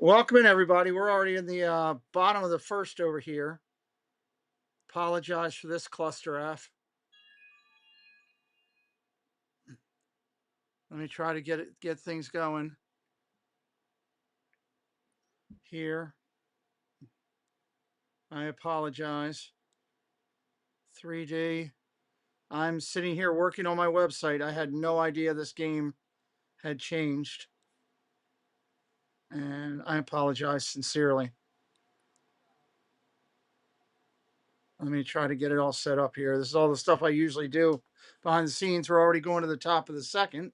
Welcome in, everybody. We're already in the bottom of the first over here. Apologize for this cluster F. Let me try to get things going here. I apologize. 3D. I'm sitting here working on my website. I had no idea this game had changed, and I apologize sincerely. Let me try to get it all set up here. This is all the stuff I usually do behind the scenes. We're already going to the top of the second.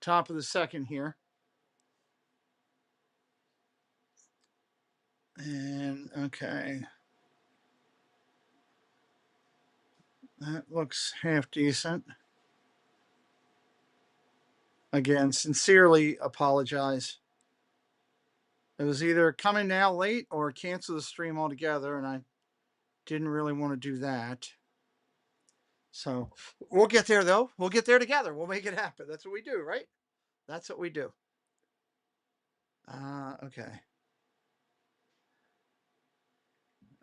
Top of the second here. And okay. That looks half decent. Again, sincerely apologize. It was either coming now late or cancel the stream altogether, and I didn't really want to do that. So we'll get there, though. We'll get there together. We'll make it happen. That's what we do, right? That's what we do. Okay.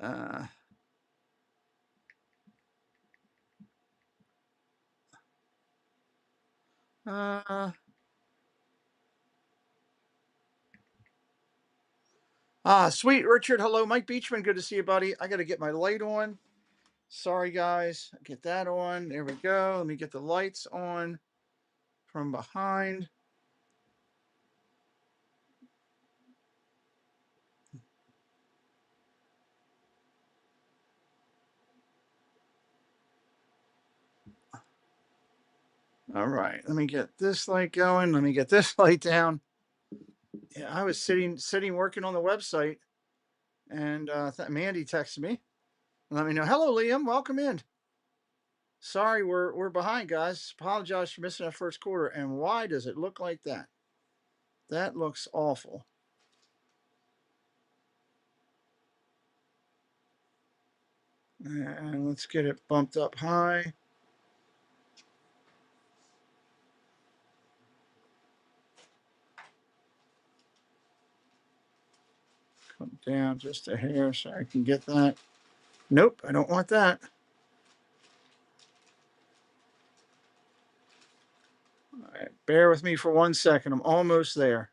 Uh, uh, Sweet Richard. Hello, Mike Beachman. Good to see you, buddy. I got to get my light on. Sorry, guys. Get that on. There we go. Let me get the lights on from behind. All right, let me get this light going. Let me get this light down. Yeah, I was sitting working on the website, and Mandy texted me. Let me know. Hello, Liam. Welcome in. Sorry, we're behind, guys. Apologize for missing that first quarter. And why does it look like that? That looks awful. And let's get it bumped up high. Come down just a hair so I can get that. Nope, I don't want that. All right, bear with me for 1 second. I'm almost there.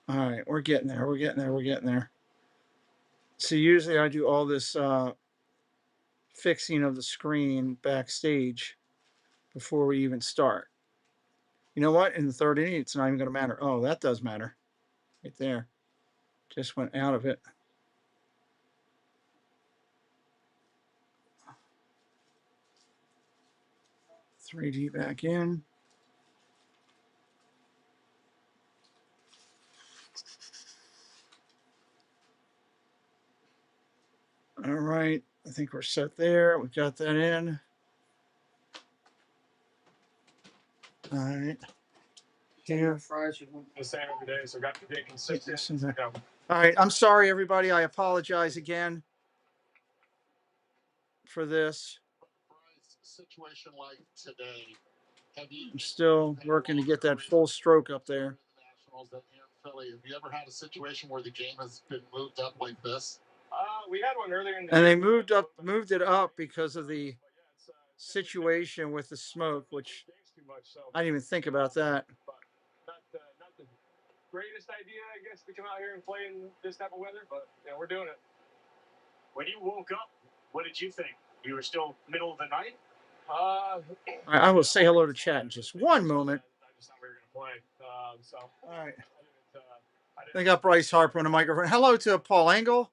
All right, we're getting there. We're getting there. We're getting there. So usually I do all this fixing of the screen backstage before we even start. You know what? In the third inning, it's not even going to matter. Oh, that does matter. Right there. Just went out of it. $3D back in. All right. I think we're set there. We've got that in. All right. Here. The same every day, so got to be consistent. All right. I'm sorry, everybody. I apologize again for this. Situation like today, I'm still working to get that full stroke up there. Philly, have you ever had a situation where the game has been moved up like this? We had one earlier in the And year. they moved it up because of the situation with the smoke, which I didn't even think about that. Not the greatest idea, I guess, to come out here and play in this type of weather, but yeah, we're doing it. When you woke up, what did you think? You were still middle of the night? I will say hello to chat in just one moment. I just thought we were going to play. All right. They got Bryce Harper on the microphone. Hello to Paul Engel.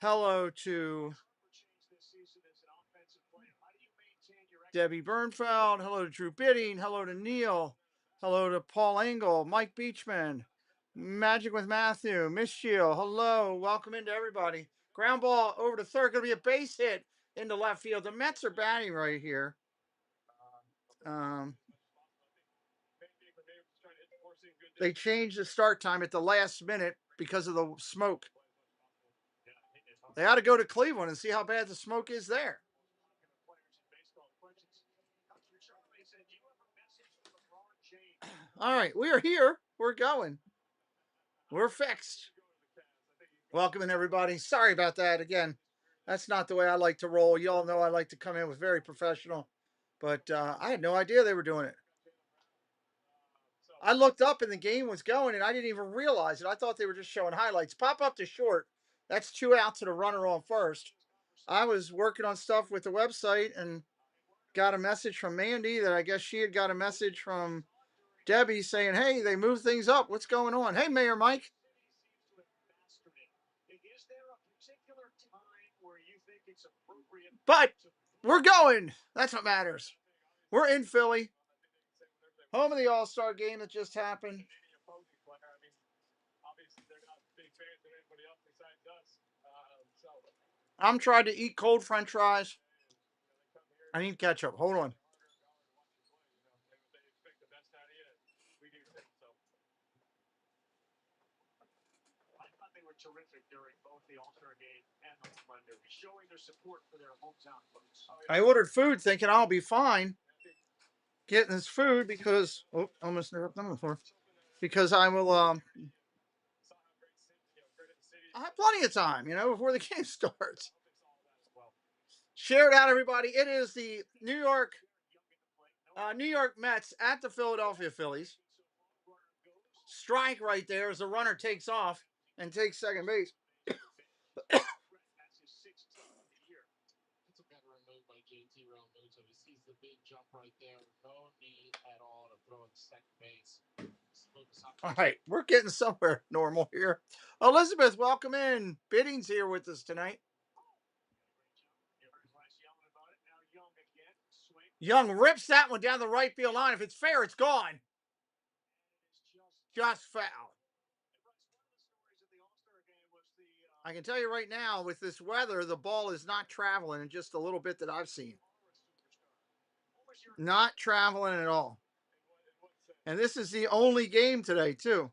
Hello to Debbie Bernfeld. Hello to Drew Bidding. Hello to Neil. Hello to Paul Engel, Mike Beachman, Magic with Matthew, Miss Shield. Hello. Welcome into everybody. Ground ball over to third. Going to be a base hit into left field. The Mets are batting right here. They changed the start time at the last minute because of the smoke. They ought to go to Cleveland and see how bad the smoke is there. All right, we are here. We're going. We're fixed. Welcome in, everybody. Sorry about that. Again, that's not the way I like to roll. You all know I like to come in with very professional, but I had no idea they were doing it. I looked up and the game was going, and I didn't even realize it. I thought they were just showing highlights. Pop up to short. That's 2 outs and a runner on first. I was working on stuff with the website and got a message from Mandy that I guess she had got a message from Debbie saying, hey, they moved things up. What's going on? Hey, Mayor Mike. But we're going. That's what matters. We're in Philly. Home of the All-Star game that just happened. I'm trying to eat cold French fries. I need ketchup. Hold on. They were terrific during both the All-Star game and the home run derby, showing their support for their hometown folks. I ordered food thinking I'll be fine getting this food because almost never done before. Because I will I have plenty of time, before the game starts. Share it out, everybody. It is the New York Mets at the Philadelphia Phillies. Strike right there as the runner takes off and takes second base. It's a veteran move by JT Realmuto. He sees the big jump right there. No need at all to throw it to second base. All right, we're getting somewhere normal here. Elizabeth, welcome in. Bidding's here with us tonight. Young rips that one down the right field line. If it's fair, it's gone. Just foul. I can tell you right now, with this weather, the ball is not traveling in just a little bit that I've seen. Not traveling at all. And this is the only game today, too.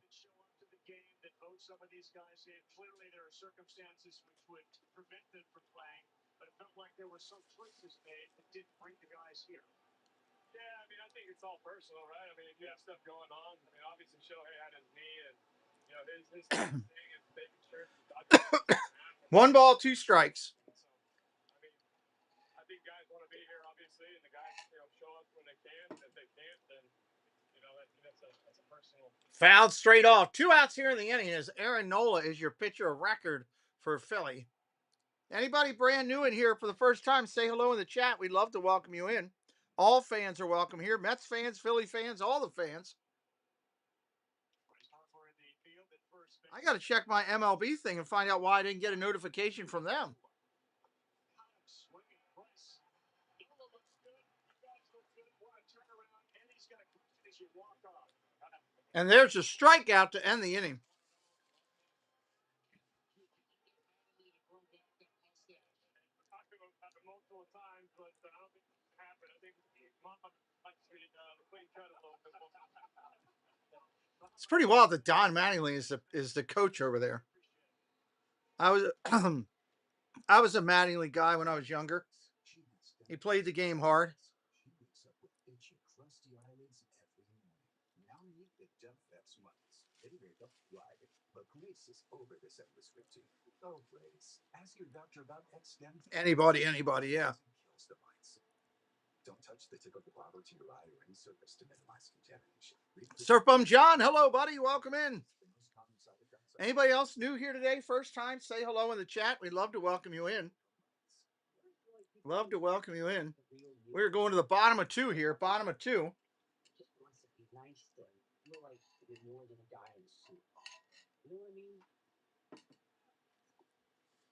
Some of these guys in. Clearly, there are circumstances which would prevent them from playing, but it felt like there were some choices made that didn't bring the guys here. Yeah, I mean, I think it's all personal, right? I mean, you have stuff going on. I mean, obviously, Shohei had his knee, and his thing is making sure. 1 ball, 2 strikes. So, I mean, I think guys want to be here, obviously, and the guys, show up when they can. If they can't, then that's a personal. Fouled straight off. 2 outs here in the inning as Aaron Nola is your pitcher of record for Philly. Anybody brand new in here for the first time, say hello in the chat. We'd love to welcome you in. All fans are welcome here. Mets fans, Philly fans, all the fans. I got to check my MLB thing and find out why I didn't get a notification from them. And there's a strikeout to end the inning. It's pretty wild that Don Mattingly is the coach over there. I was a Mattingly guy when I was younger. He played the game hard. Anybody, yeah. Don't touch the tip of the bottle to your eye or any surface to minimize contamination. Surfbum John, hello, buddy. Welcome in. Anybody else new here today? First time? Say hello in the chat. We'd love to welcome you in. Love to welcome you in. We're going to the bottom of 2 here. Bottom of 2.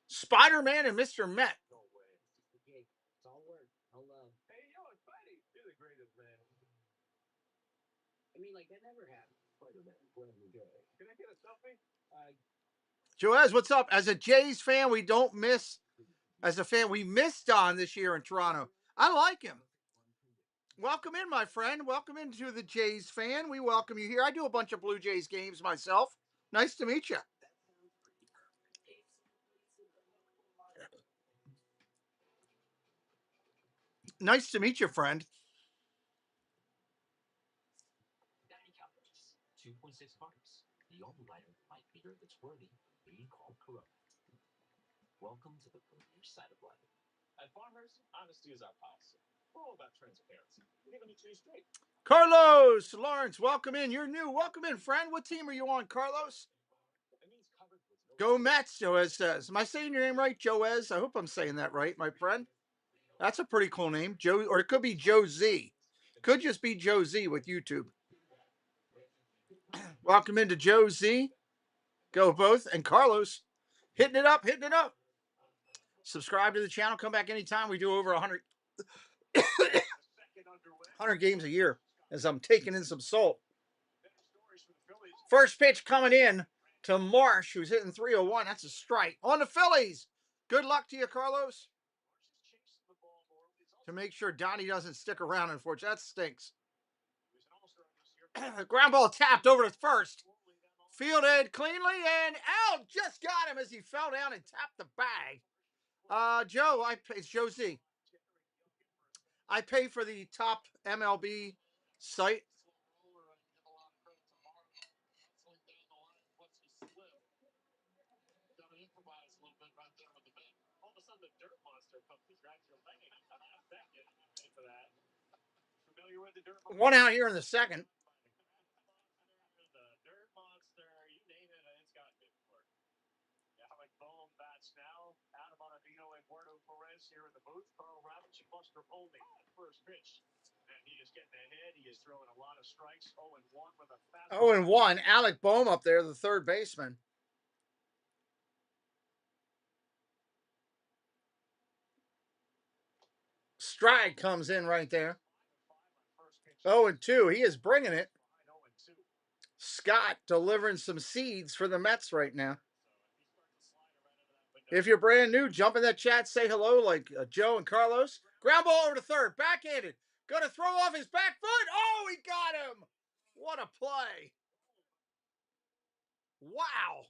Spider-Man and Mr. Met. It's all work. No love. Hey, it's Buddy. You're the greatest, man. I mean, like, that never happened. Can I get a selfie? Joaz, what's up? As a Jays fan, we don't miss. As a fan, we miss Don this year in Toronto. I like him. Welcome in, my friend. Welcome into the Jays fan. We welcome you here. I do a bunch of Blue Jays games myself. Nice to meet you. Nice to meet you, friend. 2.6 bucks. The only item light meter that's worthy being called Corona. Welcome to the premier side of life. At Farmers, honesty is our policy. We're all about transparency. We're giving it to you straight. Carlos Lawrence, welcome in. You're new. Welcome in, friend. What team are you on, Carlos? Go Mets, Joez says. Am I saying your name right, Joez? I hope I'm saying that right, my friend. That's a pretty cool name, Joe, or it could be Joe Z. Could just be Joe Z with YouTube. Welcome into Joe Z. Go both. And Carlos, hitting it up, hitting it up. Subscribe to the channel. Come back anytime. We do over 100 games a year as I'm taking in some salt. First pitch coming in to Marsh, who's hitting 301. That's a strike. On the Phillies. Good luck to you, Carlos. To make sure Donnie doesn't stick around, unfortunately. That stinks. Ground ball tapped over to first. Fielded cleanly and out. Just got him as he fell down and tapped the bag. Joe, it's Joe Z. I pay for the top MLB site. All of a sudden, the dirt monster comes to grab your leg. How's that getting you ready for that? Familiar with the dirt monster? One out here in the second. The dirt monster, you name it, it's got it for it. Yeah, like Bohm bats now. Adam Ottavino, Eduardo Perez here in the booth. Carl Ravitch and Buster Olney. First pitch. And he is getting ahead. He is throwing a lot of strikes. 0-1 with a fast. 0-1. Alec Bohm up there, the third baseman. Stride comes in right there. 0-2. He is bringing it. Scott delivering some seeds for the Mets right now. If you're brand new, jump in that chat, say hello like Joe and Carlos. Ground ball over to third, backhanded. Going to throw off his back foot. Oh, he got him. What a play. Wow.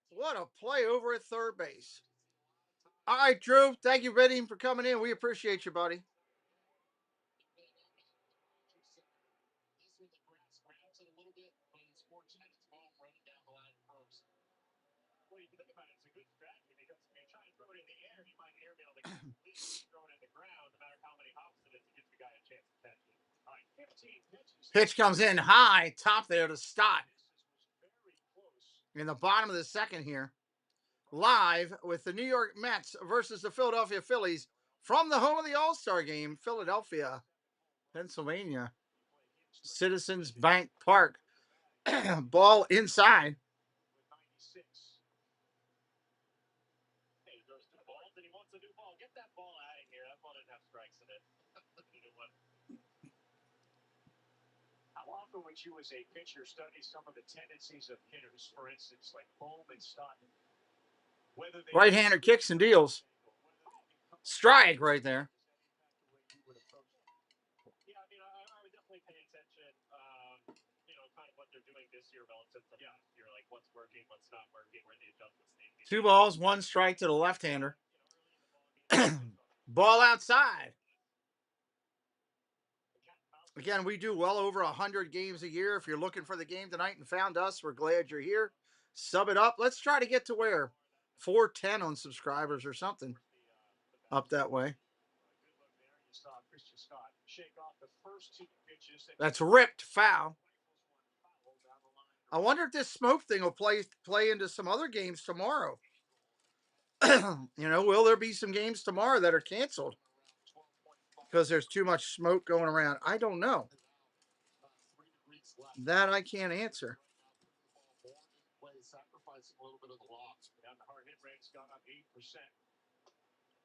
What a play over at third base. All right, Drew. Thank you, Betty, for coming in. We appreciate you, buddy. Well, you can think about it, it's a good strategy because if you try and throw it in the air, you might airmail the completely. Throw it in the ground, no matter how many hops it is, it gives the guy a chance to catch it. All right, 15 pitches. Pitch comes in high, top there to Stott. In the bottom of the second here. Live with the New York Mets versus the Philadelphia Phillies from the home of the All-Star game, Philadelphia, Pennsylvania. Citizens Bank Park. Ball inside. Hey, there's two balls, and he wants a new ball. Get that ball out of here. That ball didn't have strikes in it. How often would you, as a pitcher, study some of the tendencies of hitters? For instance, like Bohm and Stott. Right-hander kicks and deals. Strike right there. Yeah, I mean, I would definitely pay attention, kind of what they're doing this year relative to last year, like what's working, what's not working, where the adjustments need to be. 2 balls, 1 strike to the left-hander. Ball outside. Again, we do well over 100 games a year. If you're looking for the game tonight and found us, we're glad you're here. Sub it up. Let's try to get to where? 410 on subscribers or something. Up that way. That's ripped foul. I wonder if this smoke thing will play into some other games tomorrow. Will there be some games tomorrow that are canceled because there's too much smoke going around? I don't know. That I can't answer. Sacrificing a little bit of the loss. And the hard hit rate's gone up 8%.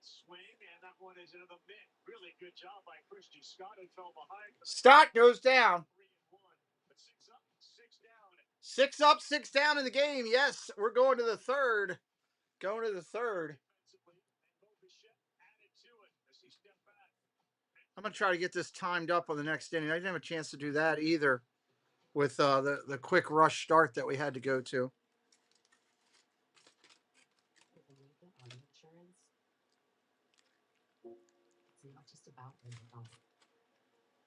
Swing, and that one is into the mid. Really good job by Christian Scott, who fell behind. Stott goes down. 3-1, but 6 up, 6 down. 6 up, 6 down in the game. Yes, we're going to the third. Going to the third. I'm gonna try to get this timed up on the next inning. I didn't have a chance to do that either with the quick rush start that we had to go to. Auto insurance. It's not just about winning home.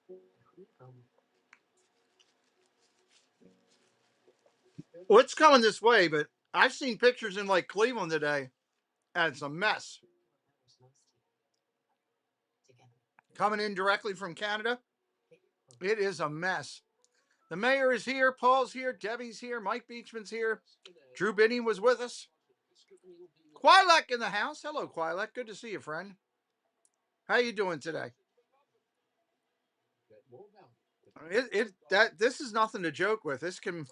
Who you go with? Well, it's coming this way, but I've seen pictures in like Cleveland today, and it's a mess. What matters most to you? Together. Coming in directly from Canada, Get your quote it is a mess. The mayor is here, Paul's here, Debbie's here, Mike Beachman's here, Drew Binney was with us. Quilek in the house. Hello, Quilek. Good to see you, friend. How you doing today? This is nothing to joke with. This can,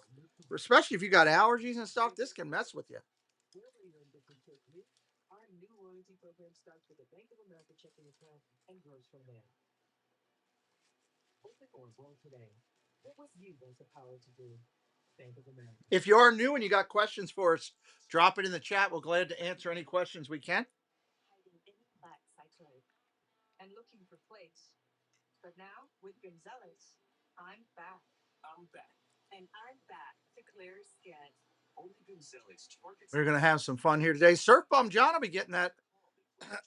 especially if you got allergies and stuff, this can mess with you. Our new loyalty program starts with a Bank of America checking account and grows from there. Open or enroll today. What was you has the power to do? Bank of America. If you are new and you got questions for us, drop it in the chat. We're glad to answer any questions we can. Hiding any plaques I could. And looking for plates. But now, with Gonzalez, I'm back. I'm back. And I'm back to clear skin. Only Gonzalez targets. We're going to have some fun here today. Surf Bum John will be getting that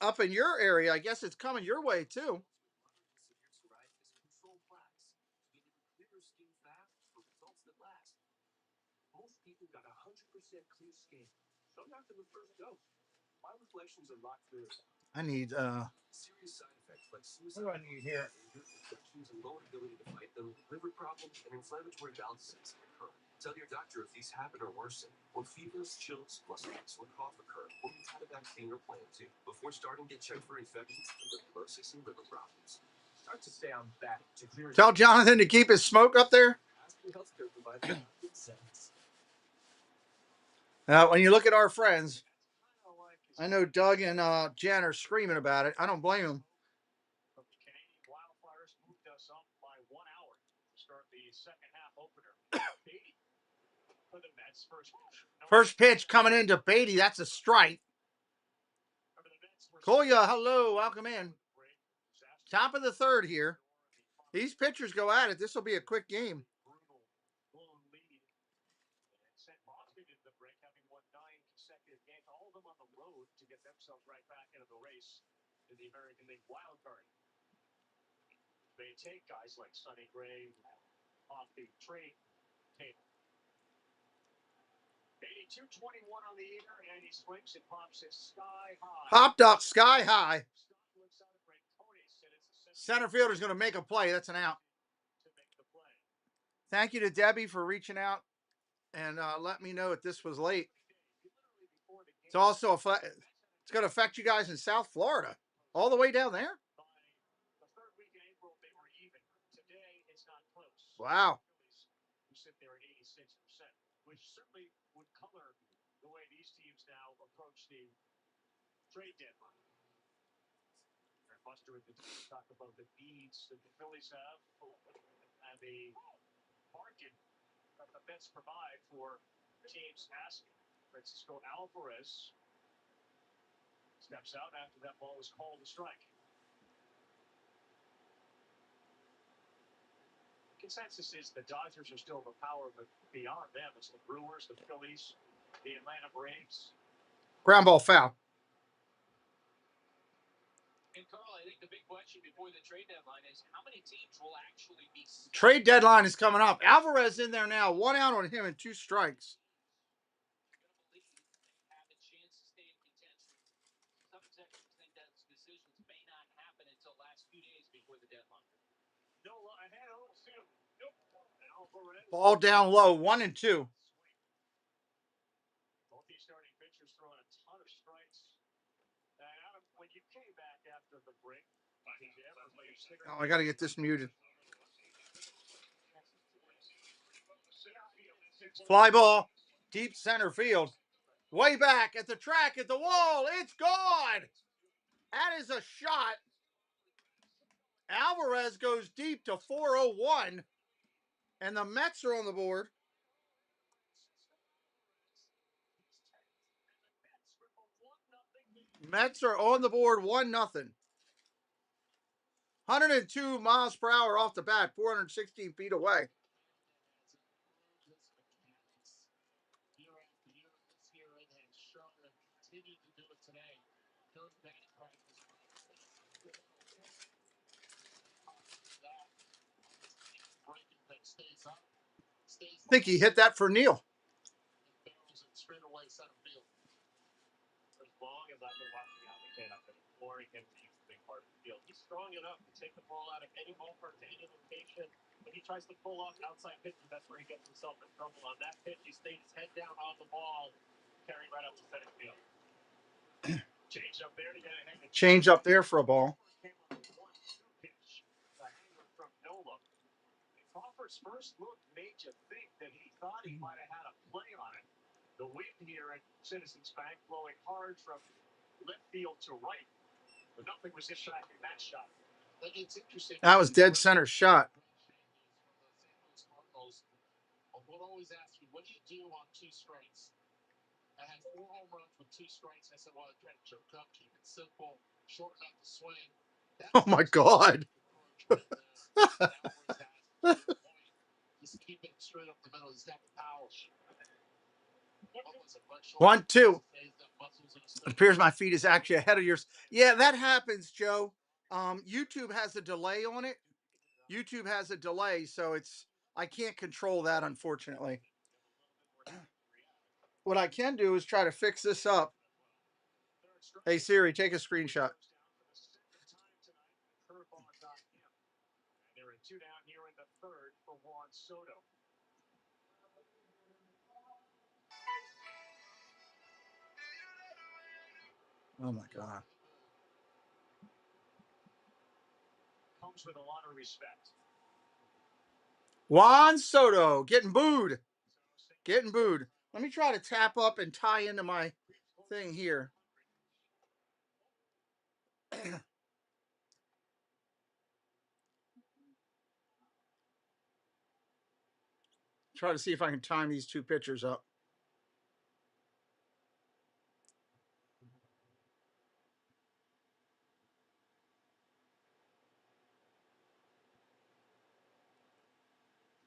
up in your area. I guess it's coming your way, too. Control plaques. We need clearer skin fast for results that last. Most people got 100% clear skin. So after the first dose, my reflections are locked through. I need Serious side effects like suicide. What do I need here? Infections and lower ability to fight them, liver problems, and inflammatory bowel disease occur. Tell your doctor if these happen or worsen, or fevers, chills, muscle aches, or cough occur, or you've had a vaccine or plan to. Before starting, get checked for infections, tuberculosis, and liver problems. Start to stay on back to clear. Tell Jonathan to keep his smoke up there. Ask your healthcare provider. Good sense. When you look at our friends, I know Doug and Jen are screaming about it. I don't blame them. The Canadian Wildfires moved us up by 1 hour to start the second half opener. Beatty for the Mets First pitch coming into Beatty. That's a strike. Kolya, hello. Welcome in. Top of the third here. These pitchers go at it. This will be a quick game. Sent Boston into the break, having won 9 consecutive games, all of them on the road to get themselves right back into the race in the American League wild card. They take guys like Sonny Gray off the trade table. 82-21 on the year, and he swings and pops it sky high. Popped up sky high. Center fielder's going to make a play. That's an out. Thank you to Debbie for reaching out and let me know that this was late. It's also it's going to affect you guys in South Florida, all the way down there. The third week in April, they were even. Today, it's not close. Wow. Who sit there at 86%, which certainly would color the way these teams now approach the trade deadline. And Buster with the team talk about the needs that the Phillies have and the market that the Mets provide for teams asking. Francisco Alvarez steps out after that ball was called a strike. Consensus is the Dodgers are still the power, but beyond them, it's the Brewers, the Phillies, the Atlanta Braves. Ground ball foul. And Carl, I think the big question before the trade deadline is how many teams will actually be. Trade deadline is coming up. Alvarez in there now. 1 out on him and 2 strikes. Have a chance to stay in contention. Some executives think that decisions may not happen until last few days before the deadline. No, I had a little nope. Alvarez. Ball down low, 1 and 2. Both these starting pitchers throwing a ton of strikes. Adam, when you came back after the break, Oh, I got to get this muted. Fly ball, deep center field. Way back at the track, at the wall. It's gone. That is a shot. Alvarez goes deep to 401. And the Mets are on the board. Mets are on the board 1-0. 102 miles per hour off the bat, 416 feet away. Year after year this year and has shown and continued to do it today. Third batting practice. That stays up. I think he hit that for Neil. Barrels and straight away center field. As long as I've been watching out the kid, I've been exploring him to use a big part of the field. He's strong enough to take the ball out of any ballpark to any location. When he tries to pull off outside pitches, that's where he gets himself in trouble. On that pitch, he stayed his head down on the ball, carried right up to center field. Change up there to get ahead. Change up there for a ball. Came on the 1-2 pitch. The hanger from Nola. Crawford's first look made you think that he thought he might have had a play on it. The wind here at Citizens Bank blowing hard from left field to right. But nothing was impacting that shot. It's interesting. That was dead center shot. We'll always ask you, what do you do on 2 strikes? I had 4 home runs with 2 strikes. I said, well, try to choke up, keep it simple, shorten up the swing. Oh my God. Just keep it straight up the middle. He's got the power. 1-2. It appears my feed is actually ahead of yours. Yeah, that happens, Joe. YouTube has a delay on it. YouTube has a delay, so I can't control that, unfortunately. What I can do is try to fix this up. Hey Siri, take a screenshot. There are 2 down here in the third for Juan Soto. Oh my God. Comes with a lot of respect. Juan Soto getting booed. Getting booed. Let me try to tap up and tie into my thing here. Try to see if I can time these 2 pitchers up.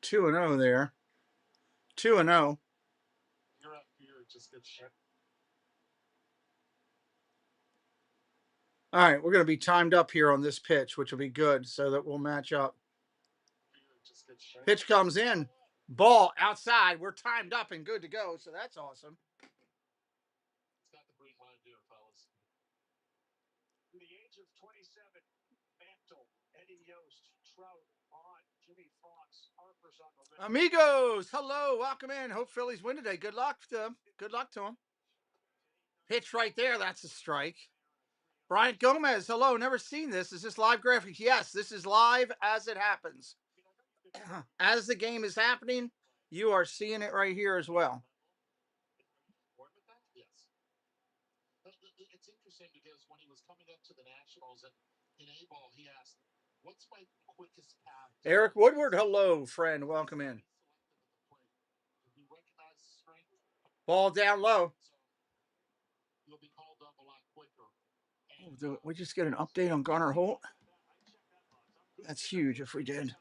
Two and 0 there. 2 and 0. Year after year, it just gets shit. All right, we're going to be timed up here on this pitch, which will be good so that we'll match up. Pitch comes in. Ball outside. We're timed up and good to go, so that's awesome. It's got the green line there, fellas. From the age of 27, Mantle, Eddie Yost, Trout, Bond, Jimmy Fox, Harper's on the list. Amigos, hello, welcome in. Hope Phillies win today. Good luck to them. Good luck to them. Pitch right there. That's a strike. Bryant Gomez, hello. Never seen this. Is this live graphics? Yes, this is live as it happens. As the game is happening, you are seeing it right here as well. Yes. It's interesting because when he was coming up to the Nationals and in A-ball, he asked, what's my quickest path? Eric Woodward, hello, friend. Welcome in. Ball down low. You'll be called up a lot quicker. Oh, we just get an update on Garner Holt? That's huge if we did.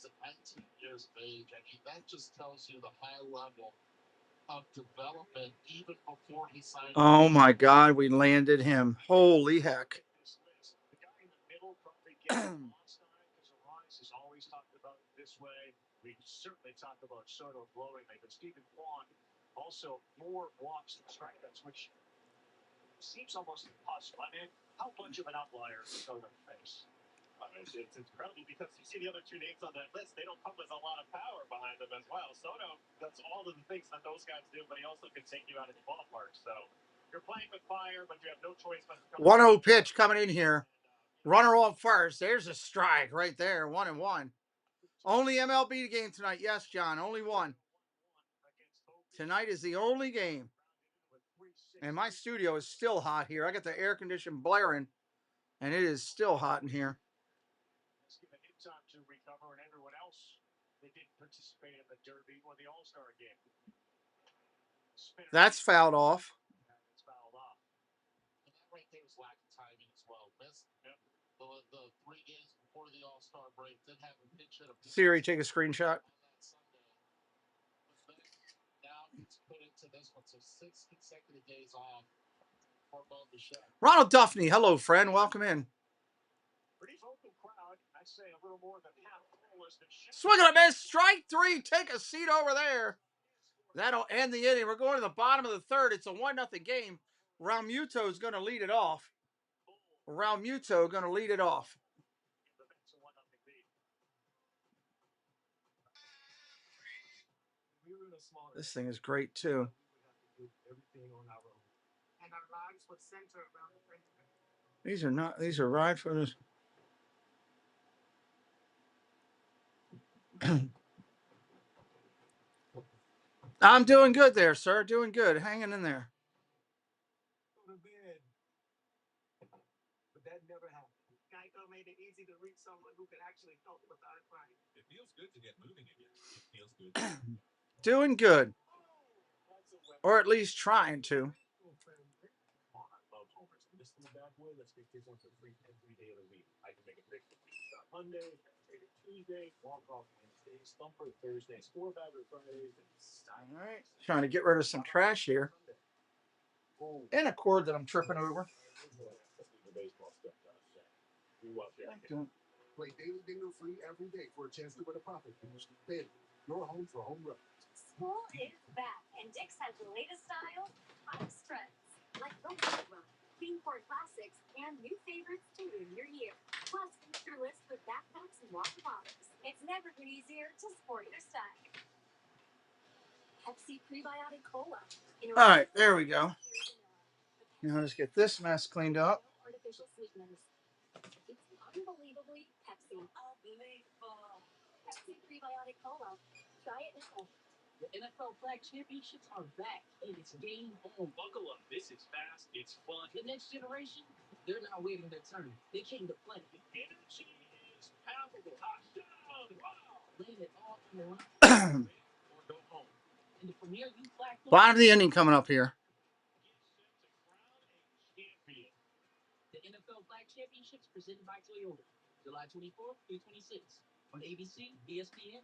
At 19 years of age, I mean, that just tells you the high level of development even before he signed. Oh my God, we landed him. Holy heck. The guy in the middle probably getting because Arise is always talked about this way. We certainly talk about Soto glowingly, but Stephen Kwan also more walks than strikeouts, which seems almost impossible. I mean, how much of an outlier is Soto face? It's incredible because you see the other 2 names on that list, they don't come with a lot of power behind them as well. Soto does all of the things that those guys do, but he also can take you out of the ballpark. So you're playing with fire, but you have no choice but to come. 1-0 pitch coming in here. Runner on first. There's a strike right there. 1-1. Only MLB game tonight. Yes, John. Only one. Tonight is the only game. And my studio is still hot here. I got the air condition blaring, and it is still hot in here. Time to recover, and everyone else, they didn't participate in the Derby or the All-Star game. That's fouled off. It's fouled off. And that right there is lack of timing as well. The Siri, take a screenshot. Ronald Duffney, hello, friend. Welcome in. Pretty vocal crowd. I'd say a little more than half full as the Swing and a miss. Strike three. Take a seat over there. That'll end the inning. We're going to the bottom of the third. It's a 1-0 game. Realmuto is going to lead it off. Realmuto going to lead it off. This thing is great too. These are not. These are ride photos. I'm doing good there, sir. Doing good. Hanging in there. But that never happened. Geico made it easy to reach someone who could actually help without crying. It feels good to get moving again. It feels good. Doing good. Or at least trying to. Let's get this on for free every day of the week. I can make a picture. Monday, Tuesday, walk off Wednesday, stumper Thursday, score bagger Friday. All right. Trying to get rid of some trash here. And a cord that I'm tripping over. Play Daily Bingo free every day for a chance to win a profit boost. Daily, your home for home runs. School is back, and Dick's has the latest style, hottest trends, like the White Run, Beanport Classics, and new favorites to win your year. Plus, feature lists with backpacks and water bottles. It's never been easier to sport your style. Pepsi Prebiotic Cola. All right, there we go. Now let's get this mess cleaned up. Artificial sweeteners. It's unbelievably Pepsi. Unbelievable. Pepsi Prebiotic Cola. Try it now. The NFL Flag Championships are back, and it's game on. Buckle up. This is fast. It's fun. The next generation, they're not waiting their turn. They came to play. The energy is palpable. Touchdown! Wow! Laying it all on the line or go home. And the premier youth flag Bottom of the inning coming up here. The NFL Flag Championships presented by Toyota, July 24th through 26th on ABC, ESPN.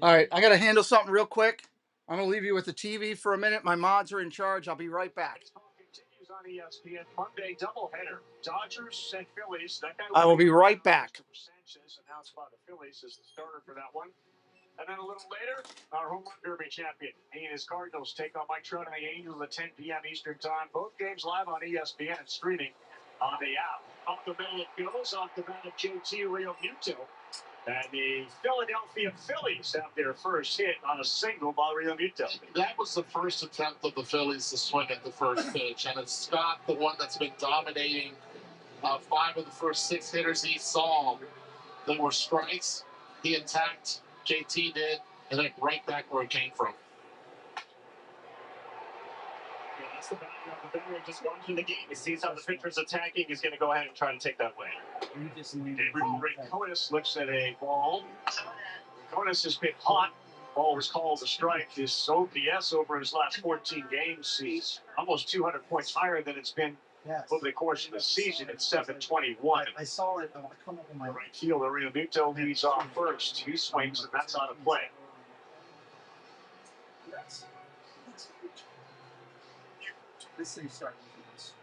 All right, I got to handle something real quick. I'm going to leave you with the TV for a minute. My mods are in charge. I'll be right back. Continues on ESPN Monday doubleheader. Dodgers and Phillies. That guy I will be right back. Sanchez announced by the Phillies as the starter for that one. And then a little later, our home run derby champion. He and his Cardinals take on Mike Trout and the Angels at 10 p.m. Eastern time. Both games live on ESPN and streaming on the app. Up the middle it goes, off the bat of JT Realmuto. And the Philadelphia Phillies have their first hit on a single by Realmuto. That was the first attempt of the Phillies to swing at the first pitch, and it's Scott, the one that's been dominating 5 of the first 6 hitters he saw. They were strikes. He attacked, JT did, and then right back where it came from. Yeah, that's the value of the batter just going through the game. He sees how the pitcher's attacking. He's going to go ahead and try to take that away. Gabriel Conis looks at a ball. Conis has been hot. Ball was called a strike. His OPS over his last 14 games, he's almost 200 points higher than it's been over the course of the season at 721. I saw it come up in my Right fielder Realmuto leads off first. He swings, and that's on a play. Yes. This thing started with this.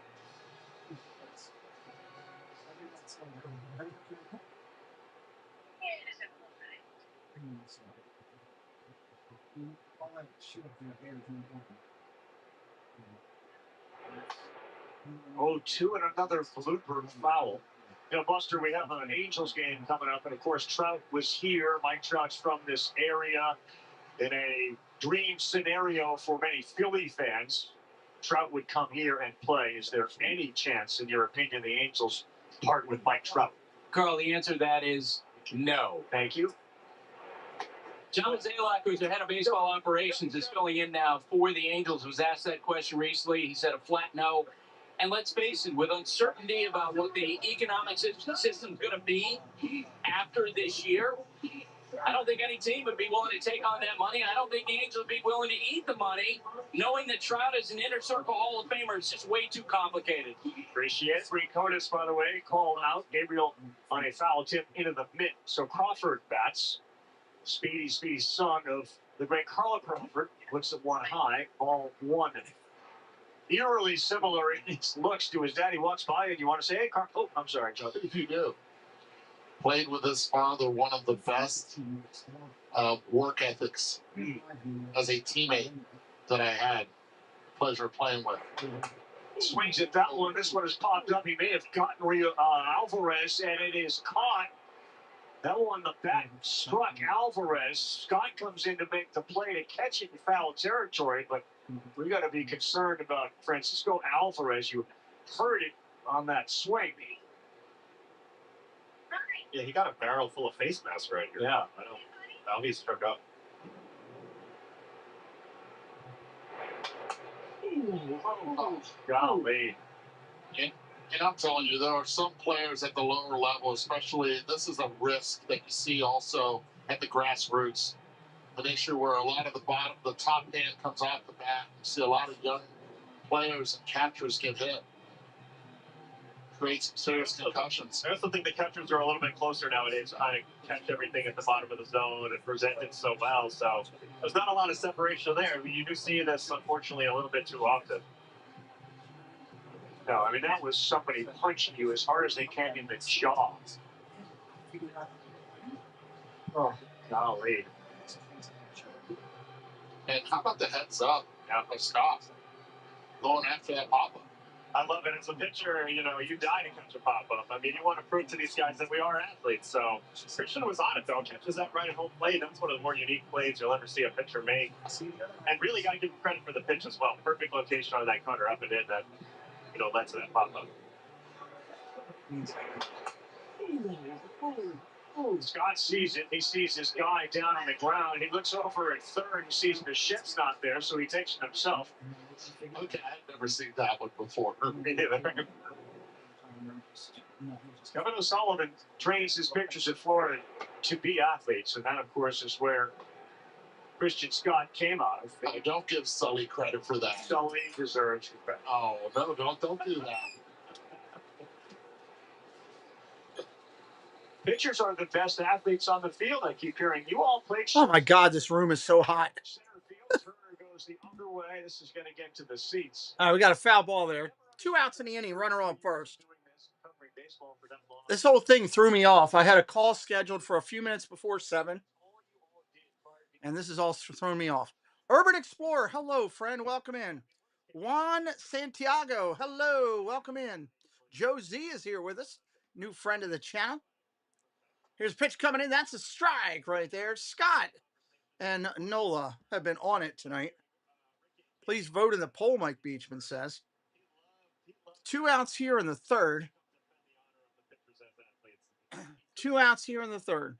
Oh, 2 and another blooper foul. You know, Buster, we have an Angels game coming up, and of course, Trout was here. Mike Trout's from this area. In a dream scenario for many Philly fans, Trout would come here and play. Is there any chance, in your opinion, the Angels part with Mike Trout? Carl, the answer to that is no. Thank you. John Zalak, who's the head of baseball operations, is filling in now for the Angels, was asked that question recently. He said a flat no. And let's face it, with uncertainty about what the economic system's going to be after this year, I don't think any team would be willing to take on that money. I don't think the Angels would be willing to eat the money, knowing that Trout is an inner circle Hall of Famer. It's just way too complicated. Appreciate it. Riconis, by the way, called out Gabriel on a foul tip into the mitt. So Crawford bats. Speedy son of the great Carla Crawford. Looks at one high, ball one. Eerily similar in his looks to his dad. He walks by and you want to say, hey, Carl. Oh, I'm sorry, Joe. You do. Played with his father, one of the best work ethics as a teammate that I had pleasure of playing with. Swings at that one. This one has popped up. He may have gotten Alvarez, and it is caught. That one, the bat struck Alvarez. Scott comes in to make the play to catch it in foul territory, but we got to be concerned about Francisco Alvarez. You heard it on that swing. Yeah, he got a barrel full of face masks right here. Yeah, I know. Alvy's struck up. golly. And I'm telling you, there are some players at the lower level, especially, this is a risk that you see also at the grassroots. An issue where a lot of the top hand comes off the bat. You see a lot of young players and catchers get hit. Create some serious concussions. I also think the catchers are a little bit closer nowadays, trying to catch everything at the bottom of the zone and present it so well. So there's not a lot of separation there. I mean, you do see this, unfortunately, a little bit too often. No, I mean, that was somebody punching you as hard as they can in the jaw. Oh, golly. And how about the heads up by Scott going after that pop-up? I love it. As a pitcher, you know, you die to catch a pop-up. I mean, you want to prove to these guys that we are athletes. So Christian was on it, though. Catches that right at home plate. That's one of the more unique plays you'll ever see a pitcher make. And really got to give him credit for the pitch as well. Perfect location on that cutter up and in that, you know, led to that pop-up. Scott sees it. He sees his guy down on the ground. He looks over at third and sees Bichette's not there, so he takes it himself. Okay, I've never seen that one before. Me neither. Kevin O'Sullivan trains his pitchers at Florida to be athletes, and that, of course, is where Christian Scott came out of. Don't give Sully credit for that. Sully deserves credit. Oh, no, don't do that. Pitchers are the best athletes on the field. I keep hearing you all play. Oh my God, this room is so hot. Center field. Turner goes the other way. This is going to get to the seats. All right, we got a foul ball there. 2 outs in the inning, runner on first. This whole thing threw me off. I had a call scheduled for a few minutes before 7, and this is all throwing me off. Urban Explorer, hello, friend, welcome in. Juan Santiago, hello, welcome in. Joe Z is here with us, new friend of the channel. Here's a pitch coming in. That's a strike right there. Scott and Nola have been on it tonight. Please vote in the poll, Mike Beachman says. 2 outs here in the third. 2 outs here in the third.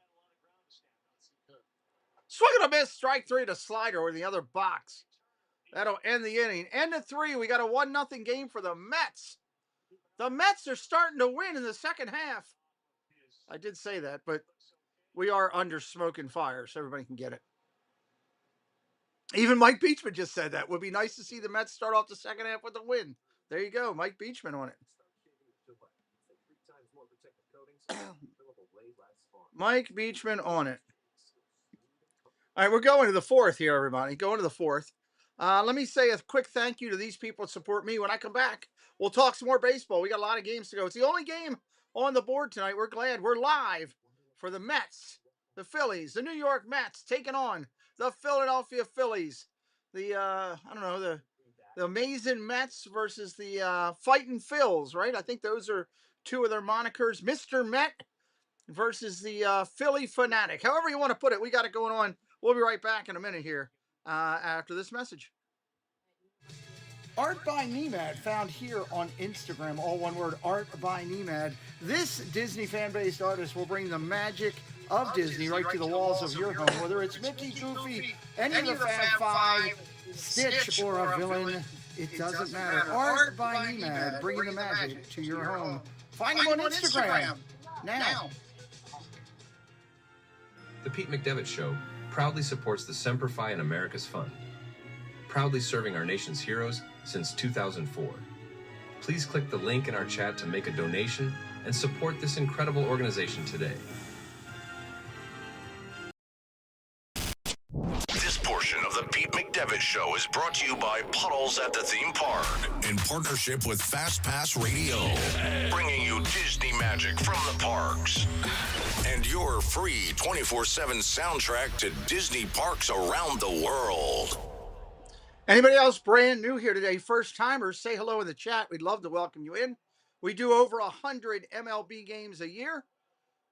Swing and a miss. Strike 3 to Slider or the other box. That'll end the inning. End of 3. We got a 1-0 game for the Mets. The Mets are starting to win in the second half. I did say that, but we are under smoke and fire, so everybody can get it. Even Mike Beachman just said that. Would be nice to see the Mets start off the second half with a win. There you go, Mike Beachman on it. Mike Beachman on it. All right, we're going to the fourth here, everybody. Going to the fourth. Let me say a quick thank you to these people that support me. When I come back, we'll talk some more baseball. We got a lot of games to go. It's the only game on the board tonight. We're glad we're live for the Mets, the Phillies, the New York Mets taking on the Philadelphia Phillies. The amazing Mets versus the fighting Phils, right? I think those are two of their monikers. Mr. Met versus the Philly Fanatic. However you want to put it, we got it going on. We'll be right back in a minute here after this message. Art by Nemad, found here on Instagram, all one word, Art by Nemad. This Disney fan-based artist will bring the magic of Disney right to the walls of your home, whether it's Mickey, Goofy, any of the Fab Five, Stitch, or a villain, it doesn't matter. Art by Nemad, bringing the magic to your home. Find him on Instagram now. The Pete McDevitt Show proudly supports the Semper Fi and America's Fund, proudly serving our nation's heroes since 2004. Please click the link in our chat to make a donation and support this incredible organization today. This portion of the Pete McDevitt Show is brought to you by Puddles at the Theme Park in partnership with Fast Pass Radio, bringing you Disney magic from the parks and your free 24/7 soundtrack to Disney parks around the world. Anybody else brand new here today, first timers, say hello in the chat. We'd love to welcome you in. We do over 100 MLB games a year.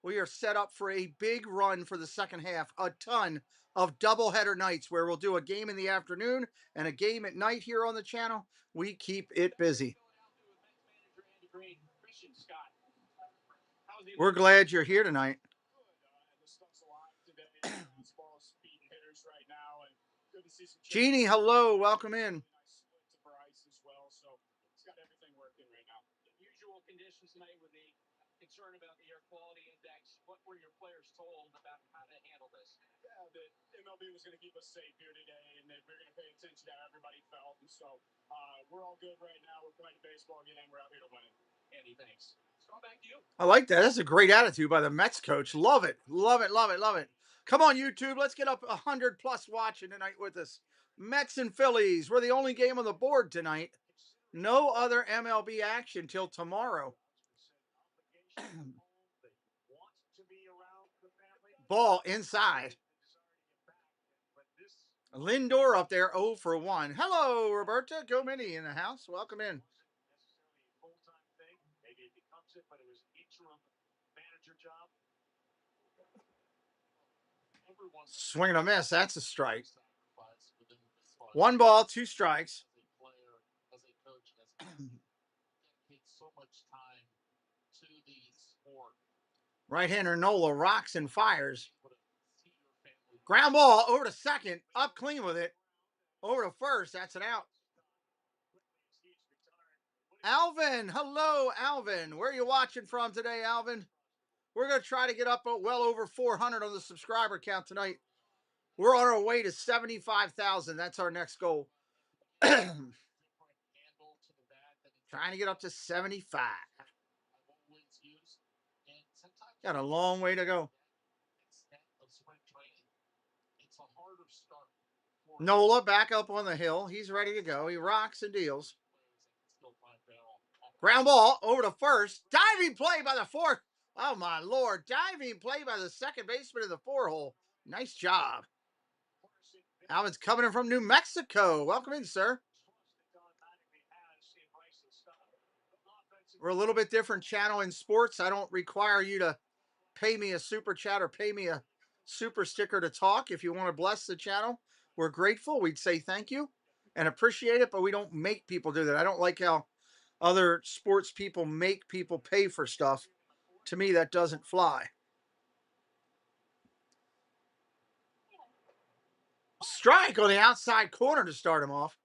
We are set up for a big run for the second half, a ton of doubleheader nights where we'll do a game in the afternoon and a game at night here on the channel. We keep it busy. We're glad you're here tonight. Jeannie, hello, welcome in. Usual conditions tonight with the concern about the air quality index. What were your players told about how to handle this? Yeah, that MLB was going to keep us safe here today, and that we're going to pay attention to how everybody felt. And so we're all good right now. We're playing a baseball game. We're out here to win it. Andy, thanks. So back to you. I like that. That's a great attitude by the Mets coach. Love it. Love it. Love it. Love it. Come on, YouTube. Let's get up 100 plus watching tonight with us. Mets and Phillies. We're the only game on the board tonight. No other MLB action till tomorrow. Ball inside. Lindor up there 0 for 1. Hello, Roberta. Go Mini in the house. Welcome in. Maybe it becomes it, but it was interim manager job. Swing and a miss. That's a strike. 1 ball, 2 strikes. As a coach, has dedicated so much time to the sport. Right-hander Nola rocks and fires. Ground ball over to second. Up clean with it. Over to first. That's an out. Alvin. Hello, Alvin. Where are you watching from today, Alvin? We're going to try to get up well over 400 on the subscriber count tonight. We're on our way to 75,000. That's our next goal. Trying to get up to 75. Got a long way to go. Nola back up on the hill. He's ready to go. He rocks and deals. Ground ball over to first. Diving play by the fourth. Oh, my Lord. Diving play by the second baseman in the 4-hole. Nice job. Alvin's coming in from New Mexico. Welcome in, sir. We're a little bit different channel in sports. I don't require you to pay me a super chat or pay me a super sticker to talk. If you want to bless the channel, we're grateful. We'd say thank you and appreciate it, but we don't make people do that. I don't like how other sports people make people pay for stuff. To me, that doesn't fly. Strike on the outside corner to start him off.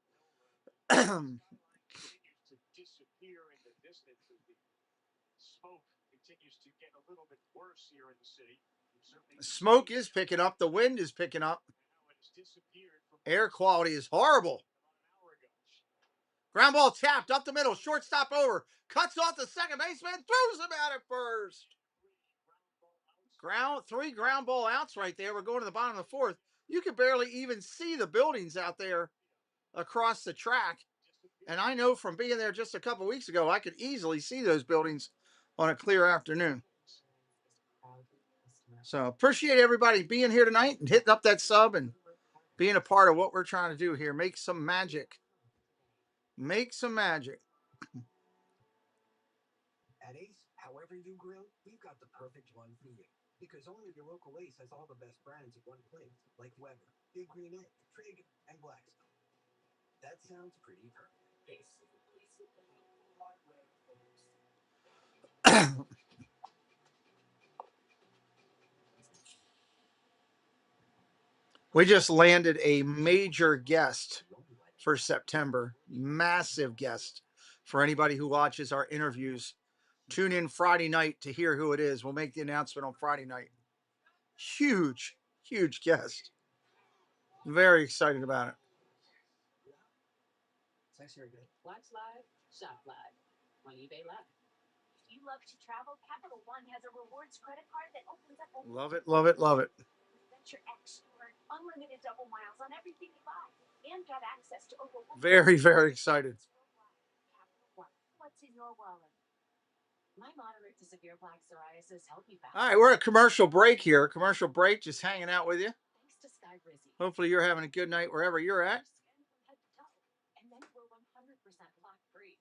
Smoke is picking up. The wind is picking up. Air quality is horrible. Ground ball tapped up the middle. Shortstop over. Cuts off the second baseman. Throws him out at first. 3 ground ball outs right there. We're going to the bottom of the 4th. You could barely even see the buildings out there across the track. And I know from being there just a couple weeks ago, I could easily see those buildings on a clear afternoon. So appreciate everybody being here tonight and hitting up that sub and being a part of what we're trying to do here. Make some magic. Make some magic. At Ace, however you grill, we've got the perfect one for you. Because only your local Ace has all the best brands at one place, like Weber, Big Green Egg, Trig, and Blackstone. That sounds pretty perfect. Ace. We just landed a major guest for September. Massive guest for anybody who watches our interviews. Tune in Friday night to hear who it is. We'll make the announcement on Friday night. Huge, huge guest. Very excited about it. It's actually good. Flags Live, Shop Live on eBay Live. If you love to travel, Capital One has a rewards credit card that opens up over Love it, love it, love it. Venture X. You earn unlimited double miles on everything you buy and get access to over Very, very excited. Capital One. What's in your wallet? My moderate to severe plaque psoriasis help you All right, we're at commercial break here. Commercial break, just hanging out with you. Thanks to Sky Rizzy. Hopefully you're having a good night wherever you're at. And then we're 100% plaque free.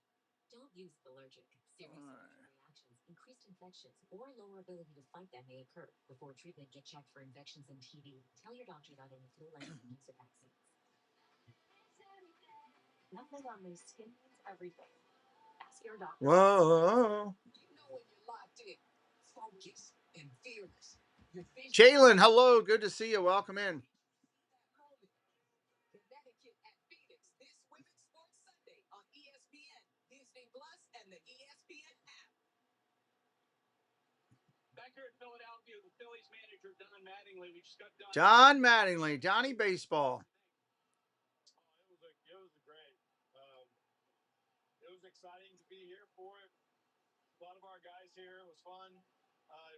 Don't use allergic, serious allergic reactions, increased infections, or lower ability to fight them may occur. Before treatment, get checked for infections and TB. Tell your doctor about any flu and cancer vaccines. Nothing on loose skin means everything. Ask your doctor. Whoa. You know when you're locked in, focused, and fearless. Your vision. Jalen, hello. Good to see you. Welcome in. Connecticut at Phoenix this Women's Sports Sunday on ESPN, Disney Plus, and the ESPN app. Back here at Philadelphia, the Phillies manager, Don Mattingly. We just got done. Don Mattingly, Donnie Baseball. It was great. It was exciting to be here for it. A lot of our guys here. It was fun.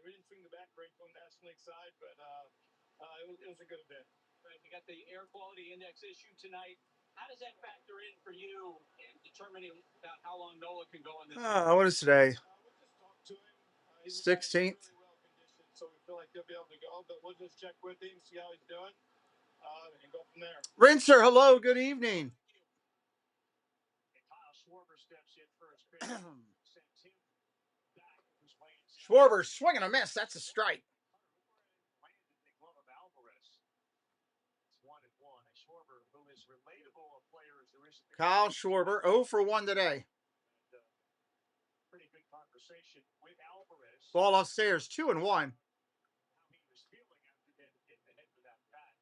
We didn't swing the bat break on the National League side, but it was a good event. Right, we got the air quality index issue tonight. How does that factor in for you in determining about how long Nola can go on this? What is today? We'll just talk to him. He's 16th. really well conditioned, so we feel like he'll be able to go. But we'll just check with him, see how he's doing, and go from there. Rinser, hello. Good evening. And Kyle Schwarber steps in for his pitch. Sends him back. Who's playing Schwarber swinging a miss. That's a strike. landed the glove of Alvarez. It's 1-1. And Schwarber, who is relatable a player as there is in the Kyle Schwarber, 0 for 1 today. and, pretty good conversation with Alvarez. Ball upstairs, 2-1. How he was feeling after getting hit in the head with that bat.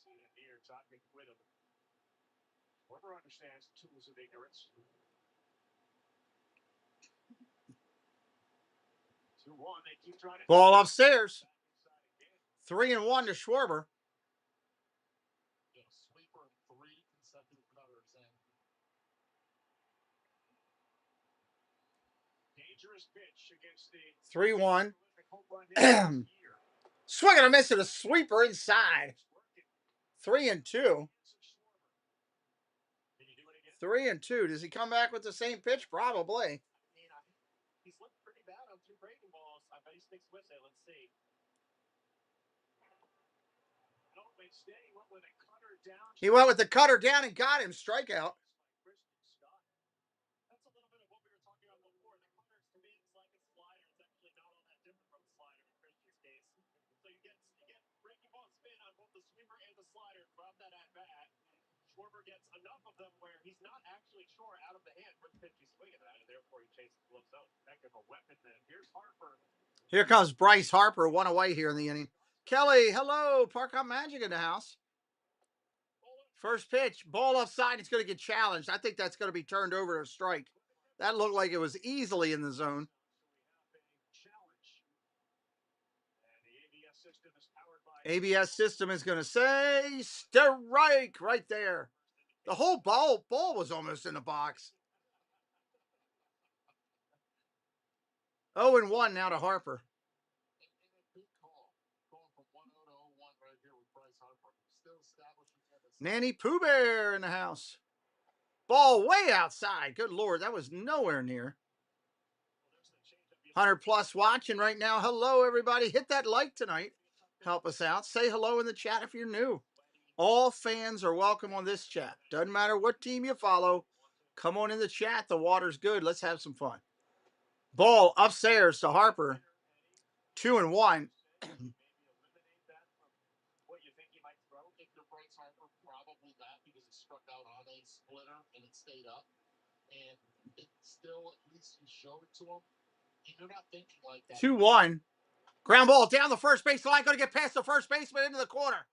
See it here, talking with him. Schwarber understands the tools of ignorance. 2-1. They keep trying to. Ball upstairs. Inside again. 3-1 to Schwarber. You know, sweeper and 3 consecutive cutters in. Dangerous pitch against the 3-1. home run hitter this year. Swing and a miss at a sweeper inside. It's working. 3-2. Can you do it again? 3-2. Does he come back with the same pitch? Probably. He's looked pretty bad on 2 breaking balls. I bet he sticks with it. Let's see. No, instead he went with a cutter down. He went with the cutter down and got him. Strikeout. Christian Scott. That's a little bit of what we were talking about before. The cutter, to me, it's like a slider. It's actually not all that different from a slider in Christian's case. So you get breaking ball spin on both the sweeper and the slider throughout that at bat. Schwarber gets enough of them where he's not actually sure out of the hand which pitch he's swinging at, and therefore he chases the gloves out. Heck of a weapon. Then here's Harper. Here comes Bryce Harper, 1 away here in the inning. Kelly, hello. Park Magic in the house. First pitch, ball offside. It's going to get challenged. I think that's going to be turned over to a strike. That looked like it was easily in the zone. Challenge. And the ABS system is powered by ABS system is going to say strike right there. The whole ball was almost in the box. 0-1 now to Harper. And a big call. Going from 1-0 to 0-1 right here with Bryce Harper. Still establishing that. Nanny Pooh Bear in the house. Ball way outside. Good Lord, that was nowhere near. 100 plus watching right now. Hello, everybody. Hit that like tonight. Help us out. Say hello in the chat if you're new. All fans are welcome on this chat. Doesn't matter what team you follow. Come on in the chat. The water's good. Let's have some fun. Ball upstairs to Harper. 2-1. what you think he might throw. If you're Bryce Harper, probably that because it struck out on a splitter and it stayed up. And it still, at least you showed it to him. And you're not thinking like that. 2-1. Ground ball down the first base line. Going to get past the first baseman into the corner.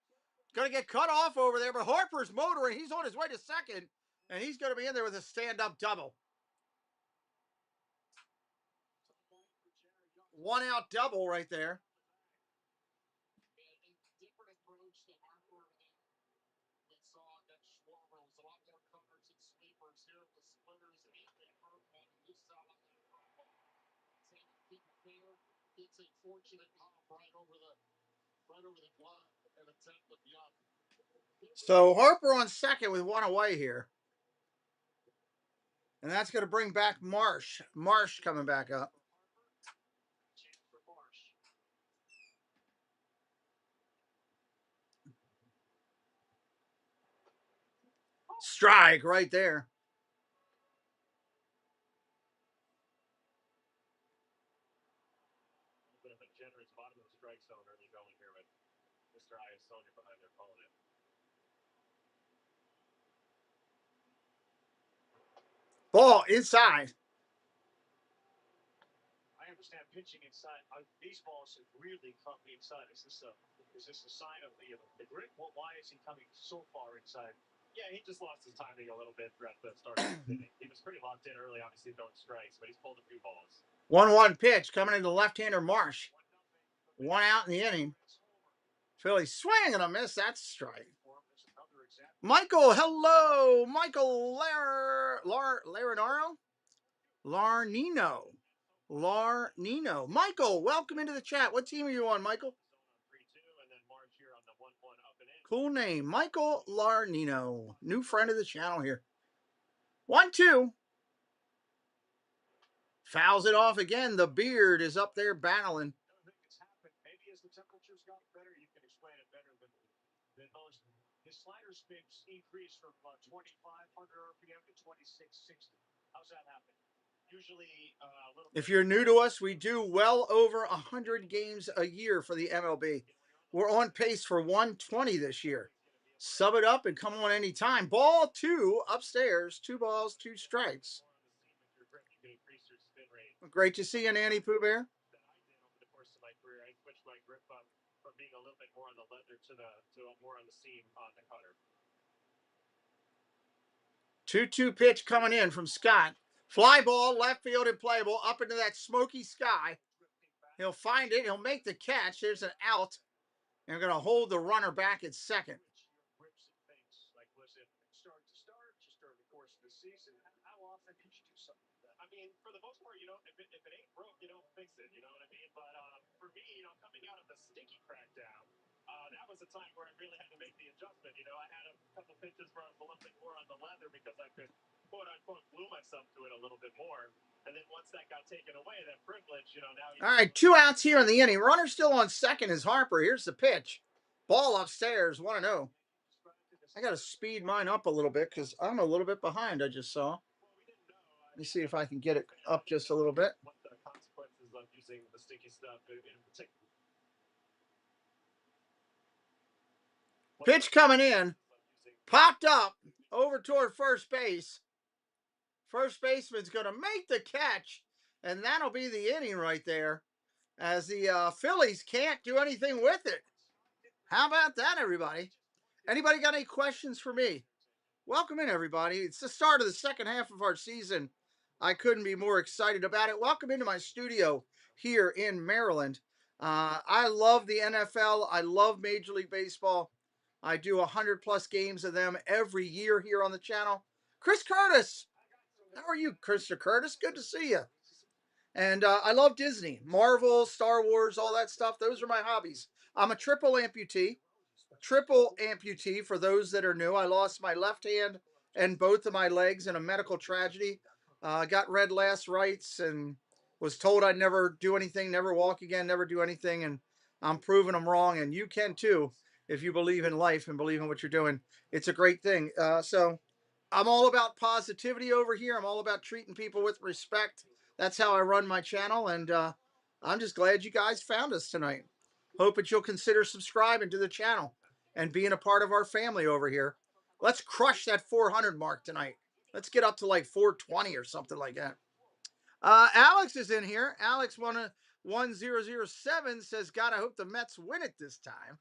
Going to get cut off over there, but Harper's motoring. He's on his way to second, and he's going to be in there with a stand-up double. 1 out double right there. It's a fortunate pop right over the glove and attempt with Young. So Harper on second with one away here. And that's going to bring back Marsh. Marsh coming back up. Strike right there. A bit of a generous bottom of the strike zone early going here with Mr. Iasonia behind their opponent. Ball inside. I understand pitching inside. These balls have really come inside. Is this a sign of the grip? Why is he coming so far inside? Yeah, he just lost his timing a little bit throughout the start of the inning. He was pretty locked in early, obviously throwing strikes, but he's pulled a few balls. 1-1 pitch coming into left-hander Marsh. 1 out in the inning. Philly swing and a miss. That's a strike. Michael, hello. Michael Larinaro? Larnino. Michael, welcome into the chat. What team are you on, Michael? Cool name. Michael Larnino. New friend of the channel here. 1-2. Fouls it off again. The beard is up there battling. Maybe as the temperatures got better, you can explain it better than most. His slider spins increased from 2,500 RPM to 2,660. How's that happen? Usually a little. If you're new to us, we do well over 100 games a year for the MLB. We're on pace for 120 this year. Sub it up and come on anytime. Ball 2 upstairs. 2 balls, 2 strikes. Great to see you, Nanny Pooh Bear. Over the course of my career, I switched my grip up from being a little bit more on the leather to more on the seam on the cutter. 2-2 pitch coming in from Scott. Fly ball, left field and playable, up into that smoky sky. He'll find it. He'll make the catch. There's an out. And they're going to hold the runner back at second. Like, was it start to start, just during the course of the season? How often did you do something like that? I mean, for the most part, if it ain't broke, you don't fix it. You know what I mean? But for me, coming out of the sticky crackdown, that was a time where I really had to make the adjustment. I had a couple pitches where I was a little bit more on the leather because I could, quote unquote, glue myself to it a little bit more. And then once that got taken away, that privilege, now you. All right, 2 outs here in the inning. Runner still on second is Harper. Here's the pitch. Ball upstairs, 1-0. I got to speed mine up a little bit because I'm a little bit behind, I just saw. Let me see if I can get it up just a little bit. What the consequences of using the sticky stuff in particular. Pitch coming in. Popped up over toward first base. First baseman's going to make the catch, and that'll be the inning right there, as the Phillies can't do anything with it. How about that, everybody? Anybody got any questions for me? Welcome in, everybody. It's the start of the second half of our season. I couldn't be more excited about it. Welcome into my studio here in Maryland. I love the NFL. I love Major League Baseball. I do 100+ games of them every year here on the channel. Chris Curtis. How are you, Mr. Curtis? Good to see you. And I love Disney, Marvel, Star Wars, all that stuff. Those are my hobbies. I'm a triple amputee. Triple amputee, for those that are new. I lost my left hand and both of my legs in a medical tragedy. Got red last rites and was told I'd never do anything, never walk again, never do anything. And I'm proving them wrong. And you can too, if you believe in life and believe in what you're doing. It's a great thing. So I'm all about positivity over here. I'm all about treating people with respect. That's how I run my channel. And I'm just glad you guys found us tonight. Hope that you'll consider subscribing to the channel and being a part of our family over here. Let's crush that 400 mark tonight. Let's get up to like 420 or something like that. Alex is in here. Alex 1007 says, God, I hope the Mets win it this time.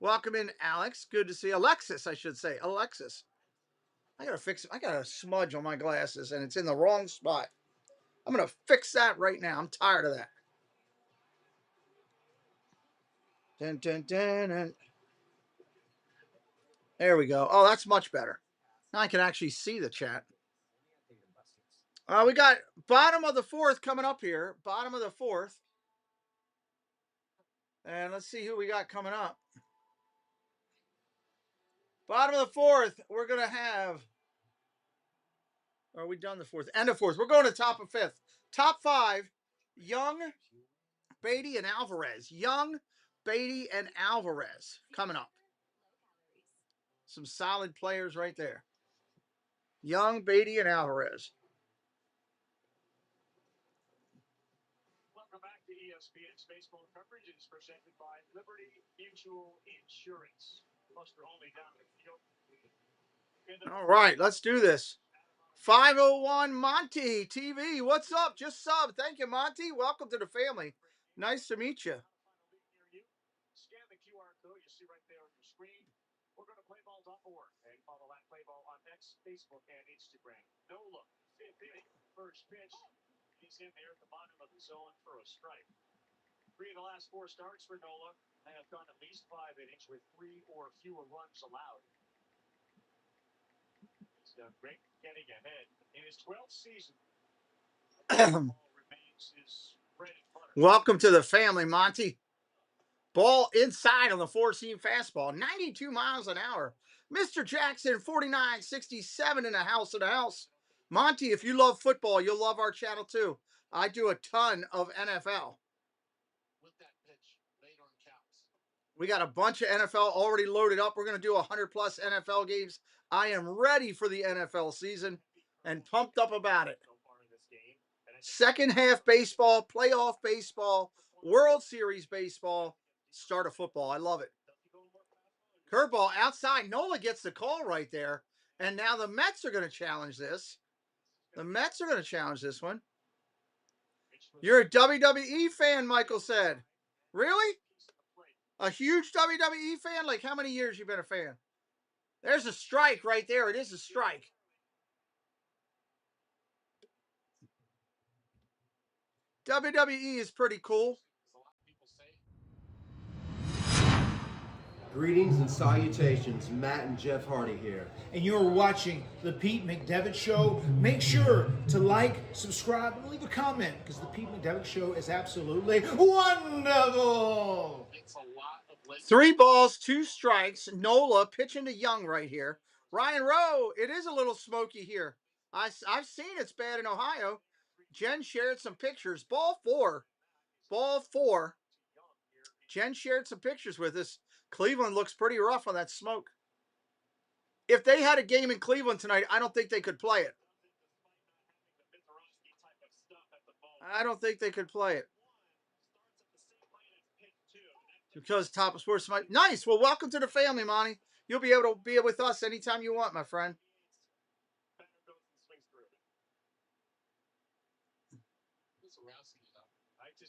Welcome in, Alex. Good to see you. Alexis, I should say. Alexis. I got a smudge on my glasses and it's in the wrong spot. I'm going to fix that right now. I'm tired of that. Dun, dun, dun, dun. There we go. Oh, that's much better. Now I can actually see the chat. We got bottom of the fourth coming up here. Bottom of the fourth. And let's see who we got coming up. Bottom of the fourth, we're going to have. Are we done the fourth? End of fourth. We're going to top of fifth. Top five, Young, Beatty, and Alvarez. Young, Beatty, and Alvarez coming up. Some solid players right there. Young, Beatty, and Alvarez. Welcome back to ESPN's baseball coverage. It's presented by Liberty Mutual Insurance. Buster Olney down the field. All right, let's do this. 501 Monty TV. What's up? Just sub. Thank you, Monty. Welcome to the family. Nice to meet you. Scan the QR code you see right there on your screen. We're going to playball.org and follow that playball on X, Facebook, and Instagram. No look. Fifth inning, first pitch. He's in there at the bottom of the zone for a strike. 3 of the last 4 starts for Nola have gone at least 5 innings with 3 or fewer runs allowed. He's done great getting ahead in his 12th season. Remains his bread and butter. Welcome to the family, Monty. Ball inside on the 4-seam fastball, 92 miles an hour. Mr. Jackson, 49.67 in the house. Monty, if you love football, you'll love our channel too. I do a ton of NFL. With that pitch, late on counts. We got a bunch of NFL already loaded up. We're going to do 100-plus NFL games. I am ready for the NFL season and pumped up about it. Second half baseball, playoff baseball, World Series baseball, start of football. I love it. Curveball outside. Nola gets the call right there. And now the Mets are going to challenge this. The Mets are going to challenge this one. You're a WWE fan, Michael said. Really? A huge WWE fan? Like how many years you been a fan? There's a strike right there. It is a strike. WWE is pretty cool. Greetings and salutations, Matt and Jeff Hardy here. And you're watching The Pete McDevitt Show. Make sure to like, subscribe, and leave a comment because The Pete McDevitt Show is absolutely wonderful. 3 balls, 2 strikes. Nola pitching to Young right here. Ryan Rowe, it is a little smoky here. I've seen it's bad in Ohio. Jen shared some pictures. Ball 4. Jen shared some pictures with us. Cleveland looks pretty rough on that smoke. If they had a game in Cleveland tonight, I don't think they could play it. I don't think they could play it. Because Top of Sports might. Nice. Well, welcome to the family, Monty. You'll be able to be with us anytime you want, my friend.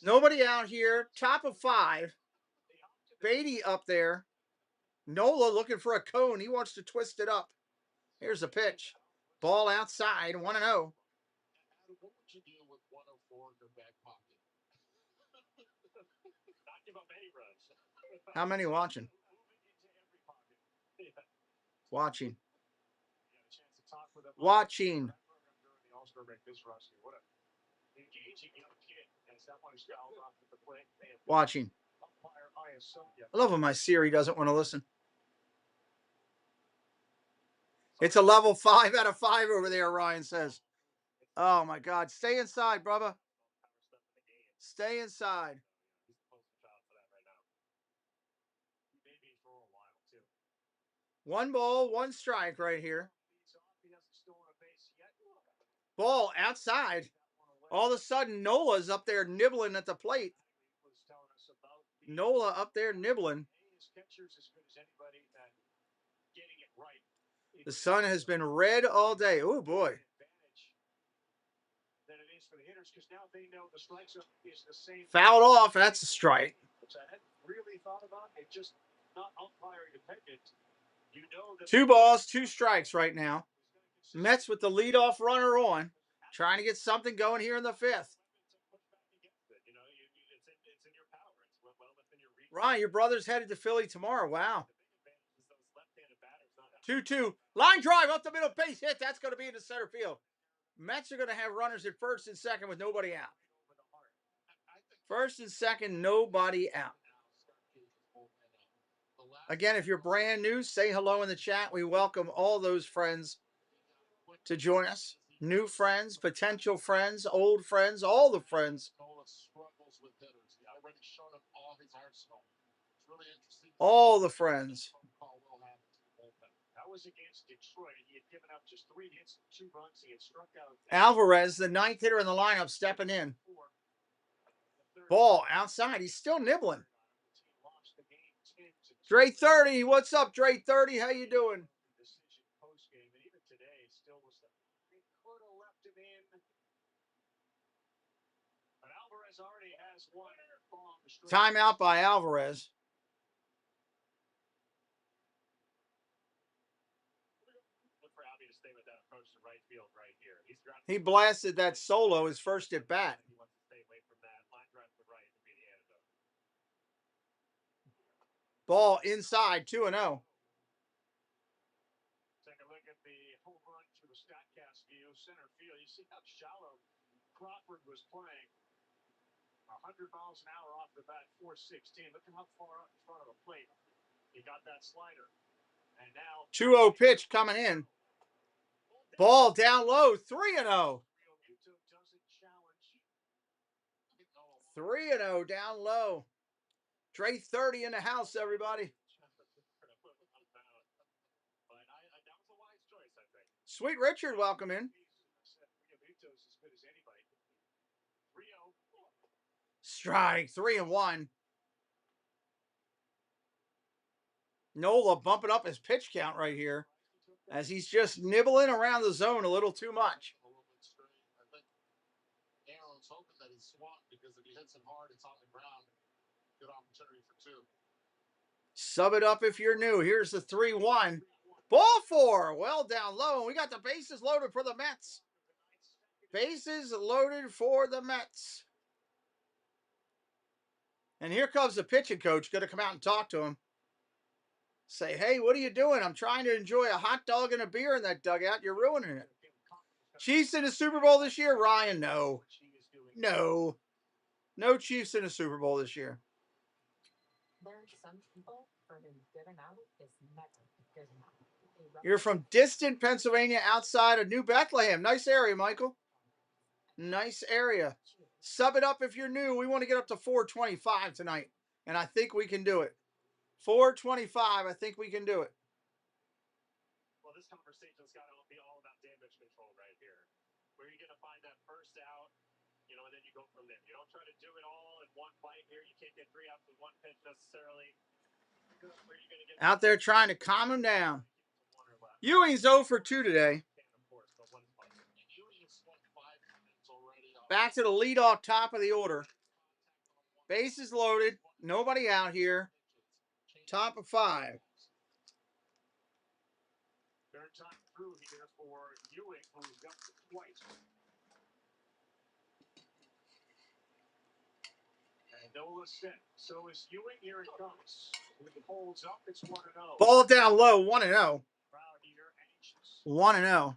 Nobody out here. Top of 5. Beatty up there. Nola looking for a cone. He wants to twist it up. Here's a pitch. Ball outside. 1-0. What would you do with 104 in your back pocket? Not give up any runs. How many watching? Watching. Watching. Watching. I love when my Siri doesn't want to listen. It's a level 5 out of 5 over there, Ryan says. Oh, my God. Stay inside, brother. Stay inside. 1 ball, 1 strike right here. Ball outside. All of a sudden, Nola's up there nibbling at the plate. Nola up there nibbling. The sun has been red all day. Oh, boy. Fouled off. That's a strike. Really thought about it, just not umpire dependent. 2 balls, 2 strikes right now. Mets with the leadoff runner on, trying to get something going here in the 5th. Ryan, your brother's headed to Philly tomorrow. Wow. 2-2. Line drive up the middle, base hit. That's going to be in the center field. Mets are going to have runners at first and second with nobody out. First and second, nobody out. Again, if you're brand new, say hello in the chat. We welcome all those friends to join us. New friends, potential friends, old friends, all the friends. All the friends. That was against Detroit. He had given up just 3 hits and 2 runs. He had struck out Alvarez, the ninth hitter in the lineup, stepping in. Ball outside. He's still nibbling. Dre 30, what's up, Dre 30? How you doing? decision post game, and even today, still was they could have left him in. But Alvarez already has one bomb. Timeout by Alvarez. Look for Albie to stay with that approach to right field right here. He blasted that solo his first at bat. He wants to stay away from that. Line drive to right would be the antidote. Ball inside, 2-0. Take a look at the home run through the StatCast view, center field. You see how shallow Crawford was playing. 100 miles an hour off the bat, 416. Look at how far up in front of the plate he got that slider. And now 2-0 pitch coming in. Ball down low, 3-0. 3-0 down low. Dre 30 in the house, everybody. Sweet Richard, welcome in. Strike, 3-1. Nola bumping up his pitch count right here as he's just nibbling around the zone a little too much. Aaron's hoping that he's swamped because if he hits it hard, it's on the ground. Good opportunity for 2. Sub it up if you're new. Here's the 3-1. Ball 4. Well down low. We got the bases loaded for the Mets. Bases loaded for the Mets. And here comes the pitching coach. Going to come out and talk to him. Say, hey, what are you doing? I'm trying to enjoy a hot dog and a beer in that dugout. You're ruining it. Chiefs in the Super Bowl this year? Ryan, no. No. No Chiefs in the Super Bowl this year. There are some people for whom good enough is never good enough. You're from distant Pennsylvania outside of New Bethlehem. Nice area, Michael. Nice area. Sub it up if you're new. We want to get up to 425 tonight, and I think we can do it. 425, I think we can do it. Well, this conversation's got to be all about damage control right here. Where you're going to find that first out, and then you go from there. You don't try to do it all in one bite here. You can't get 3 outs with 1 pitch necessarily. Where you're going to get out there trying to calm him down. Ewing's 0 for 2 today. Back to the leadoff top of the order. Bases loaded. Nobody out here. Top of 5. Third time through here for Ewing, who's got it twice. And Nola set. So is Ewing. Here it comes. When it holds up, it's 1-0. Ball down low, 1-0. Crowd here anxious. 1-0. Ewing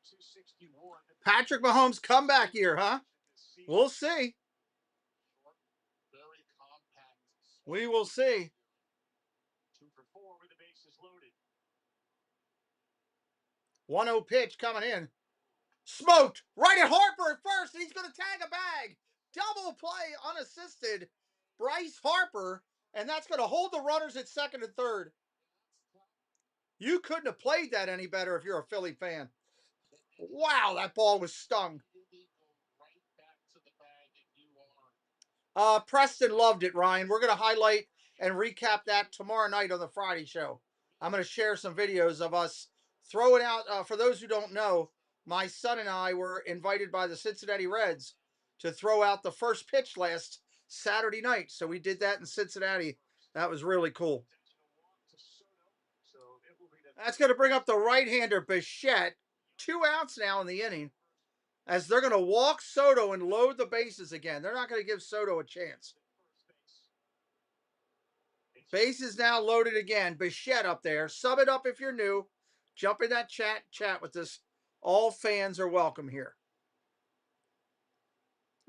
261. Patrick Mahomes comeback year, huh? We'll see. We will see. 2 for 4 with the bases loaded. 1-0 pitch coming in. Smoked. Right at Harper at first, and he's going to tag a bag. Double play unassisted. Bryce Harper, and that's going to hold the runners at second and third. You couldn't have played that any better if you're a Philly fan. Wow, that ball was stung. Preston loved it, Ryan. We're going to highlight and recap that tomorrow night on the Friday show. I'm going to share some videos of us throwing out. For those who don't know, my son and I were invited by the Cincinnati Reds to throw out the first pitch last Saturday night. So we did that in Cincinnati. That was really cool. That's going to bring up the right-hander, Bichette. 2 outs now in the inning, as they're going to walk Soto and load the bases again. They're not going to give Soto a chance. Bases now loaded again. Bichette up there. Sub it up if you're new. Jump in that chat with us. All fans are welcome here.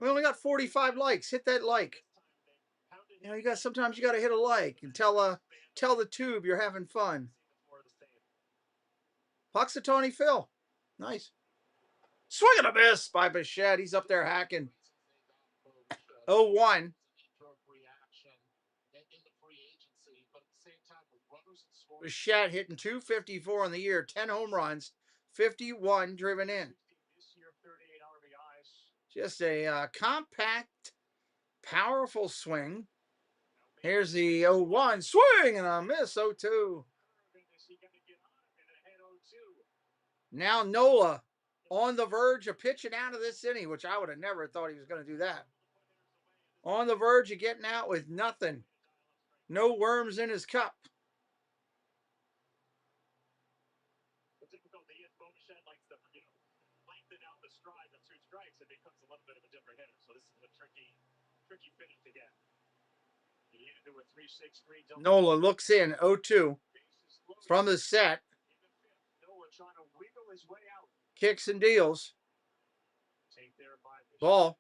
We only got 45 likes. Hit that like. You know, sometimes you got to hit a like and tell the tube you're having fun. Puxatawny Phil. Nice. Swing and a miss by Bichette. He's up there hacking. 0-1. Bichette hitting 254 on the year, 10 home runs, 51 driven in. Just a compact, powerful swing. Here's the 0-1. Swing and a miss. 0-2. Now Nola on the verge of pitching out of this inning, which I would have never thought he was going to do that. On the verge of getting out with nothing. No worms in his cup. The difficulty is Bichette likes to, lengthen out the stride of 2 strikes. It becomes a little bit of a different hitter. So this is a tricky finish to get. He hit into a 3-6-3 double. Nola looks in 0-2 from the set. Nola trying to wiggle his way out. Kicks and deals. Take there by Ball.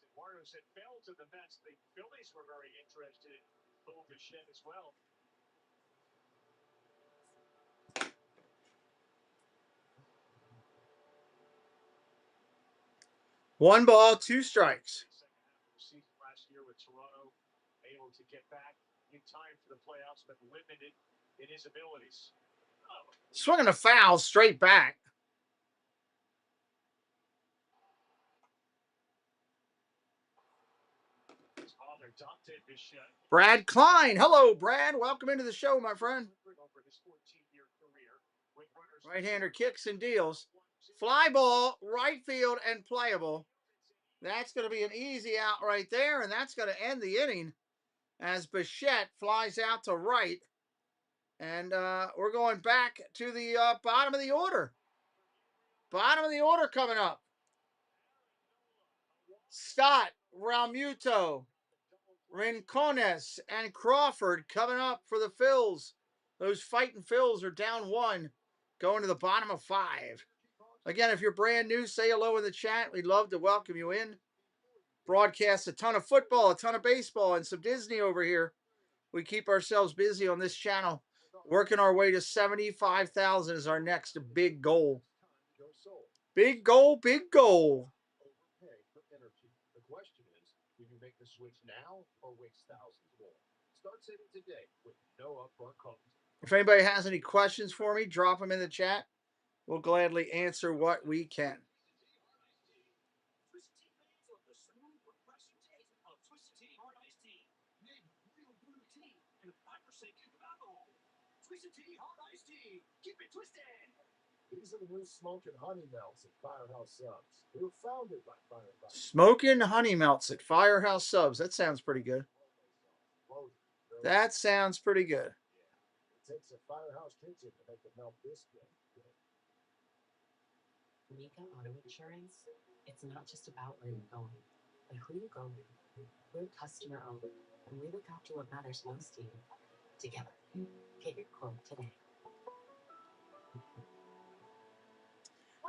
Eduardo said fell to the Mets. The Phillies were very interested in Bichette as well. One ball, 2 strikes. Last year with Toronto, able to get back in time for the playoffs, but limited in his abilities. Swinging a foul straight back. Brad Klein. Hello, Brad. Welcome into the show, my friend. Right-hander kicks and deals. Fly ball, right field, and playable. That's going to be an easy out right there, and that's going to end the inning as Bichette flies out to right. And we're going back to the bottom of the order. Bottom of the order coming up. Stott, Realmuto, Rincones, and Crawford coming up for the Phils. Those fighting Phils are down 1, going to the bottom of 5. Again, if you're brand new, say hello in the chat. We'd love to welcome you in. Broadcast a ton of football, a ton of baseball, and some Disney over here. We keep ourselves busy on this channel. Working our way to 75,000 is our next big goal. Big goal, big goal. The question is, do you make the switch now or waste thousands more? Start saving today with no upfront cost. If anybody has any questions for me, drop them in the chat. We'll gladly answer what we can. Keep it twisted. These are the new smoking honey melts at Firehouse Subs. They were founded by Firehouse. Smoking honey melts at Firehouse Subs. That sounds pretty good. That sounds pretty good. It takes a Firehouse kitchen to make it melt this good. Amica Auto Insurance, it's not just about where you're going, but who you go with. We're customer owned, and we look after what matters most to you. Together. Get your quote today.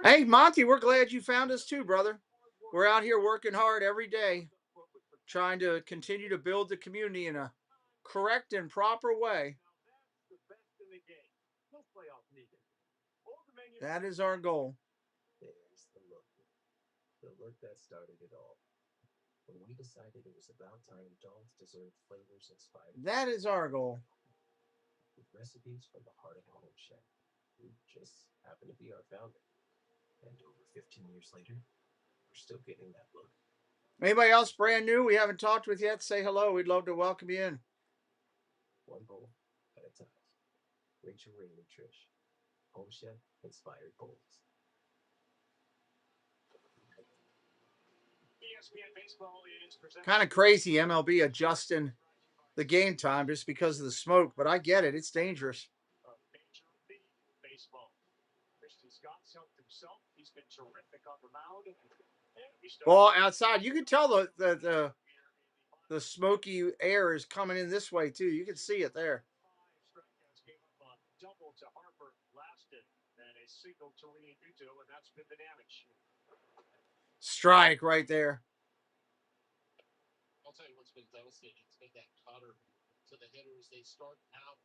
Hey, Monty, we're glad you found us too, brother. We're out here working hard every day, trying to continue to build the community in a correct and proper way. That is our goal. There's the look. The look that started it all. When we decided it was about time dogs deserved flavors inspired. That is our goal. With recipes from the heart of a home chef, who just happened to be our founder. And over 15 years later, we're still getting that look. Anybody else brand new we haven't talked with yet, say hello. We'd love to welcome you in. One bowl at a time. Rachel Ray and Trish. Home chef inspired bowls. Kind of crazy MLB adjusting the game time just because of the smoke, but I get it. It's dangerous. He's been terrific on the mound. Well, outside, you can tell the smoky air is coming in this way too. You can see it there. Double to Harper lasted, and a single to Realmuto, and that's been the damage. Strike right there. hitters, they start out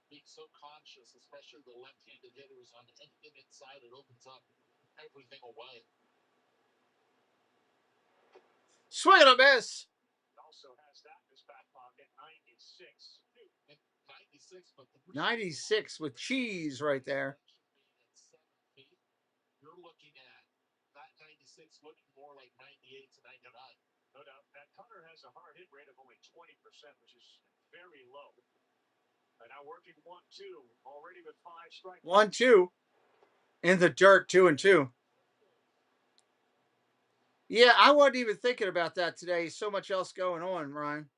being so conscious, especially the left-handed hitters, on anything inside. It opens up everything away. Swing and a miss. Also has that in his back pocket. 96. 96, but 96 with cheese right there. Being at 7 feet, you're looking at that 96 looking more like 98 to 99. No doubt. That cutter has a hard hit rate of only 20%, which is very low. And now working 1-2, already with 5 strikes. 1-2 in the dirt, 2-2. Yeah, I wasn't even thinking about that today. So much else going on, Ryan.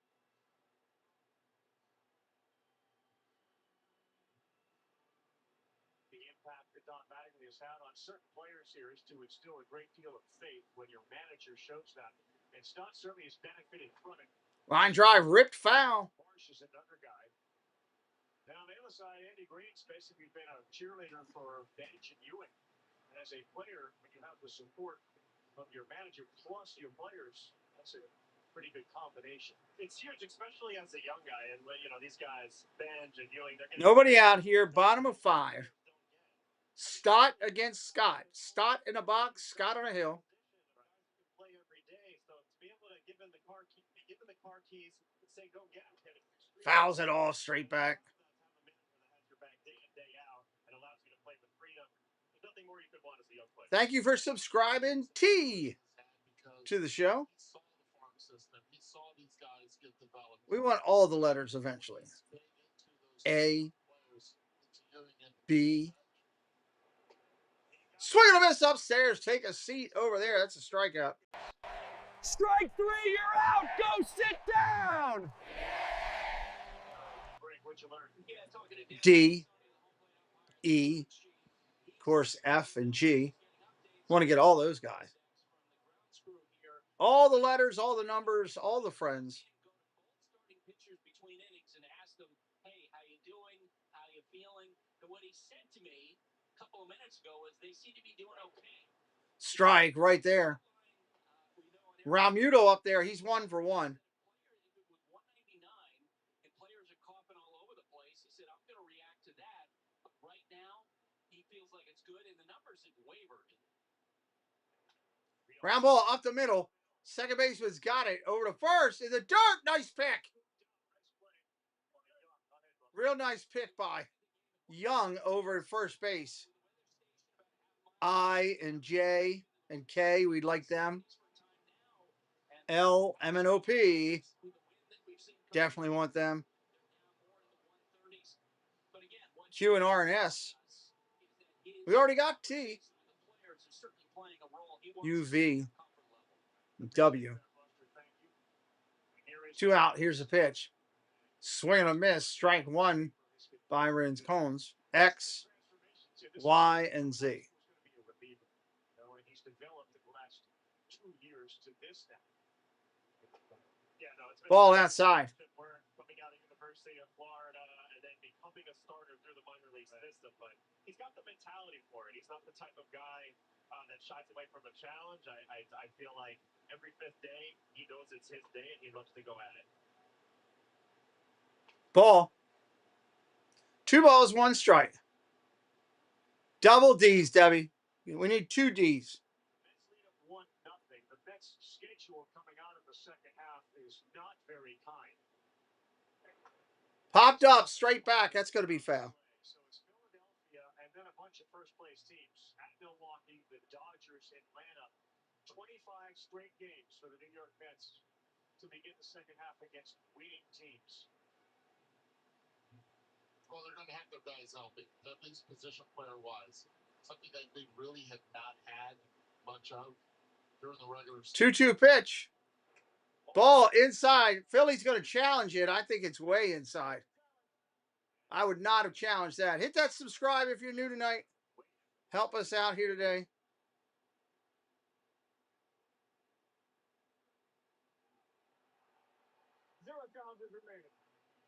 The impact that Don Mattingly has had on certain players here is to instill a great deal of faith when your manager shows that. And Stott certainly has benefited from it. Line drive, ripped foul. Marsh is another guy. Now, on the other side, Andy Green's basically been a cheerleader for Bench and Ewing. And as a player, when you have the support of your manager plus your players, that's a pretty good combination. It's huge, especially as a young guy. And, you know, these guys, Benj and Ewing, they're Nobody out here, bottom of 5. Stott against Scott. Stott in a box, Scott on a hill. play every day. So to be able to give them the car keys and say, go get them. Fouls it all straight back. Day in, day out, and allows you to play with freedom. There's nothing more you could want as a young player. Thank you for subscribing to the show. He saw the farm system. He saw these guys get developed. We want all the letters eventually. A, B. Swing and a miss upstairs. Take a seat over there. That's a strikeout. Strike 3, you're out. Go sit down. D, E, of course, F and G. Want to get all those guys. All the letters, all the numbers, all the friends. Pictures between innings and asked them, hey, how you doing? How you feeling? And what he said to me a couple of minutes ago was they seem to be doing okay. Strike right there. Ramuto up there. He's 1 for 1. With 199 and players are coughing all over the place, he said, I'm going to react to that. But right now, he feels like it's good, and the numbers have wavered. Ground ball up the middle. Second baseman's got it. Over to first in the dirt. Nice pick. Real nice pick by Young over at first base. I and J and K, we'd like them. L, M, and O, P. Definitely want them. Q and R and S. We already got T. U, V, W. 2 out. Here's a pitch. Swing and a miss. Strike 1. Byron Cones. X, Y, and Z. He's developed in the last 2 years to this now. Ball outside. Coming out of University of Florida and then becoming a starter through the minor league system, but he's got the mentality for it. He's not the type of guy that shies away from a challenge. I feel like every 5th day he knows it's his day and he loves to go at it. Ball. 2 balls, 1 strike. Double D's, Debbie. We need 2 D's. Mets lead up 1-0. The Mets' schedule coming out of the second half is not very kind. Popped up, straight back. That's going to be foul. So it's Philadelphia and then a bunch of first-place teams at Milwaukee, the Dodgers, Atlanta. 25 straight games for the New York Mets to begin the second half against winning teams. Well, they're going to have their guys healthy, at least position player-wise. Something that they really have not had much of during the regular season. 2-2 pitch. Ball inside. Philly's going to challenge it. I think it's way inside. I would not have challenged that. Hit that subscribe if you're new tonight. Help us out here today.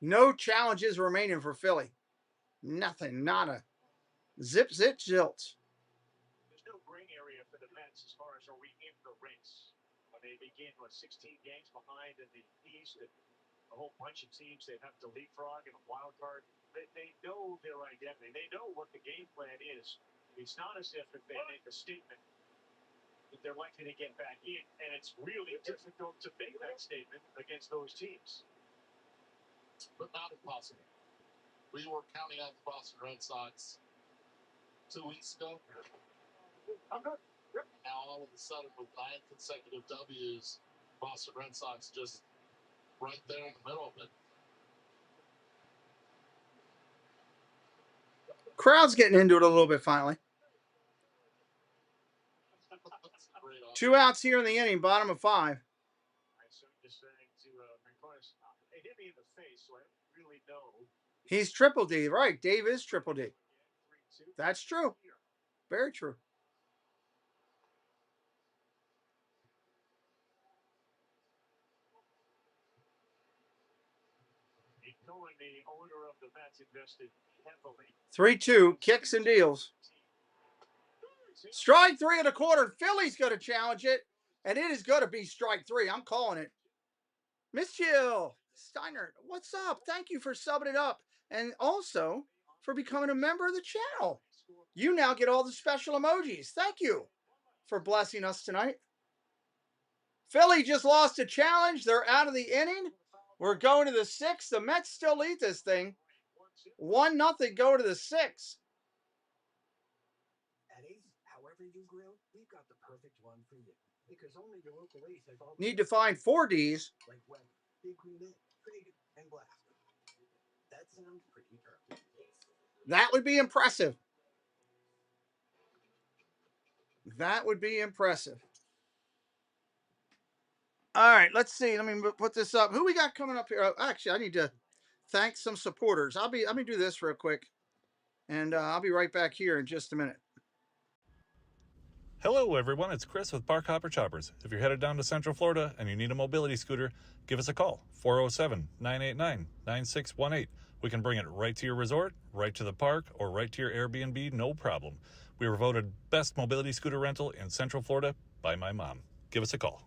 No challenges remaining for Philly. Nothing. Nada. Zip, zip, zilts. There's no gray area for the Mets as far as are we in the race. When they begin, 16 games behind in the East and a whole bunch of teams they have to leapfrog in a wild card. They know their identity. They know what the game plan is. It's not as if they make a statement that they're likely to get back in, and it's really difficult to make that statement against those teams. But not impossible. We were counting out the Boston Red Sox 2 weeks ago. I'm good. Yep. Now all of a sudden, with 9 consecutive W's, Boston Red Sox just right there in the middle of it. Crowd's getting into it a little bit finally. 2 outs here in the inning, bottom of 5. Just saying to McCarthy, it hit me in the face, so I don't really know. He's triple D, right? Dave is triple D. That's true. Very true. Knowing the owner of the Mets invested heavily. 3-2, kicks and deals. Strike 3 1/4. Philly's going to challenge it, and it is going to be strike 3. I'm calling it. Miss Jill Steiner, what's up? Thank you for subbing it up, and also for becoming a member of the channel. You now get all the special emojis. Thank you for blessing us tonight. Philly just lost a challenge. They're out of the inning. We're going to the 6th. The Mets still lead this thing. 1-0, go to the 6th. At Ace, however you grill, we've got the perfect one for you. Because only your local Ace has all the Need to find 4 Ds. like Weber, Big Green Egg, Trig, and Glass. That sounds pretty perfect. That would be impressive. That would be impressive. All right, let's see. Let me put this up. Who we got coming up here? Oh, actually, I need to thank some supporters. Let me do this real quick, and I'll be right back here in just a minute. Hello, everyone. It's Chris with Park Hopper Choppers. If you're headed down to Central Florida and you need a mobility scooter, give us a call, 407-989-9618. We can bring it right to your resort, right to the park, or right to your Airbnb, no problem. We were voted best mobility scooter rental in Central Florida by my mom. Give us a call.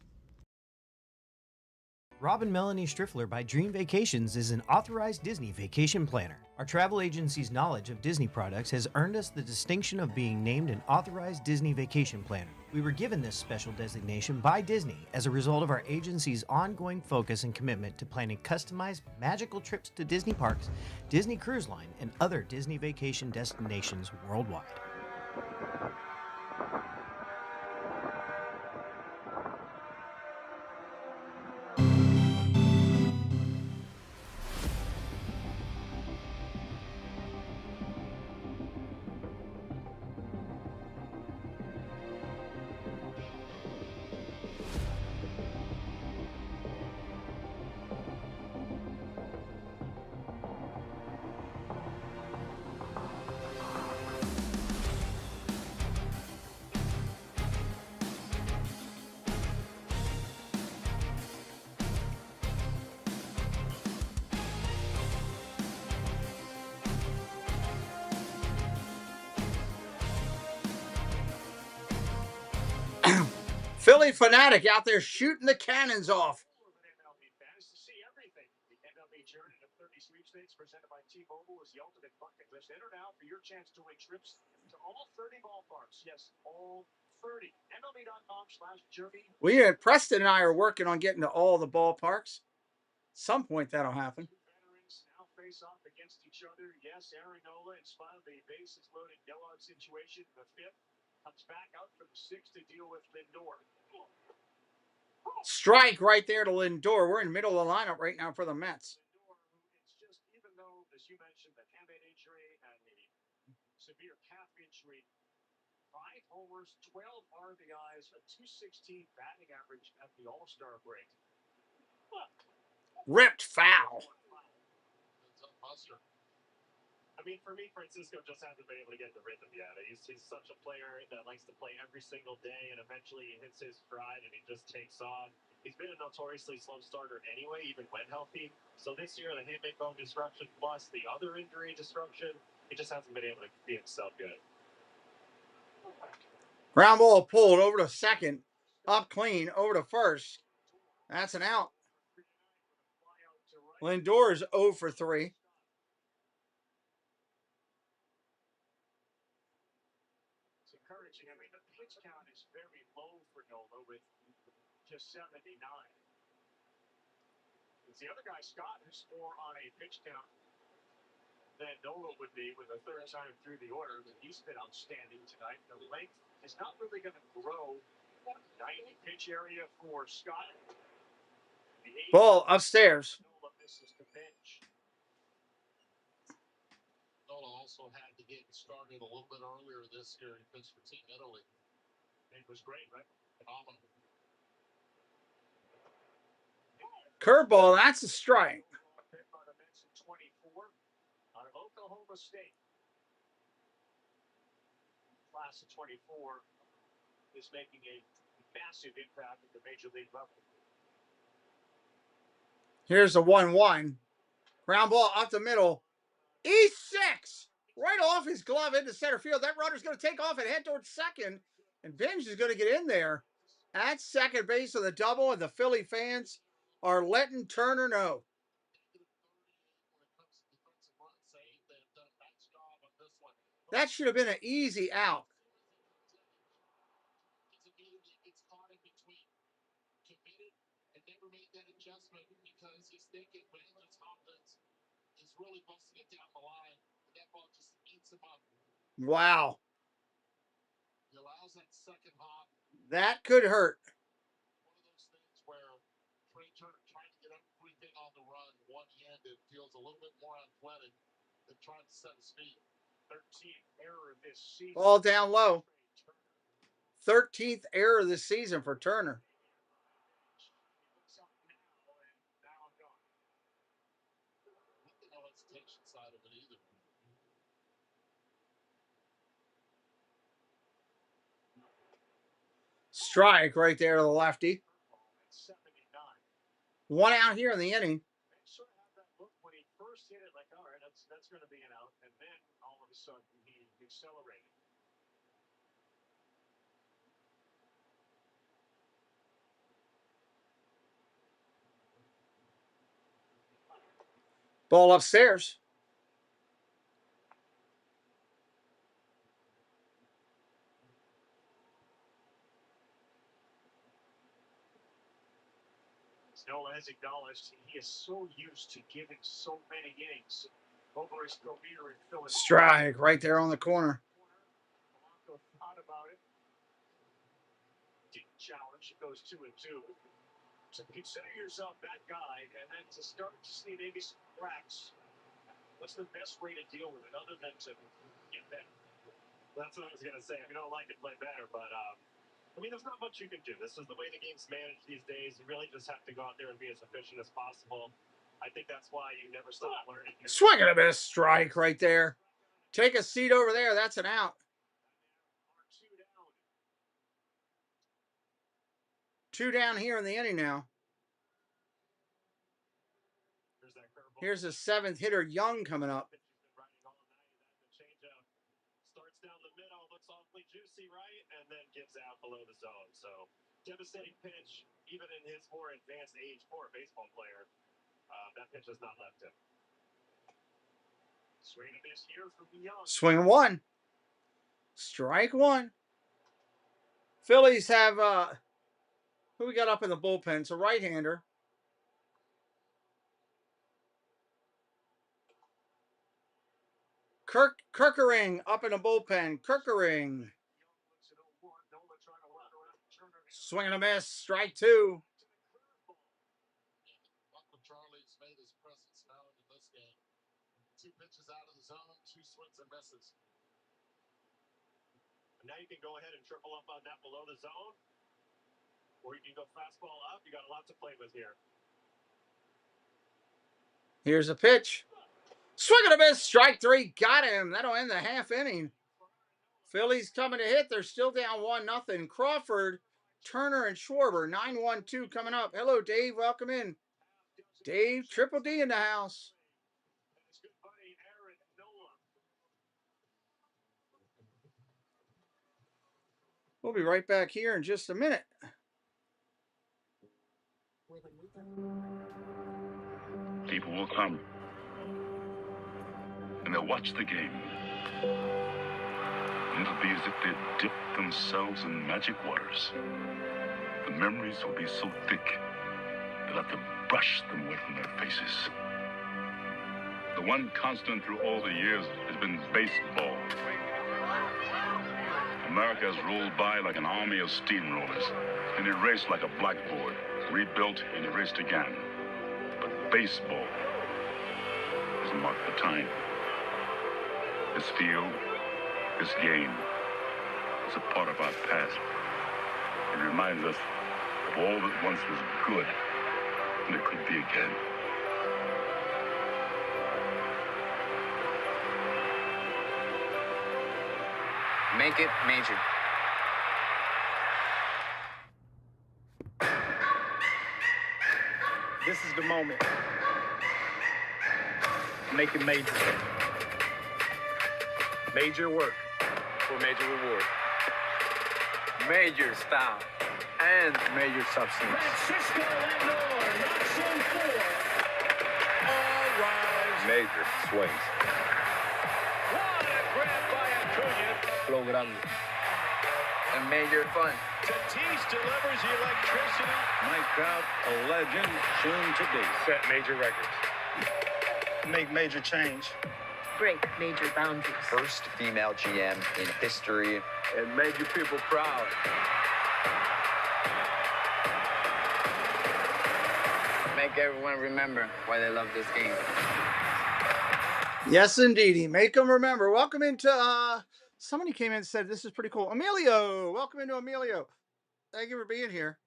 Rob and Melanie Striffler by Dream Vacations is an authorized Disney vacation planner. Our travel agency's knowledge of Disney products has earned us the distinction of being named an authorized Disney vacation planner. We were given this special designation by Disney as a result of our agency's ongoing focus and commitment to planning customized, magical trips to Disney parks, Disney Cruise Line, and other Disney vacation destinations worldwide. Philly fanatic out there shooting the cannons off. MLB fans to see everything. The MLB Journey of 30 Sweepstakes presented by T-Mobile is the ultimate bucket list. Enter now for your chance to win trips to all 30 ballparks. Yes, all 30. MLB.com/journey. Preston and I are working on getting to all the ballparks. Some point that'll happen. Veterans now face off against each other. Yes, Aaron Nola, in spite of the bases loaded no-out situation, the 5th comes back out for the 6th to deal with Lindor. Strike right there to Lindor. We're in the middle of the lineup right now for the Mets. It's just, even though, as you mentioned, the hamate injury and the severe calf injury, 5 homers, 12 RBIs, a .216 batting average at the All-Star break. Ripped foul. I mean, for me, Francisco just hasn't been able to get the rhythm yet. He's such a player that likes to play every single day, and eventually he hits his stride and he just takes off. He's been a notoriously slow starter anyway, even when healthy. So this year, the hamate bone disruption plus the other injury disruption, he just hasn't been able to be himself good. Ground ball pulled over to second. Up clean, over to first. That's an out. Lindor is 0 for 3. It's encouraging. I mean, the pitch count is very low for Nola with just 79. It's the other guy, Scott, who's more on a pitch count than Nola would be with a third time through the order. He's been outstanding tonight. The length is not really going to grow. 90 pitch area for Scott. Ball upstairs. Nola misses the pitch. Nola also had to get started a little bit earlier this year. He pitched for Team Italy. It was great, right? Phenomenal. Curveball, that's a strike. 24 out of Oklahoma State. Class of 24 is making a massive impact at the major league level. Here's a 1-1. Ground ball up the middle. E6! Right off his glove into center field. That runner's going to take off and head towards second. And Binge is going to get in there at second base of the double. And the Philly fans are letting Turner know. That should have been an easy out. It's caught in between. Committed and never made that adjustment because he's thinking Vander's confidence is really busting it down the line. And that ball just eats him up. Wow. He allows that second hop. That could hurt. One of those things where Trey Turner trying to get everything on the run one-handed feels a little bit more athletic than trying to set his feet. 13th error this season. Ball down low. 13th error this season for Turner. No hesitation side of it either. Strike right there to the lefty. 79. One out here in the inning. Sort of had that look when he first hit it, like, all right, that's going to be an out, and then all of a sudden he accelerated. Ball upstairs. Nola has acknowledged he is so used to giving so many innings over his career in Philadelphia. Strike right there on the corner. Thought about it. Didn't challenge. It goes 2-2. So consider yourself that guy, and then to start to see maybe some cracks. What's the best way to deal with it other than to get better? That's what I was going to say. If you don't like it, play better. But, I mean, there's not much you can do. This is the way the game's managed these days. You really just have to go out there and be as efficient as possible. I think that's why you never stop learning. Swing and a miss. Strike right there. Take a seat over there. That's an out. 2 down here in the inning now. Here's the 7th hitter, Young, coming up. Starts down the middle, looks awfully juicy, right? And then gives out below the zone. So, devastating pitch, even in his more advanced age for a baseball player. That pitch has not left him. Swing and miss here from Young. Swing 1. Strike 1. Phillies have, who we got up in the bullpen? It's a right-hander. Kirkering up in the bullpen. Kirkering. Swing and a miss. Strike 2. Uncle Charlie's made his presence known in this game. 2 pitches out of the zone, 2 swings and misses. And now you can go ahead and triple up on that below the zone. Or you can go fastball up. You got a lot to play with here. Here's a pitch. Swing and a miss. Strike 3. Got him. That'll end the half inning. Phillies coming to hit. They're still down 1-0. Crawford, Turner, and Schwarber. 9-1-2 coming up. Hello, Dave. Welcome in. Dave, Triple D in the house. We'll be right back here in just a minute. People will come, and they'll watch the game. And it'll be as if they'd dipped themselves in magic waters. The memories will be so thick, they'll have to brush them away from their faces. The one constant through all the years has been baseball. America has rolled by like an army of steamrollers, and erased like a blackboard, rebuilt and erased again. But baseball has marked the time. This field, this game, is a part of our past. It reminds us of all that once was good, and it could be again. Make it major. This is the moment. Make it major. Major work for major reward. Major style and major substance. Francisco Lindor knocks in 4. All rise. Major swings. What a grab by Acuna. Flow grande. And major fun. Tatis delivers the electricity. Mike Trout, a legend, soon to be. Set major records. Make major change. Break major boundaries. First female GM in history. And made you people proud. Make everyone remember why they love this game. Yes, indeedy. Make them remember. Welcome into, somebody came in and said, this is pretty cool. Emilio, welcome into Emilio. Thank you for being here.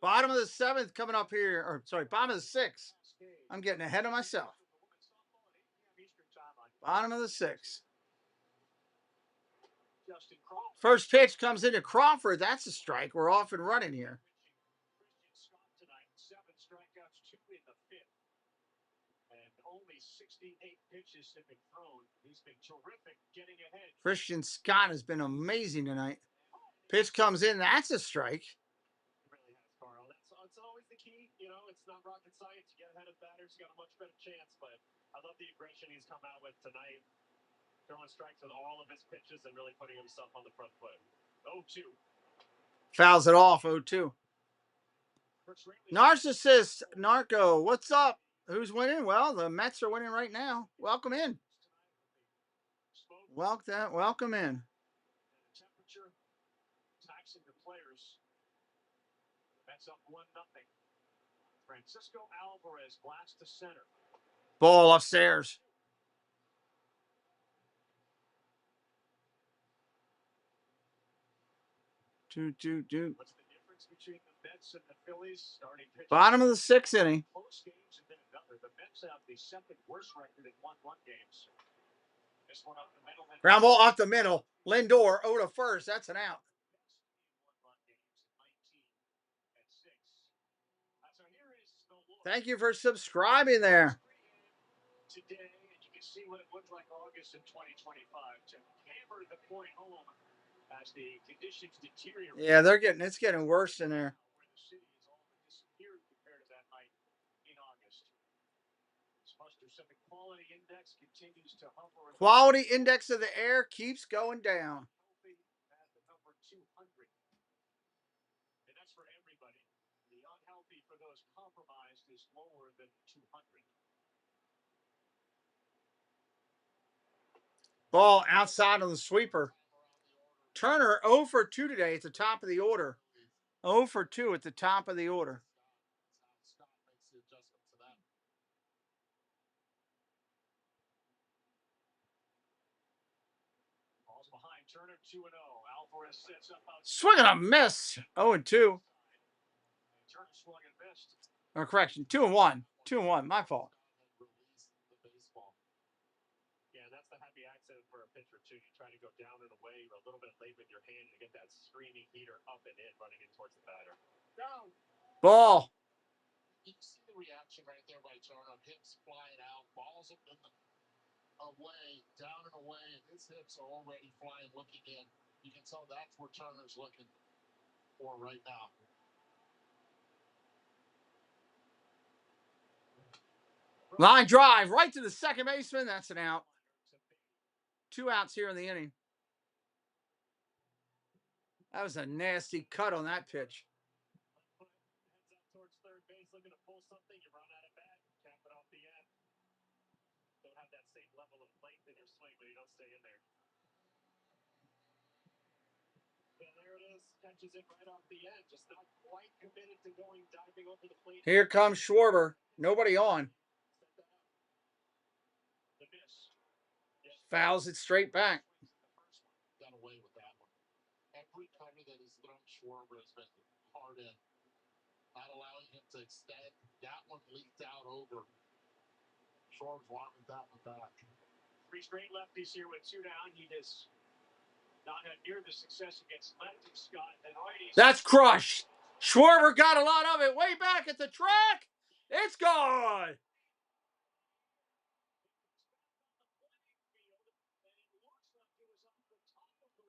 Bottom of the 7th coming up here, or sorry, bottom of the 6th. I'm getting ahead of myself. Bottom of the 6th. First pitch comes into Crawford. That's a strike. We're off and running here. 7 strikeouts, 2 in the 5th. And only 68 pitches have been thrown. He's been terrific getting ahead. Christian Scott has been amazing tonight. Pitch comes in. That's a strike. He really has, Carl. That's always the key. You know, it's not rocket science. You get ahead of batters, you got a much better chance. But I love the aggression he's come out with tonight. Throwing strikes with all of his pitches and really putting himself on the front foot. 0-2. Fouls it off. 0-2. Narcissist, Narco, what's up? Who's winning? Well, the Mets are winning right now. Welcome in. Welcome in. Temperature taxing the players. Mets up 1-0. Francisco Alvarez blasts to center. Ball upstairs. Do. What's the difference between the Mets and the Phillies? Starting pitch. Bottom of the 6th inning. Close games and then another. The Mets have the second worst record in 1-1 games. This one up the middle. Ground ball off the middle. Lindor, 0 to first. That's an out. Thank you for subscribing there. Today, and you can see what it looked like August in 2025 to hammer the point home as the conditions deteriorate. Yeah, it's getting worse in there. Where the city is all but disappeared compared to that night in August. Buster said the quality index continues to hover. Quality index of the air keeps going down. At the number 200. And that's for everybody. The unhealthy for those compromised is lower than 200. Ball outside of the sweeper. Turner 0 for 2 today at the top of the order. 0 for 2 at the top of the order. Balls behind Turner 2-0. Alvarez sets up outside. Swing and a miss. 0 and 2. Turner swung and missed. Or correction, 2 and 1. 2 and 1. My fault. Yeah, that's the happy accident for a pitcher too. You try to go down and away, a little bit late with your hand to get that screaming heater up and in, running in towards the batter. Down. Ball. You see the reaction right there by Turner. Hips flying out, balls up in the away, down and away, and his hips are already flying, looking in. You can tell that's where Turner's looking for right now. Line drive right to the second baseman. That's an out. 2 outs here in the inning. That was a nasty cut on that pitch. Heads up towards third base, looking to pull something. You run out of bat, cap it off the end. Don't have that same level of length in your swing when you don't stay in there. Yeah, there it is. Catches it right off the end. Just not quite committed to going diving over the plate. Here comes Schwarber. Nobody on. The miss. Fouls it straight back. Got away with that one. Every cover that has thrown Schwarber has been hard in. Not allowing him to extend. That one leaked out over. Schwarber's warming that one back. 3 straight lefties here with 2 down. He has not had near the success against lefty Scott and righties. That's crushed. Schwarber got a lot of it way back at the track. It's gone.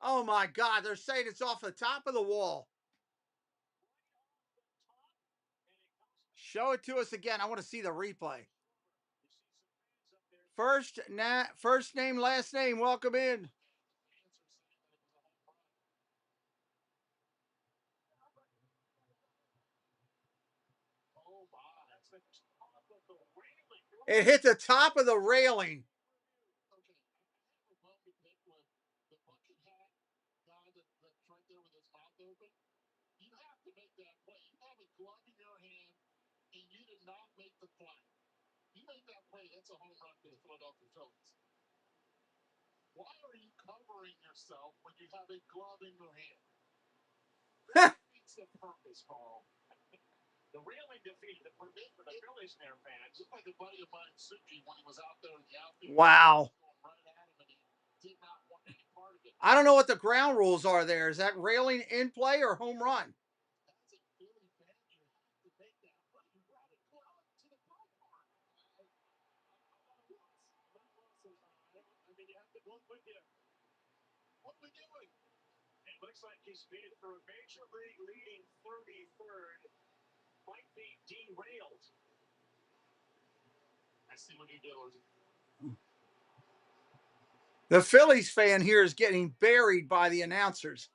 Oh my God, they're saying it's off the top of the wall. Show it to us again. I want to see the replay. First name, last name. Welcome in. It hit the top of the railing. You have to make that play. You have a glove in your hand, and you did not make the play. You make that play, that's a home run for the Philadelphia Phillies. Why are you covering yourself when you have a glove in your hand? It's the purpose, Carl. The railing defeated the permit for the Phillies and their fans. Looked like a buddy of mine, Suji, when he was out there in the outfield. Wow. Running at him, and he did not want any part of it. I don't know what the ground rules are there. Is that railing in play or home run? As a Philly fan, you have to make that play. You got to go out to the ballpark. I mean, you have to look with you. What are we doing? It looks like he's made it through a major league leading 33rd. Might be derailed. I see what you're doing. The Phillies fan here is getting buried by the announcers.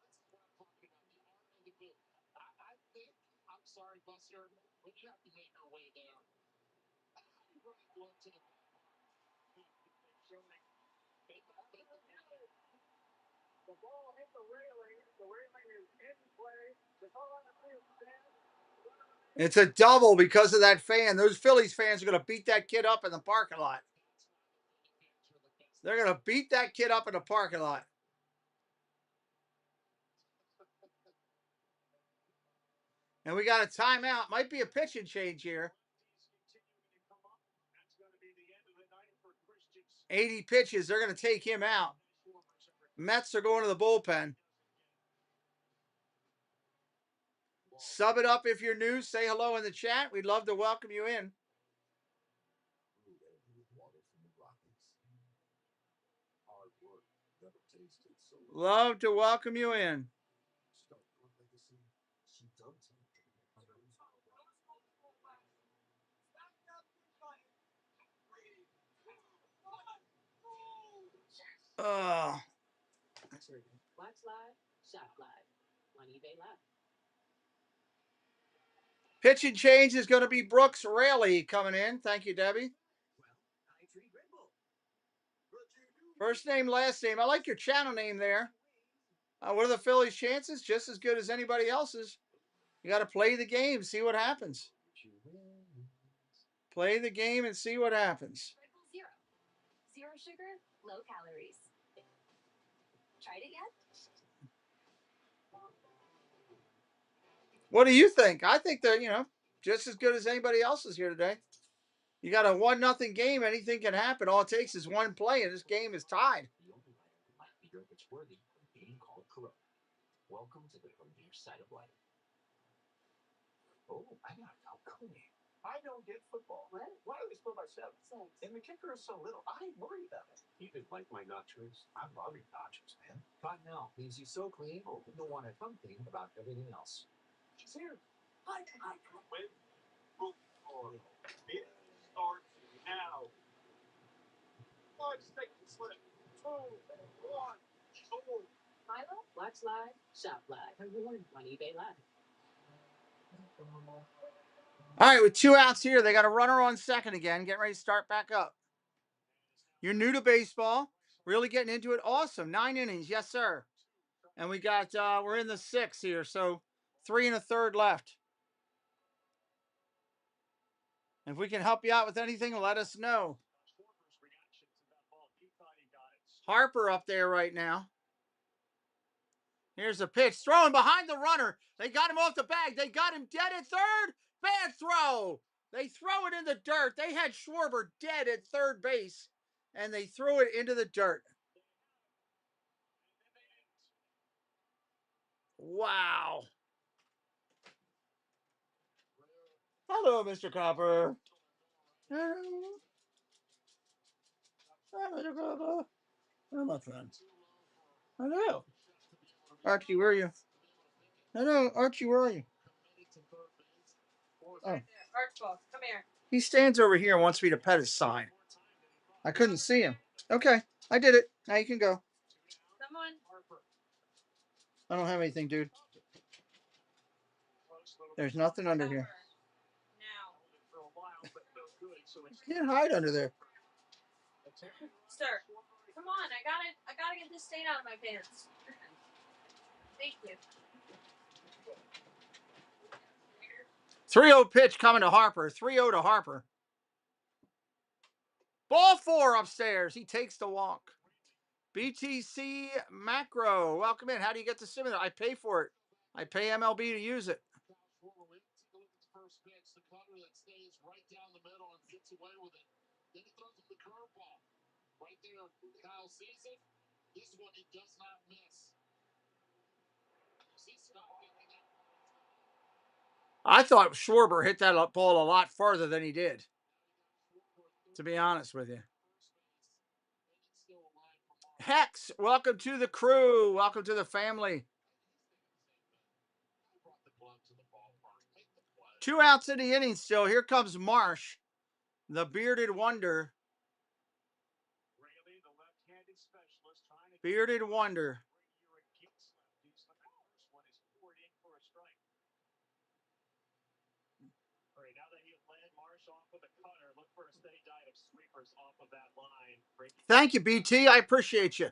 I think, I'm sorry, Buster, but you have to make your way there. The ball hit the railing. The railing is in play. The ball on the field stands. It's a double because of that fan. Those Phillies fans are going to beat that kid up in the parking lot. They're going to beat that kid up in the parking lot. And we got a timeout. Might be a pitching change here. 80 pitches. They're going to take him out. Mets are going to the bullpen. Sub it up if you're new. Say hello in the chat. We'd love to welcome you in. Love to welcome you in. Watch live, shop live on eBay Live. Pitching change is going to be Brooks Raley coming in. Thank you, Debbie. First name, last name. I like your channel name there. What are the Phillies' chances? Just as good as anybody else's. You got to play the game, see what happens. Play the game and see what happens. Zero. Zero sugar, low calories. Tried it yet? What do you think? I think they're, just as good as anybody else's here today. You got a 1-0 game. Anything can happen. All it takes is one play, and this game is tied. The only lighter that might be that's worthy of being called corrupt. Welcome to the premier side of life. Oh, I gotta know, Coney. I don't get football. What? Why do we split by 7? And the kicker is so little. I ain't worried about it. You didn't like my nachos. I love your nachos, man. Cottonelle leaves you so clean, you'll want to come clean about everything else. She's here. Hi. With football. It starts Now. One second slip. 2, 1. Oh. Milo, watch live, shop live. Everyone on eBay Live. All right, with 2 outs here, they got a runner on second again. Getting ready to start back up. You're new to baseball, really getting into it. Awesome. 9 innings, yes, sir. And we got we're in the 6th here, so 3 1/3 left. If we can help you out with anything, let us know. Harper up there right now. Here's a pitch. Throwing behind the runner. They got him off the bag. They got him dead at third. Bad throw. They throw it in the dirt. They had Schwarber dead at third base, and they threw it into the dirt. Wow. Hello, Mr. Copper. Hello. Hello, Mr. Copper. Hello, my friend. Hello. Archie, where are you? Hello, Archie, where are you? Oh. Archibald, come here. He stands over here and wants me to pet his sign. I couldn't see him. Okay, I did it. Now you can go. Someone. I don't have anything, dude. There's nothing under here. You can't hide under there. Sir, come on. I gotta get this stain out of my pants. Thank you. 3-0 pitch coming to Harper. 3-0 to Harper. Ball 4 upstairs. He takes the walk. BTC Macro. Welcome in. How do you get the simulator? I pay for it. I pay MLB to use it. The cutter that stays right down the middle and gets away with it. Then he throws the curveball. Right there, Kyle sees it. This one he does not miss. I thought Schwarber hit that ball a lot farther than he did, to be honest with you. Hex, welcome to the crew. Welcome to the family. 2 outs in the inning still. Here comes Marsh, the bearded wonder. Bearded wonder. Thank you, BT. I appreciate you.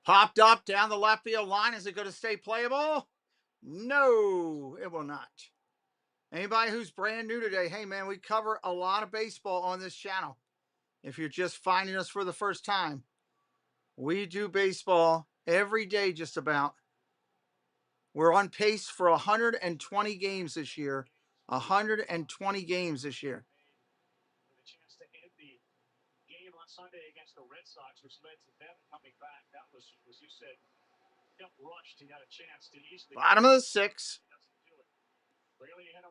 Popped up down the left field line. Is it going to stay playable? No, it will not. Anybody who's brand new today, hey, man, we cover a lot of baseball on this channel. If you're just finding us for the first time, we do baseball every day just about. We're on pace for 120 games this year. 120 games this year. The chance to end the game on Sunday against the Red Sox, which led to them coming back. That was, as you said, rushed. He got a chance to easily. Bottom of the 6th.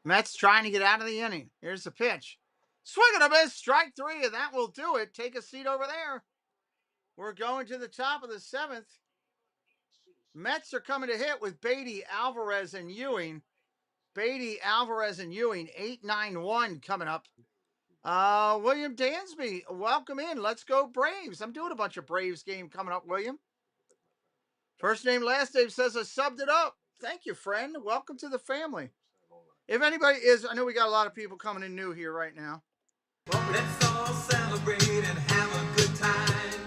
Mets trying to get out of the inning. Here's the pitch. Swing and a miss, strike 3, and that will do it. Take a seat over there. We're going to the top of the 7th. Mets are coming to hit with Beatty, Alvarez, and Ewing. Beatty, Alvarez, and Ewing. 8-9-1 coming up. William Dansby, welcome in. Let's go Braves. I'm doing a bunch of Braves game coming up, William. First name, last name says I subbed it up. Thank you, friend. Welcome to the family. If anybody is, I know we got a lot of people coming in new here right now. Let's all celebrate and have a good time.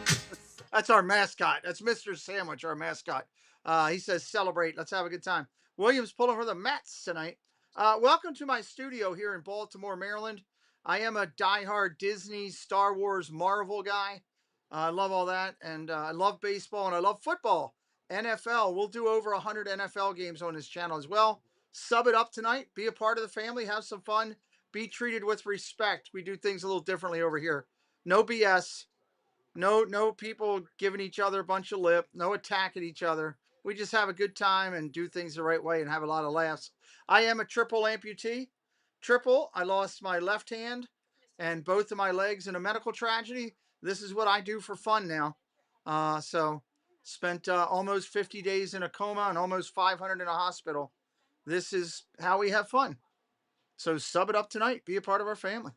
That's our mascot. That's Mr. Sandwich, our mascot. He says celebrate. Let's have a good time. Williams pulling for the Mets tonight. Welcome to my studio here in Baltimore, Maryland. I am a diehard Disney, Star Wars, Marvel guy. I love all that. And I love baseball and I love football. NFL. We'll do over 100 NFL games on this channel as well. Sub it up tonight. Be a part of the family. Have some fun. Be treated with respect. We do things a little differently over here. No BS. No people giving each other a bunch of lip. No attacking each other. We just have a good time and do things the right way and have a lot of laughs. I am a triple amputee. Triple, I lost my left hand and both of my legs in a medical tragedy. This is what I do for fun now. So spent almost 50 days in a coma and almost 500 in a hospital. This is how we have fun. So sub it up tonight. Be a part of our family.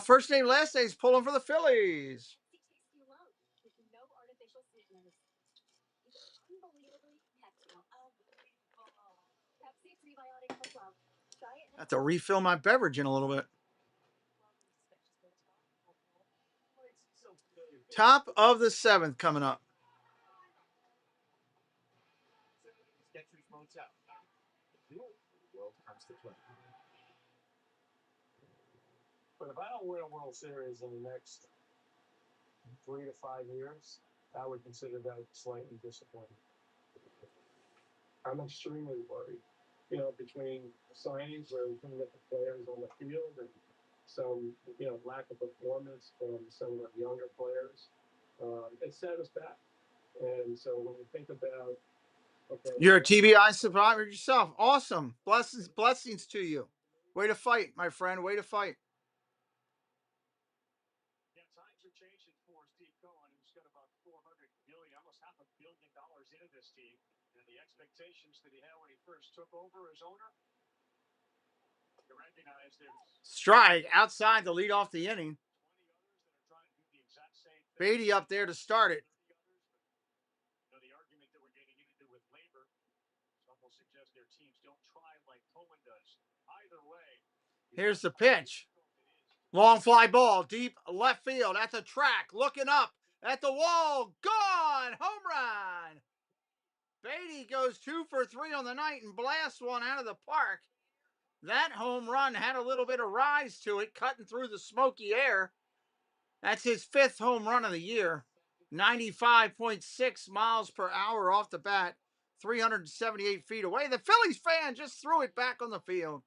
First name, last name's pulling for the Phillies. I have to refill my beverage in a little bit. Top of the 7th coming up. But if I don't win a World Series in the next 3 to 5 years, I would consider that slightly disappointing. I'm extremely worried. You know, between signings where we couldn't get the players on the field and some, lack of performance from some of the younger players, it set us back. And so when we think about, okay, You're a TBI survivor yourself. Awesome. Blessings to you. Way to fight, my friend. Way to fight. yeah, times are changing for Steve Cohen, who's got about $400 billion, almost $500 million into this team, and the expectations that he had when he first took over as owner. You recognize there's Strike outside to lead off the inning. 20 others that are trying to do the exact same thing. Beatty up there to start it. The argument that we're getting into with labor almost suggests their teams don't try like Cohen does. Either way, Here's the pitch. Long fly ball, deep left field at the track. Looking up at the wall. Gone. Home run. Beatty goes 2 for 3 on the night and blasts one out of the park. That home run had a little bit of rise to it, cutting through the smoky air. That's his 5th home run of the year. 95.6 miles per hour off the bat, 378 feet away. The Phillies fan just threw it back on the field.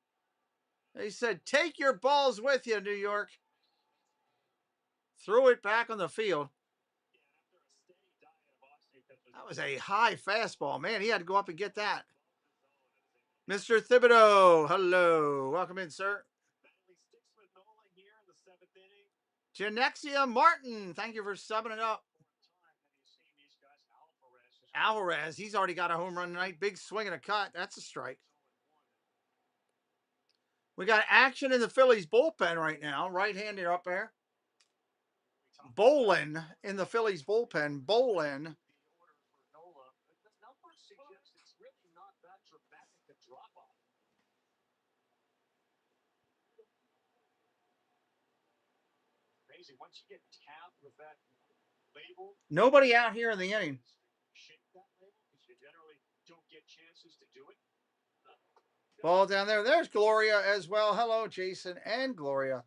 They said, take your balls with you, New York. Threw it back on the field. That was a high fastball. Man, he had to go up and get that. Mr. Thibodeau, hello. Welcome in, sir. Janexia Martin, thank you for subbing it up. Alvarez, he's already got a home run tonight. Big swing and a cut. That's a strike. We got action in the Phillies bullpen right now. Right-handed up there. Bolin in the Phillies bullpen. Bolin. Amazing. Once you get tapped with that label, Nobody out here in the inning. shake that label because you generally don't get chances to do it. Ball down there. There's Gloria as well. Hello, Jason and Gloria.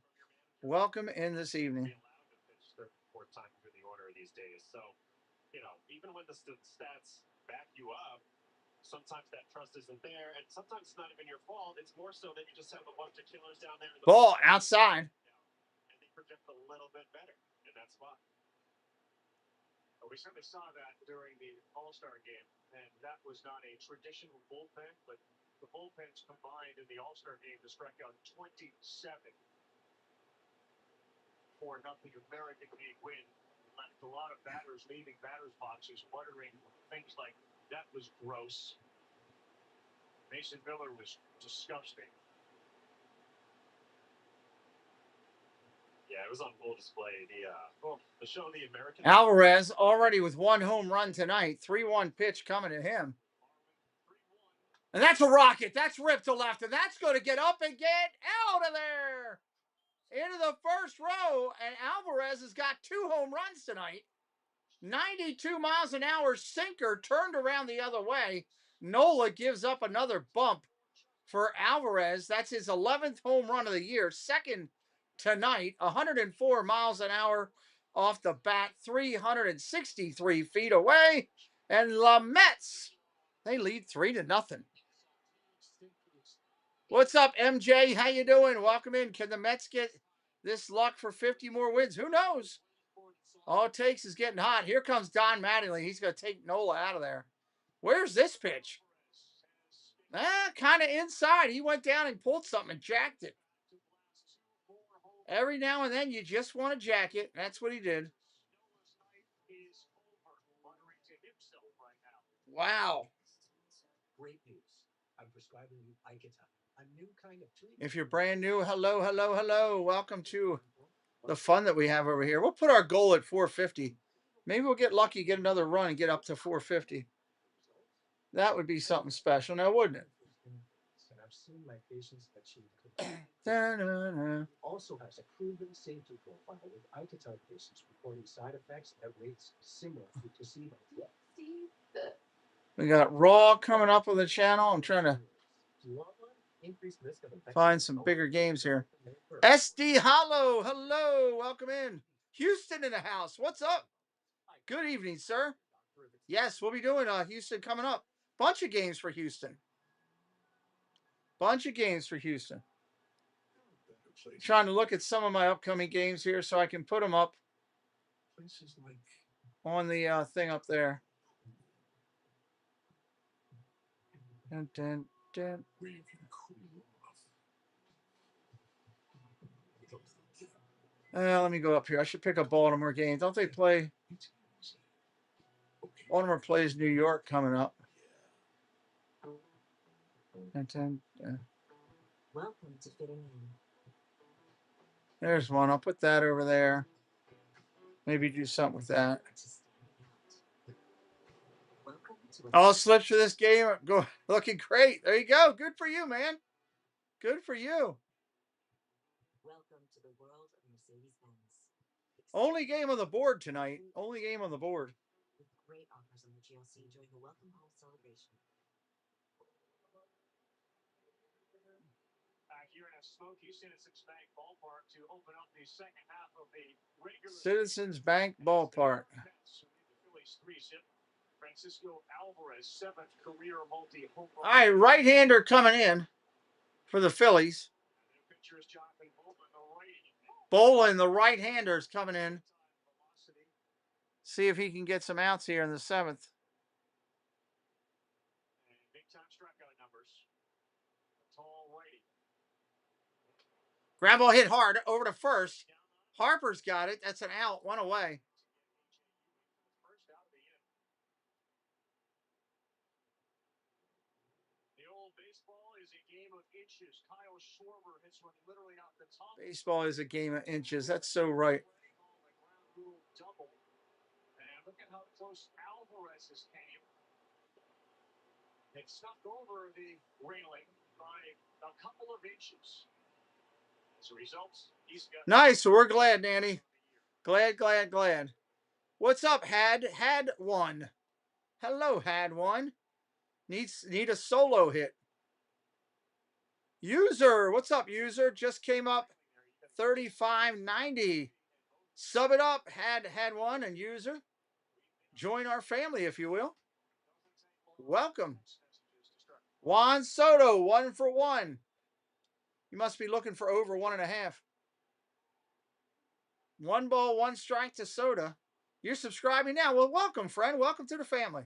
Welcome in this evening. Allowed to pitch third, fourth time through the order these days. So, even when the stats back you up, sometimes that trust isn't there, and sometimes it's not even your fault. It's more so that you just have a bunch of killers down there. Ball outside. And they project a little bit better in that spot. But we certainly saw that during the All-Star game, and that was not a traditional bullpen, but the bullpens combined in the All-Star game to strike out 27 for nothing American League win. Left a lot of batters leaving batters' boxes, muttering things like, that was gross. Mason Miller was disgusting. Yeah, it was on full display. The show, The American. Alvarez already with 1 home run tonight. 3-1 pitch coming to him. And that's a rocket. That's ripped to left. And that's going to get up and get out of there. Into the first row. And Alvarez has got 2 home runs tonight. 92 miles an hour sinker turned around the other way. Nola gives up another bump for Alvarez. That's his 11th home run of the year. Second tonight. 104 miles an hour off the bat. 363 feet away. And La Mets, they lead 3-0. What's up, MJ? How you doing? Welcome in. Can the Mets get this luck for 50 more wins? Who knows? All it takes is getting hot. Here comes Don Mattingly. He's going to take Nola out of there. Where's this pitch? Kind of inside. He went down and pulled something and jacked it. Every now and then you just want to jack it. That's what he did. Muttering to himself right now. Wow. Great news. I'm prescribing you Icatine, a new kind of treatment. If you're brand new, hello, hello, hello. Welcome to the fun that we have over here. We'll put our goal at 450. Maybe we'll get lucky, get another run, and get up to 450. That would be something special now, wouldn't it? And I've seen my patients achieve Also has a proven safety profile with Icatine patients reporting side effects at rates similar to placebo. We got Raw coming up on the channel. I'm trying to find some bigger games here. SD Hollow, hello, welcome in. Houston in the house. What's up? Good evening, sir. Yes, we'll be doing Houston coming up. Bunch of games for Houston. Bunch of games for Houston. Trying to look at some of my upcoming games here so I can put them up on the thing up there. Dun, dun, dun. Let me go up here. I should pick up Baltimore games. Don't they play? Baltimore plays New York coming up. Dun, dun, dun. Welcome to fitting in. There's one. I'll put that over there. Maybe do something with that. All slips for this game are go looking great. There you go. Good for you, man. Good for you. Welcome to the world of Mercedes-Benz. Only game on the board tonight. Only game on the board. With great offers on the GLC during the Welcome Home celebration. Here in a smoky Citizens Bank ballpark to open up the second half of the regular Citizens Bank ballpark. Francisco Alvarez, 7th career multi-home run. All right, right-hander coming in for the Phillies. Bolin, the right-hander, is coming in. See if he can get some outs here in the 7th. Big-time strikeout numbers. Tall righty. Ground ball hit hard over to first. Harper's got it. That's an out. One away. The old baseball is a game of inches. Kyle Schwarber hits one literally out the top. Baseball is a game of inches. That's so right. Double. And look at how close Alvarez's came. It snuffed over the railing by a couple of inches. As a result, he's got Nice. So we're glad, Nanny. Glad, glad, glad. What's up, Had one. Hello, Had one. Need a solo hit. User, what's up, User? Just came up 35.90. Sub it up, had one, and User. Join our family, if you will. Welcome. Juan Soto, 1 for 1. You must be looking for over 1.5. 1 ball, 1 strike to Soto. You're subscribing now. Well, welcome, friend. Welcome to the family.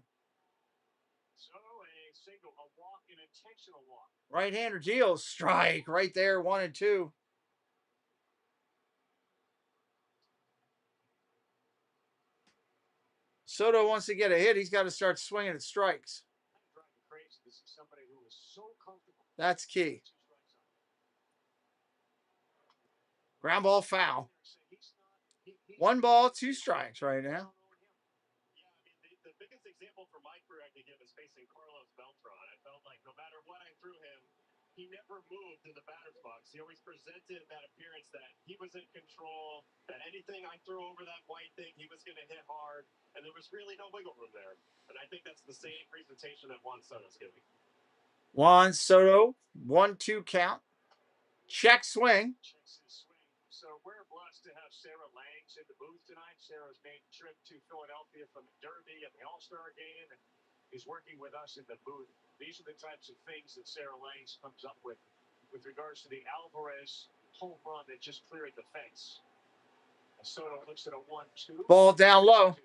Soto, a single, a walk, an intentional walk. Right-hander deals strike right there, 1 and 2. Soto wants to get a hit. He's got to start swinging at strikes. That's key. Ground ball foul. 1 ball, 2 strikes right now. The biggest example for my career I could give is facing Carlos Beltran. I felt like no matter what I threw him, he never moved in the batter's box. He always presented that appearance that he was in control, that anything I threw over that white thing, he was going to hit hard, and there was really no wiggle room there. And I think that's the same presentation that Juan Soto's giving. Juan Soto, 1-2 count. Check swing. So we're blessed to have Sarah Langs in the booth tonight. Sarah's made a trip to Philadelphia from the Derby and the All-Star game, and is working with us in the booth. These are the types of things that Sarah Langs comes up with regards to the Alvarez home run that just cleared the fence. Soto looks at a 1-2. Ball down low.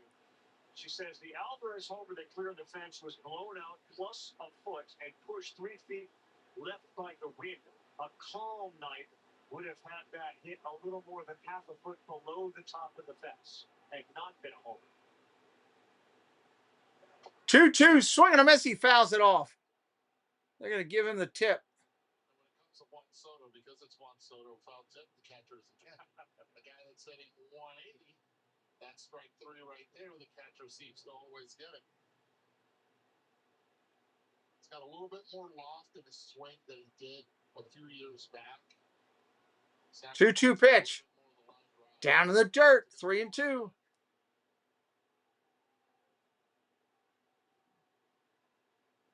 She says the Alvarez homer that cleared the fence was blown out plus a foot and pushed 3 feet left by the wind. A calm night would have had that hit a little more than half a foot below the top of the fence and not been a homer. 2-2, swing and a miss. He fouls it off. They're going to give him the tip. When it comes to Juan Soto, because it's Juan Soto, foul tip, the catcher is a catcher. The guy that's hitting 180, that's strike 3 right there. The catcher seems to always get it. He's got a little bit more loft in his swing than he did a few years back. 2-2 pitch. Down in the dirt. 3-2.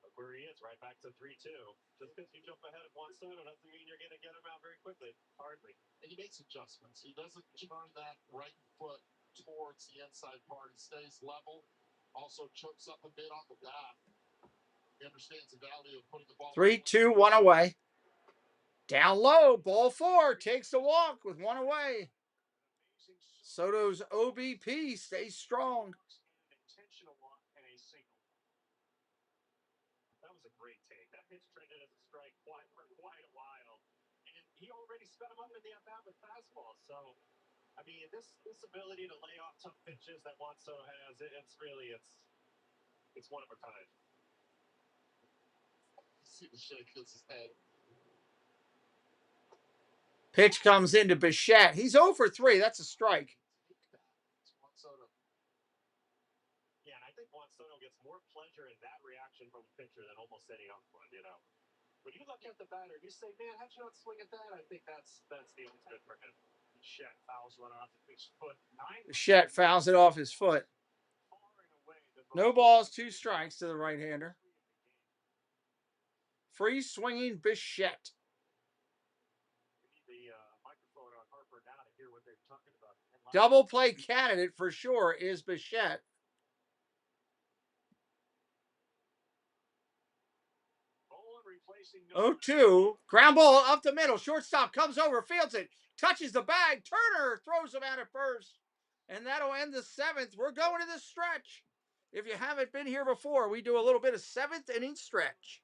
Look where he is, right back to 3-2. Just because you jump ahead of Juan Soto doesn't mean you're going to get him out very quickly. Hardly. And he makes adjustments. He doesn't turn that right foot towards the inside part. He stays level. Also chokes up a bit on the bat. He understands the value of putting the ball. 3-2, 1 away. Down low, ball 4, takes the walk with 1 away. Soto's OBP stays strong. Intentional walk and a single. That was a great take. That pitch traded as a strike for quite a while. And he already sped him up in the at-bat with fastball. So, I mean, this ability to lay off tough pitches that Juan Soto has, it's one of a kind. See the shake hits his head. Pitch comes into Bichette. He's 0 for 3. That's a strike. Yeah, and I think Juan Soto gets more pleasure in that reaction from a pitcher than almost any other one, you know. When you look at the batter, you say, man, how'd you not swing at that? I think that's the ultimate for him. Bichette fouls one off his foot. Bichette fouls it off his foot. No balls, 2 strikes to the right-hander. Free swinging Bichette. Double play candidate for sure is Bichette. 0-2. Ground ball up the middle. Shortstop comes over, fields it, touches the bag. Turner throws him out at first. And that'll end the 7th. We're going to the stretch. If you haven't been here before, we do a little bit of 7th inning stretch.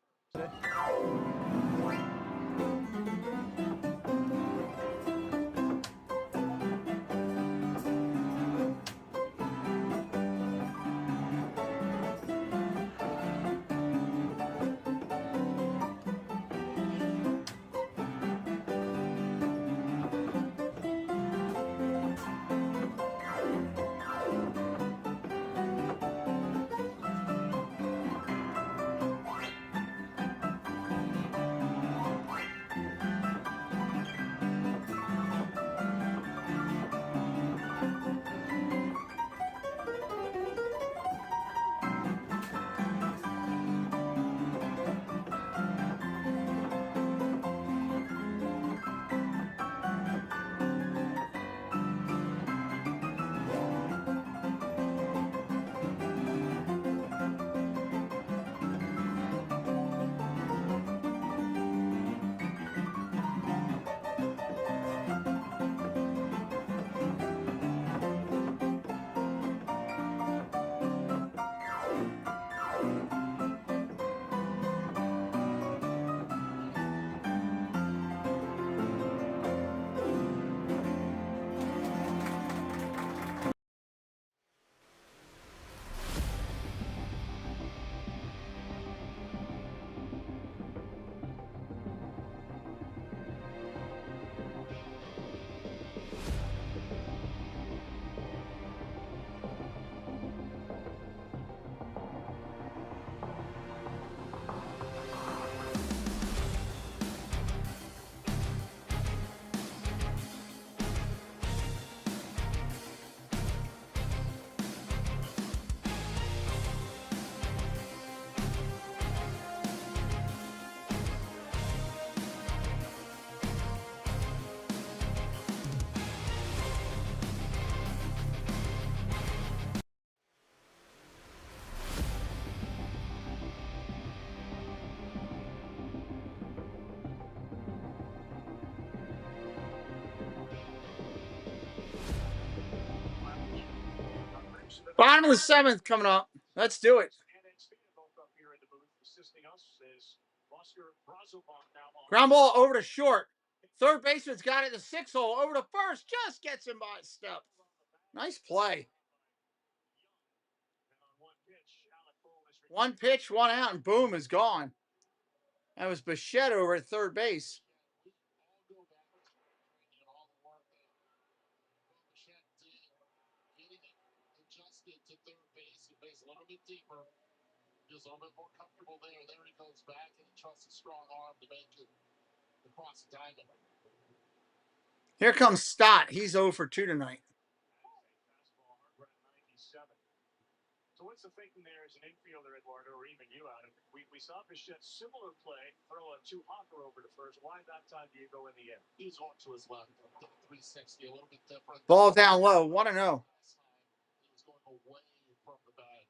Bottom of the 7th coming up. Let's do it. Ground ball over to short. Third baseman's got it in the 6 hole. Over to first. Just gets him by a step. Nice play. 1 pitch, 1 out, and boom, is gone. That was Bichette over at third base. Adjusted to third base. He plays a little bit deeper. Feels a little bit more comfortable there. There he goes back and he trusts a strong arm to make it across the diamond. Here comes Stott. He's 0 for 2 tonight. So what's the thinking there as an infielder, Eduardo, or even you, Adam? We saw Bichette similar play, throw a two-hopper over to first. Why that time do you go in the air? He's on to his left, 360, a little bit different. Ball down low, 1-0. He was going away from the bag.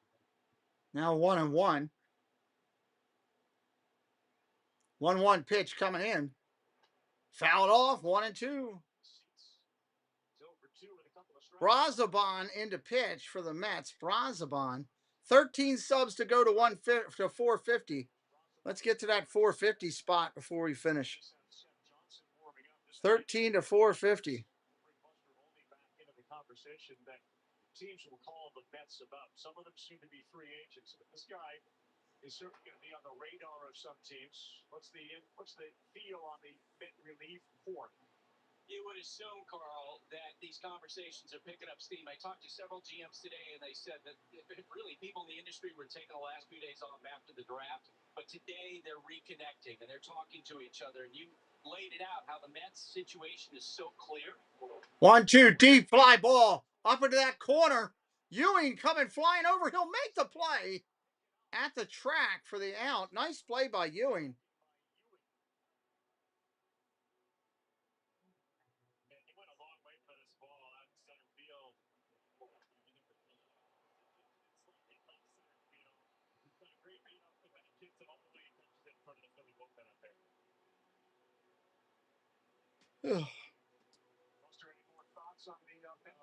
Now 1-1. 1-1 pitch coming in. Fouled off, 1-2. Brazoban into pitch for the Mets. Brazoban, 13 subs to go to 450. Let's get to that 450 spot before we finish. 13 to 450. Conversation that teams will call the Mets about. Some of them seem to be free agents, but this guy is certainly going to be on the radar of some teams. What's the feel on the Met relief corps? You would assume, Carl, that these conversations are picking up steam. I talked to several GMs today, and they said that really people in the industry were taking the last few days off after the draft. But today they're reconnecting, and they're talking to each other. And you laid it out, how the Mets situation is so clear. 1-2, deep fly ball up into that corner. Ewing coming flying over. He'll make the play at the track for the out. Nice play by Ewing.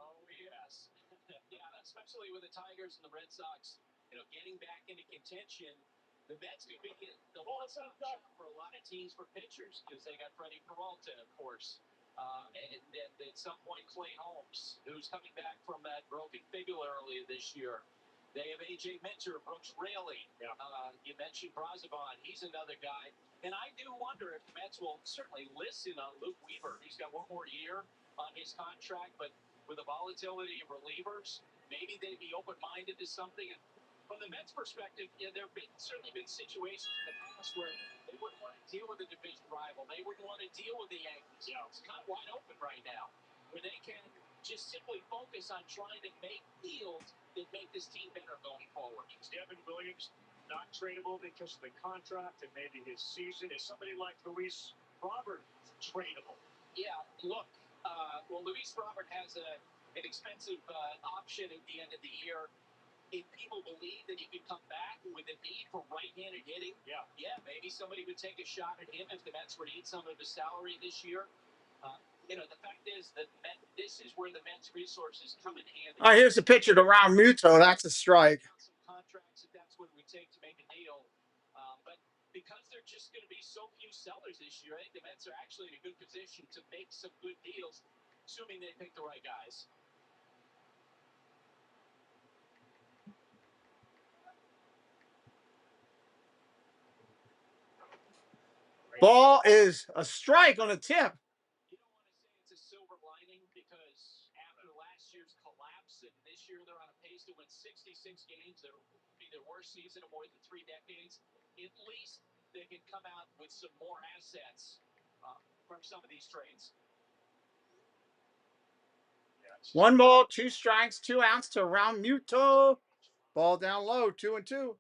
Oh, yes. Yeah, especially with the Tigers and the Red Sox, getting back into contention. The Mets could be the one-stop shop for a lot of teams for pitchers because they got Freddie Peralta, of course. And at some point, Clay Holmes, who's coming back from that broken fibula earlier this year. They have A.J. Minter, Brooks Raley. Yeah. You mentioned Brazoban. He's another guy. And I do wonder if the Mets will certainly listen on Luke Weaver. He's got one more year on his contract, but with the volatility of relievers, maybe they'd be open-minded to something. And from the Mets' perspective, there have certainly been situations in the past where they wouldn't want to deal with a division rival. They wouldn't want to deal with the Yankees. It's kind of wide open right now, where they can just simply focus on trying to make deals that make this team better going forward. Is Devin Williams not tradable because of the contract and maybe his season? Is somebody like Luis Robert tradable? Yeah, look. Well, Luis Robert has an expensive option at the end of the year. If people believe that he could come back with a need for right-handed hitting, yeah, maybe somebody would take a shot at him if the Mets were to eat some of his salary this year. The fact is that this is where the Mets' resources come in handy. All right, here's the pitcher to Round Muto. That's a strike. Some contracts, if that's what it would take to make a deal. But because there are just going to be so few sellers this year, I think the Mets are actually in a good position to make some good deals, assuming they pick the right guys. Ball is a strike on a tip. You don't want to say it's a silver lining because after last year's collapse, and this year they're on a pace to win 66 games. It'll be their worst season in more than 3 decades. At least they can come out with some more assets from some of these trades. 1 ball, 2 strikes, 2 outs to Round Muto. Ball down low, 2-2.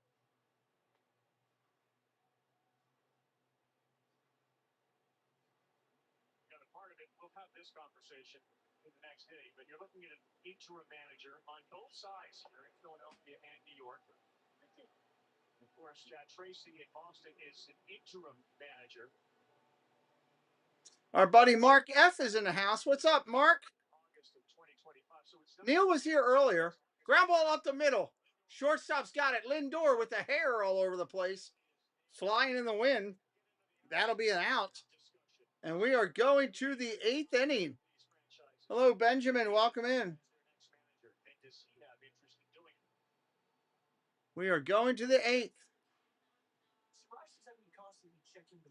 Part of it, we'll have this conversation in the next day, but you're looking at an interim manager on both sides here in Philadelphia and New York. Of course, Tracy in Boston is an interim manager. Our buddy Mark F. is in the house. What's up, Mark? August of 2025. So it's Neil was here earlier. Ground ball up the middle. Shortstop's got it. Lindor with the hair all over the place. Flying in the wind. That'll be an out. And we are going to the 8th inning. Hello, Benjamin. Welcome in. We are going to the 8th. Surprised he hasn't been constantly checking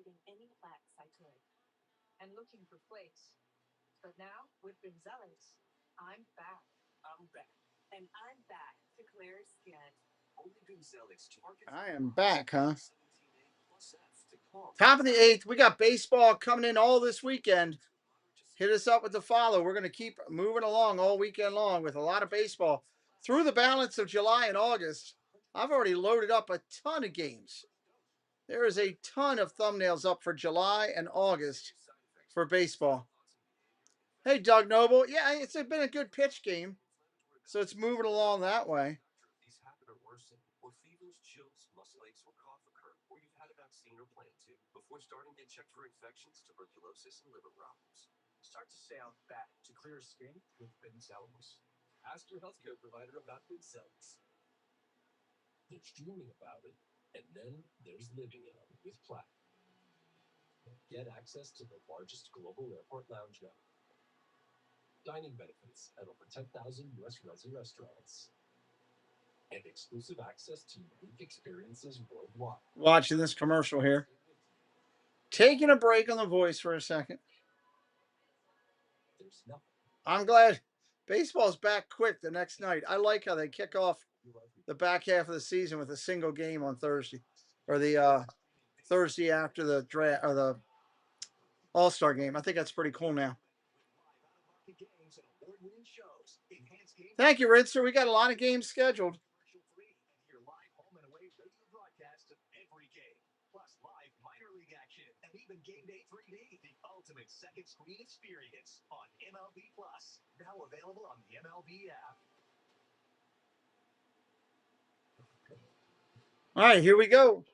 getting any flax I could. And looking for flakes. But now, with Bimzelix, I'm back. I'm back. And I'm back to clear skin. Only Bimzelix targets I am back, huh? 17A+F to calm. Top of the 8th. We got baseball coming in all this weekend. Hit us up with the follow. We're going to keep moving along all weekend long with a lot of baseball through the balance of July and August. I've already loaded up a ton of games. There is a ton of thumbnails up for July and August for baseball. Hey, Doug Noble. Yeah, it's been a good pitch game, so it's moving along that way. These happen or worsen, or fevers, chills, muscle aches, or cough occur, or you've had a vaccine or plan to. Before starting, get checked for infections, tuberculosis, and liver problems. Start to sound back to clear skin with Bimzelix. Ask your healthcare provider about Bimzelix. There's dreaming about it, and then there's living it with Platinum. Get access to the largest global airport lounge network. Dining benefits at over 10,000 U.S. Resi restaurants. And exclusive access to unique experiences worldwide. Watching this commercial here. Taking a break on the voice for a second. There's nothing. I'm glad baseball's back quick the next night. I like how they kick off the back half of the season with a single game on Thursday, or the Thursday after the draft or the All-Star game. I think that's pretty cool now. Thank you, Ritzer. We got a lot of games scheduled. Even Game Day 3D, the ultimate second screen experience on MLB Plus. Now available on the MLB app. All right, here we go.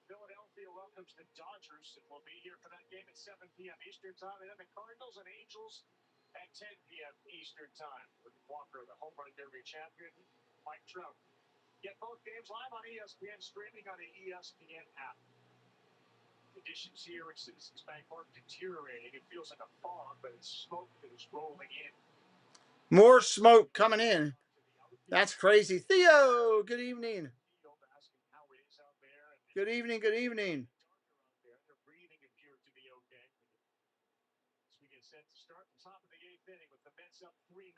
Philadelphia welcomes the Dodgers, and we'll be here for that game at 7 p.m. Eastern Time. And then the Cardinals and Angels at 10 p.m. Eastern Time. With Walker, the home run derby champion, Mike Trout. Get both games live on ESPN, streaming on the ESPN app. Conditions here at Citizens Bank Park deteriorating. It feels like a fog, but it's smoke that is rolling in. More smoke coming in. That's crazy. Theo, good evening. Good evening, good evening. Their breathing appeared to be okay. As we get set to start the top of the 8th inning with the Mets up 3-0.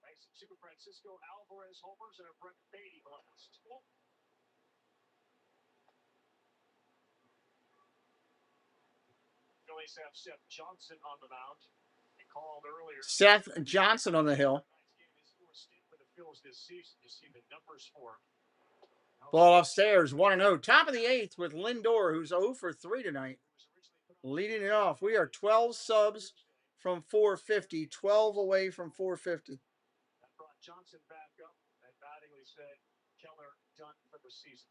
Thanks to Francisco Alvarez homers and a Brett Beatty blast. Phillies have Seth Johnson on the mound. He called earlier. Seth Johnson on the hill. Ball upstairs, 1-0. Top of the 8th with Lindor, who's 0 for 3 tonight. Leading it off. We are 12 subs from 450, 12 away from 450. That brought Johnson back up. And battingly said, Keller done for the season.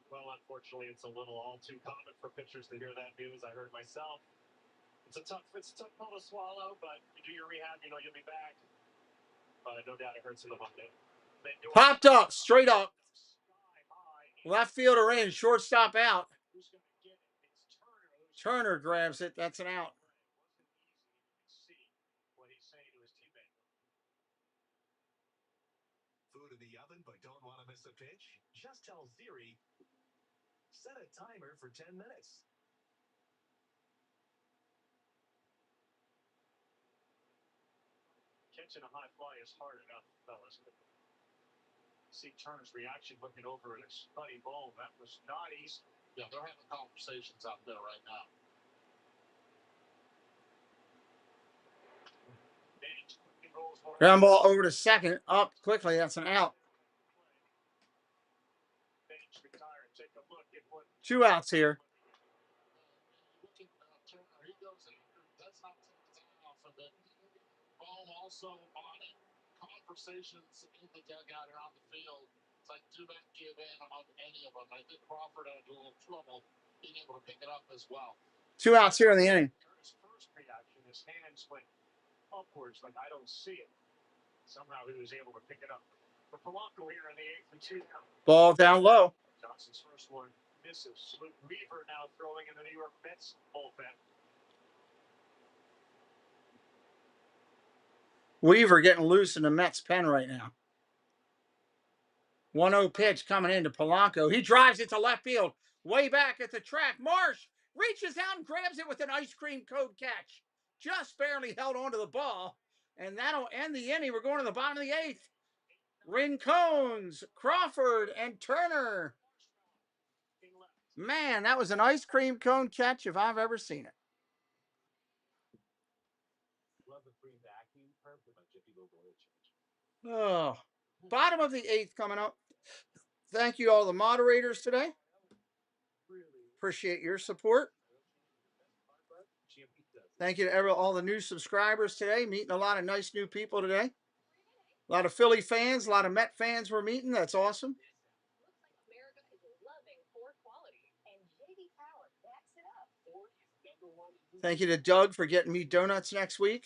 Well, unfortunately, it's a little all too common for pitchers to hear that news. I heard myself. It's a tough pill to swallow, but you do your rehab, you know you'll be back. But no doubt it hurts in the Monday. Popped up, straight up. Left fielder in, shortstop out. Turner grabs it. That's an out. Food in the oven, but don't want to miss a pitch? Just tell Siri, set a timer for 10 minutes. Catching a high fly is hard enough, fellas. See Turner's reaction looking over at his buddy Bone. That was not easy. Yeah, they're having conversations out there right now. Ground ball over to second. Up quickly. That's an out. 2 outs here. Bone also on it. Conversations in the dugout around the field. It's like, do not give in on any of them. I think Crawford had a little trouble being able to pick it up as well. 2 outs here in the inning. His first reaction, his hands went upwards like I don't see it. Somehow he was able to pick it up. For Polanco here in the 8th and 2 now. Ball down low. Johnson's first one misses. Luke Weaver now throwing in the New York Mets bullpen. Weaver getting loose in the Mets pen right now. 1-0 pitch coming into Polanco. He drives it to left field. Way back at the track. Marsh reaches out and grabs it with an ice cream cone catch. Just barely held onto the ball. And that'll end the inning. We're going to the bottom of the 8th. Rincones, Crawford, and Turner. Man, that was an ice cream cone catch if I've ever seen it. Oh, bottom of the 8th coming up. Thank you all the moderators today. Appreciate your support. Thank you to all the new subscribers today. Meeting a lot of nice new people today. A lot of Philly fans, a lot of Met fans we're meeting. That's awesome. Thank you to Doug for getting me donuts next week.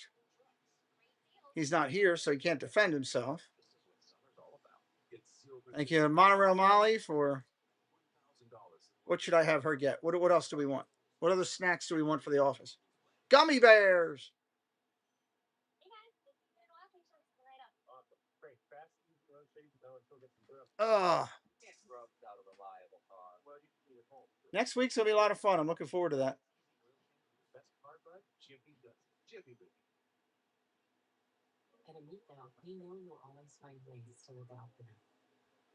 He's not here, so he can't defend himself. Thank you to Monorail Molly for... What should I have her get? What else do we want? What other snacks do we want for the office? Gummy bears! Ugh. Next week's going to be a lot of fun. I'm looking forward to that. At a meat belt, we know you'll always find ways to live out there.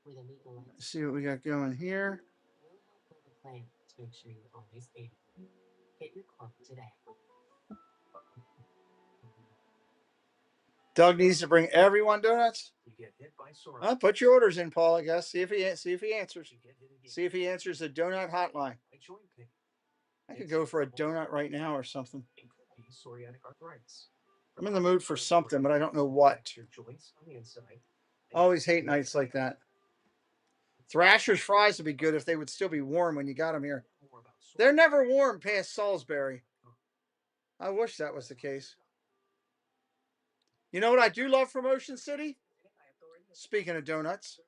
With a meat belt, Let's see what we got going here. we'll help build a plan to make sure you always ate. Get your club today. Doug needs to bring everyone donuts. Put your orders in, Paul. I guess see if he answers. See if he answers the donut hotline. I could go for a donut right now or something. I'm in the mood for something, but I don't know what. I always hate nights like that. Thrasher's fries would be good if they would still be warm when you got them here. They're never warm past Salisbury. I wish that was the case. You know what I do love from Ocean City? Speaking of donuts,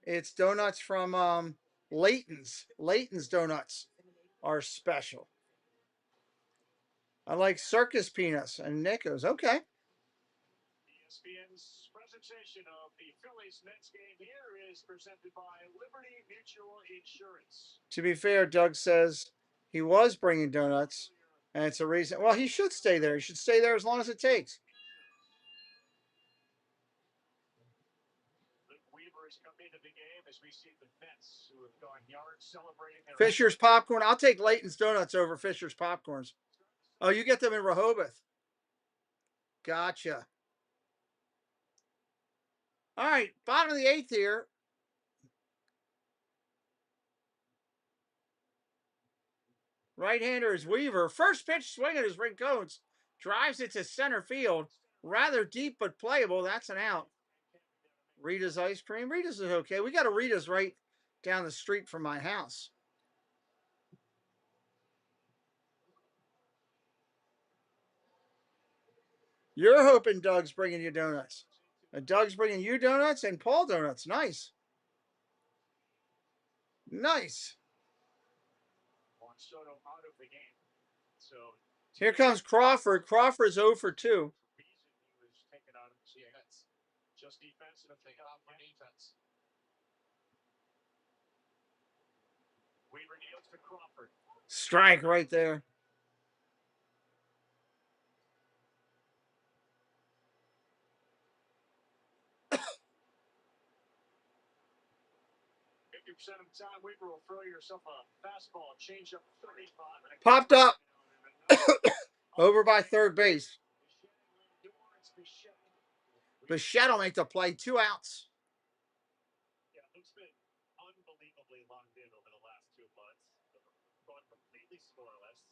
it's donuts from Layton's. Layton's donuts are special. I like circus peanuts and Nico's. Okay. ESPN's presentation of the Phillies Mets game here is presented by Liberty Mutual Insurance. To be fair, Doug says he was bringing donuts, and it's a reason. Well, he should stay there. He should stay there as long as it takes. Come into the game as we see the Mets who have gone yards celebrating their Fisher's popcorn. I'll take Layton's donuts over Fisher's popcorns. Oh, you get them in Rehoboth. Gotcha. All right, bottom of the 8th here. Right-hander is Weaver. First pitch swing at his Rincones. Drives it to center field. Rather deep but playable. That's an out. Rita's ice cream. Rita's is okay. We got a Rita's right down the street from my house. You're hoping Doug's bringing you donuts. Doug's bringing you donuts and Paul donuts. Nice. Nice. Here comes Crawford. Crawford's 0 for 2. Just defensive, take it out for defense. Weaver yields to Crawford. Strike right there. Of the time, Weaver will throw yourself a fastball, change up 35. Popped up. Over by third base. Bichette will make the play. 2 outs. Yeah, it's been unbelievably locked in over the last 2 months. Gone completely scoreless.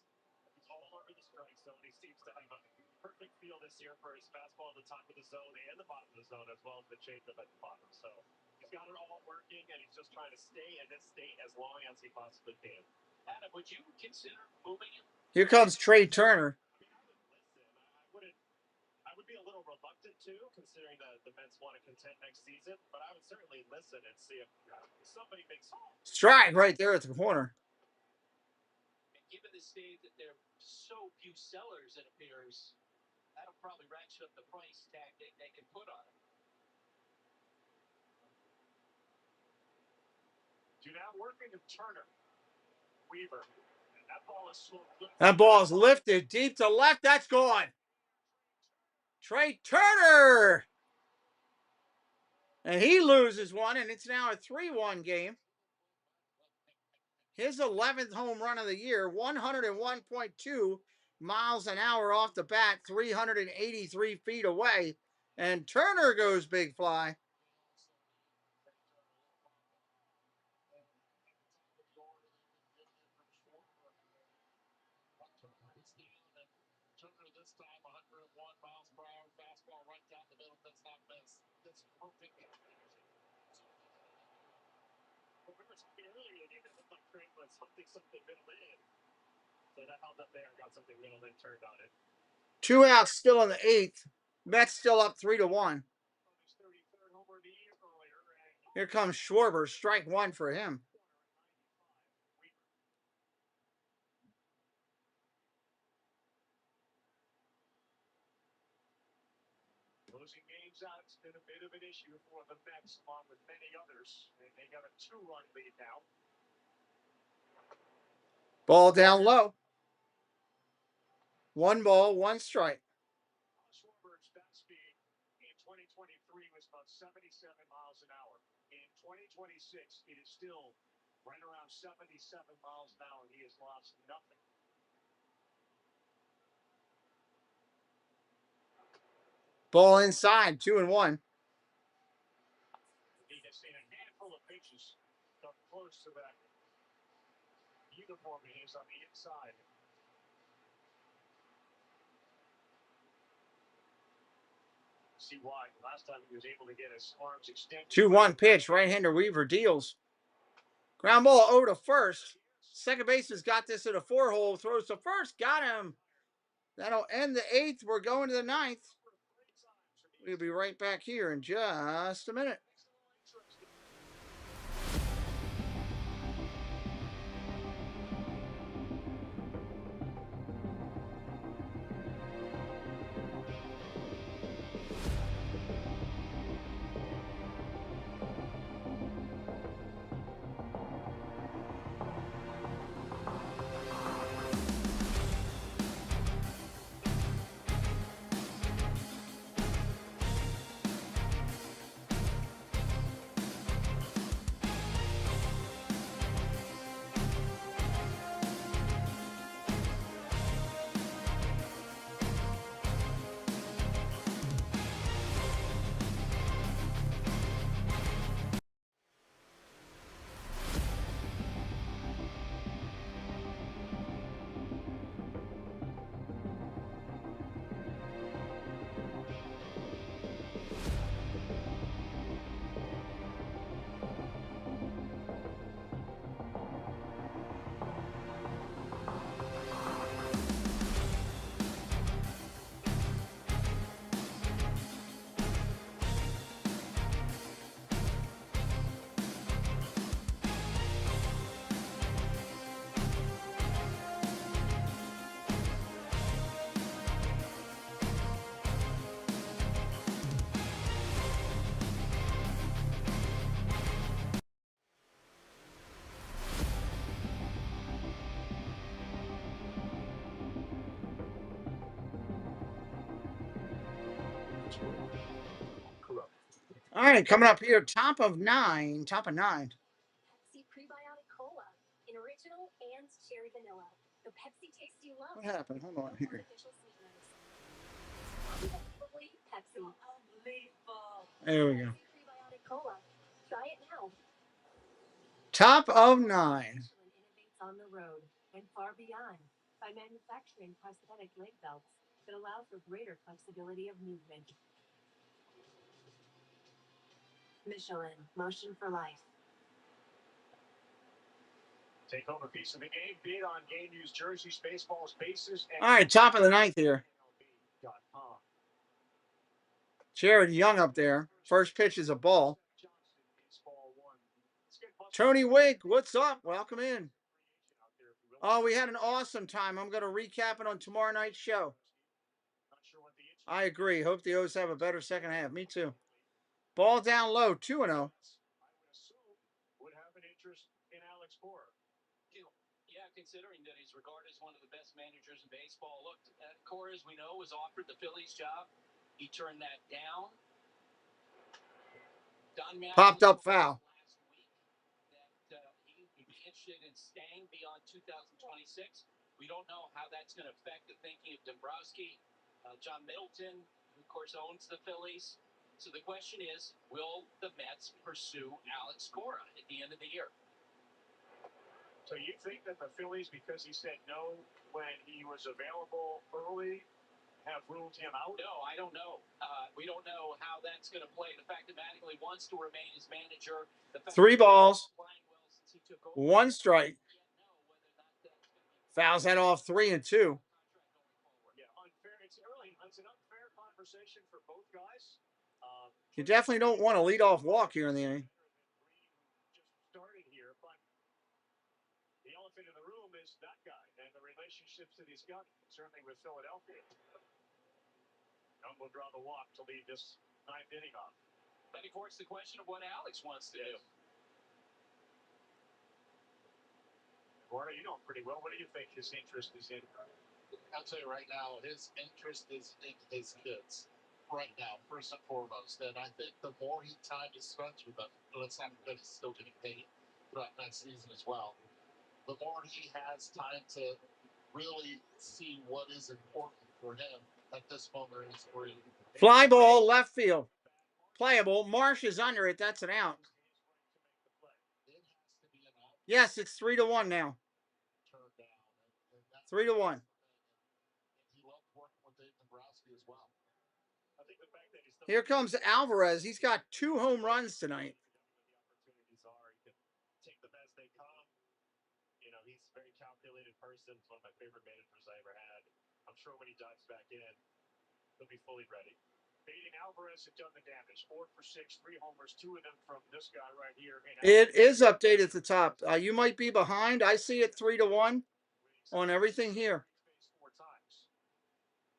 He's all over the strike zone. He seems to have a perfect feel this year for his fastball at the top of the zone and the bottom of the zone, as well as the changeup at the bottom. So he's got it all working, and he's just trying to stay in this state as long as he possibly can. Adam, would you consider moving him? Here comes Trey Turner. I would be a little reluctant to, considering that the Mets want to contend next season, but I would certainly listen and see if somebody makes. Strike right there at the corner. And given the state that there are so few sellers, it appears, that'll probably ratchet up the price tag they can put on it. 2 now working to Turner. Weaver. And that ball is slow. That ball is lifted deep to left. That's gone. Trey Turner. And he loses one, and it's now a 3-1 game. His 11th home run of the year, 101.2 miles an hour off the bat, 383 feet away. And Turner goes big fly. Turner this time 101 miles per hour fastball right down the middle. That's not miss. That's perfect. Earlier, it even looked like Craig was something middle in. So that held up there and got something middle in turned on it. 2 outs still in the 8th. Mets still up 3-1. Here comes Schwarber. Strike one for him. Losing games out has been a bit of an issue for the Mets, along with many others. And they got a 2-run lead now. Ball down low. 1 ball, 1 strike. Schwarber's bat speed in 2023 was about 77 miles an hour. In 2026, it is still right around 77 miles an hour. He has lost nothing. Ball inside, 2-1. He has seen a handful of pitches come close to that uniform he is on the inside. See why. Last time he was able to get his arms extended. 2-1 pitch. Right-hander Weaver deals. Ground ball 0 to first. Second baseman's got this in a 4-hole. Throws to first. Got him. That'll end the 8th. We're going to the 9th. We'll be right back here in just a minute. All right, coming up here, top of 9. Pepsi Prebiotic Cola in original and cherry vanilla. The Pepsi taste you love. What happened? Hold on here. Artificial sweeteners. Unbelievably Pepsi. There we go. Pepsi Prebiotic Cola. Try it now. Top of 9. Innovates on the road and far beyond by manufacturing prosthetic leg belts that allow for greater flexibility of movement. Michelin, motion for life. Take home a piece of the game. Bid on game used jerseys, baseballs, bases. And All right, top of the 9th here. MLB.com. Jared Young up there. First pitch is a ball. Tony Wake, what's up? Welcome in. Oh, we had an awesome time. I'm going to recap it on tomorrow night's show. I agree. Hope the O's have a better second half. Me too. Ball down low, 2-0. Would have an interest considering that he's regarded as one of the best managers in baseball. Look, Cora, as we know, was offered the Phillies job. He turned that down. Don Popped Mattingly up foul. last week that he would be interested in staying beyond 2026. We don't know how that's going to affect the thinking of Dombrowski. John Middleton, who of course owns the Phillies. So the question is, will the Mets pursue Alex Cora at the end of the year? So you think that the Phillies, because he said no when he was available early, have ruled him out? No, I don't know. We don't know how that's going to play. The fact that Mattingly wants to remain as manager. The fact 3 balls, playing well since he took over. 1 strike. Fouls that off 3 and 2. Yeah, unfair. It's an unfair conversation for both guys. You definitely don't want a leadoff walk here in the inning. Just starting here, but the elephant in the room is that guy and the relationships that he's got, certainly with Philadelphia. Young will draw the walk to lead this 9th inning off. But of course, the question of what Alex wants to do. Warner, you know him pretty well. What do you think his interest is in? I'll tell you right now, his interest is in his kids. Right now, first and foremost. And I think the more time he spends with them, let's not forget he's still getting paid throughout next season as well. The more he has time to really see what is important for him at this moment in his career. Fly ball, left field. Playable. Marsh is under it. That's an out. Yes, it's 3-1 now. 3-1. Here comes Alvarez. He's got 2 home runs tonight. Take them as they come. You know, he's a very calculated person. He's one of my favorite managers I ever had. I'm sure when he dives back in, he'll be fully ready. Fading Alvarez had done the damage. 4 for 6, 3 homers, 2 of them from this guy right here. It is updated at the top. You might be behind. I see it 3-1 on everything here.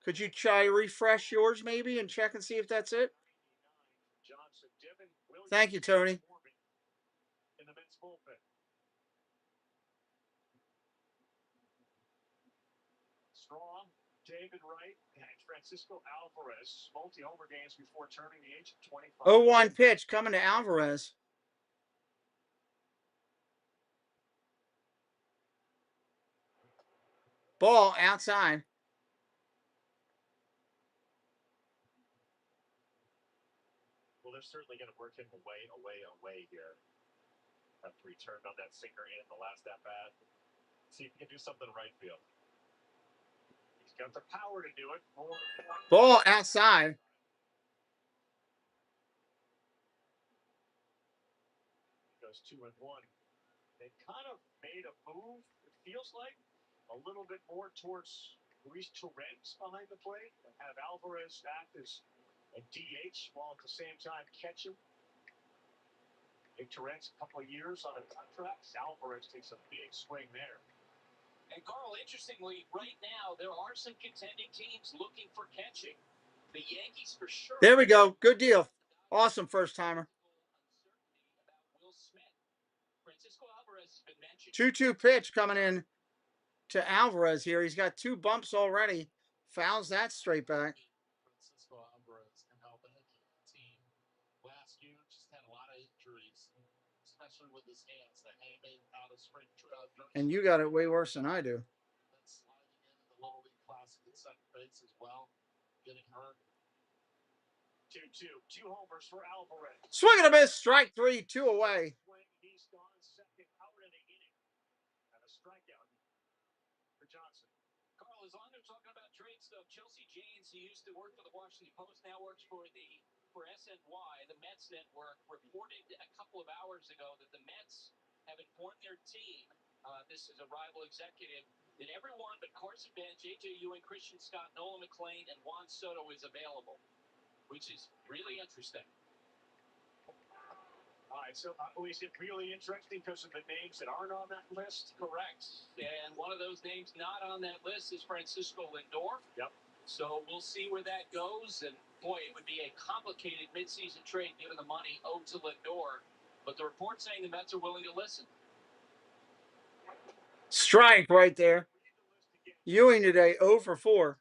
Could you try refresh yours maybe and check and see if that's it? Thank you, Tony. In the Mets bullpen. Strong, David Wright, and Francisco Alvarez. Multi-homer games before turning the age of 25. 0-1 pitch coming to Alvarez. Ball outside. Well, they're certainly going to work him away here. After he turned on that sinker in the last at-bat. See if he can do something right field. He's got the power to do it. Ball outside. Goes 2-1. They kind of made a move, it feels like, a little bit more towards Luis Torrens behind the plate and have Alvarez act as a DH while at the same time catch him. Big Torrens, a couple of years on a contract. Alvarez takes a big swing there. And Carl, interestingly, right now, there are some contending teams looking for catching. The Yankees for sure. There we go. Good deal. Awesome first timer. 2-2 pitch coming in to Alvarez here. He's got 2 bumps already. Fouls that straight back. Francisco Alvarez can help any team. Last year, just had a lot of injuries, especially with his hands. The hanging out of spring. And you got it way worse than I do. That's sliding in the Little League Classic at second base as well. Getting hurt. 2-2. 2 homers for Alvarez. Swing and a miss. Strike 3. 2 away. He's gone second out of the inning. And a strikeout for Johnson. Carl, as long as we're talking about trade stuff, Chelsea Janes, who used to work for the Washington Post, now works for SNY, the Mets network, reported a couple of hours ago that the Mets have informed their team, this is a rival executive, that everyone but Carson Bench, AJ Ewing, Christian Scott, Nolan McLean, and Juan Soto is available, which is really interesting. All right, so is it really interesting because of the names that aren't on that list? Correct. And one of those names not on that list is Francisco Lindor. Yep. So we'll see where that goes. And boy, it would be a complicated midseason trade given the money owed to Lindor. But the report's saying the Mets are willing to listen. Strike right there. Ewing today 0 for 4.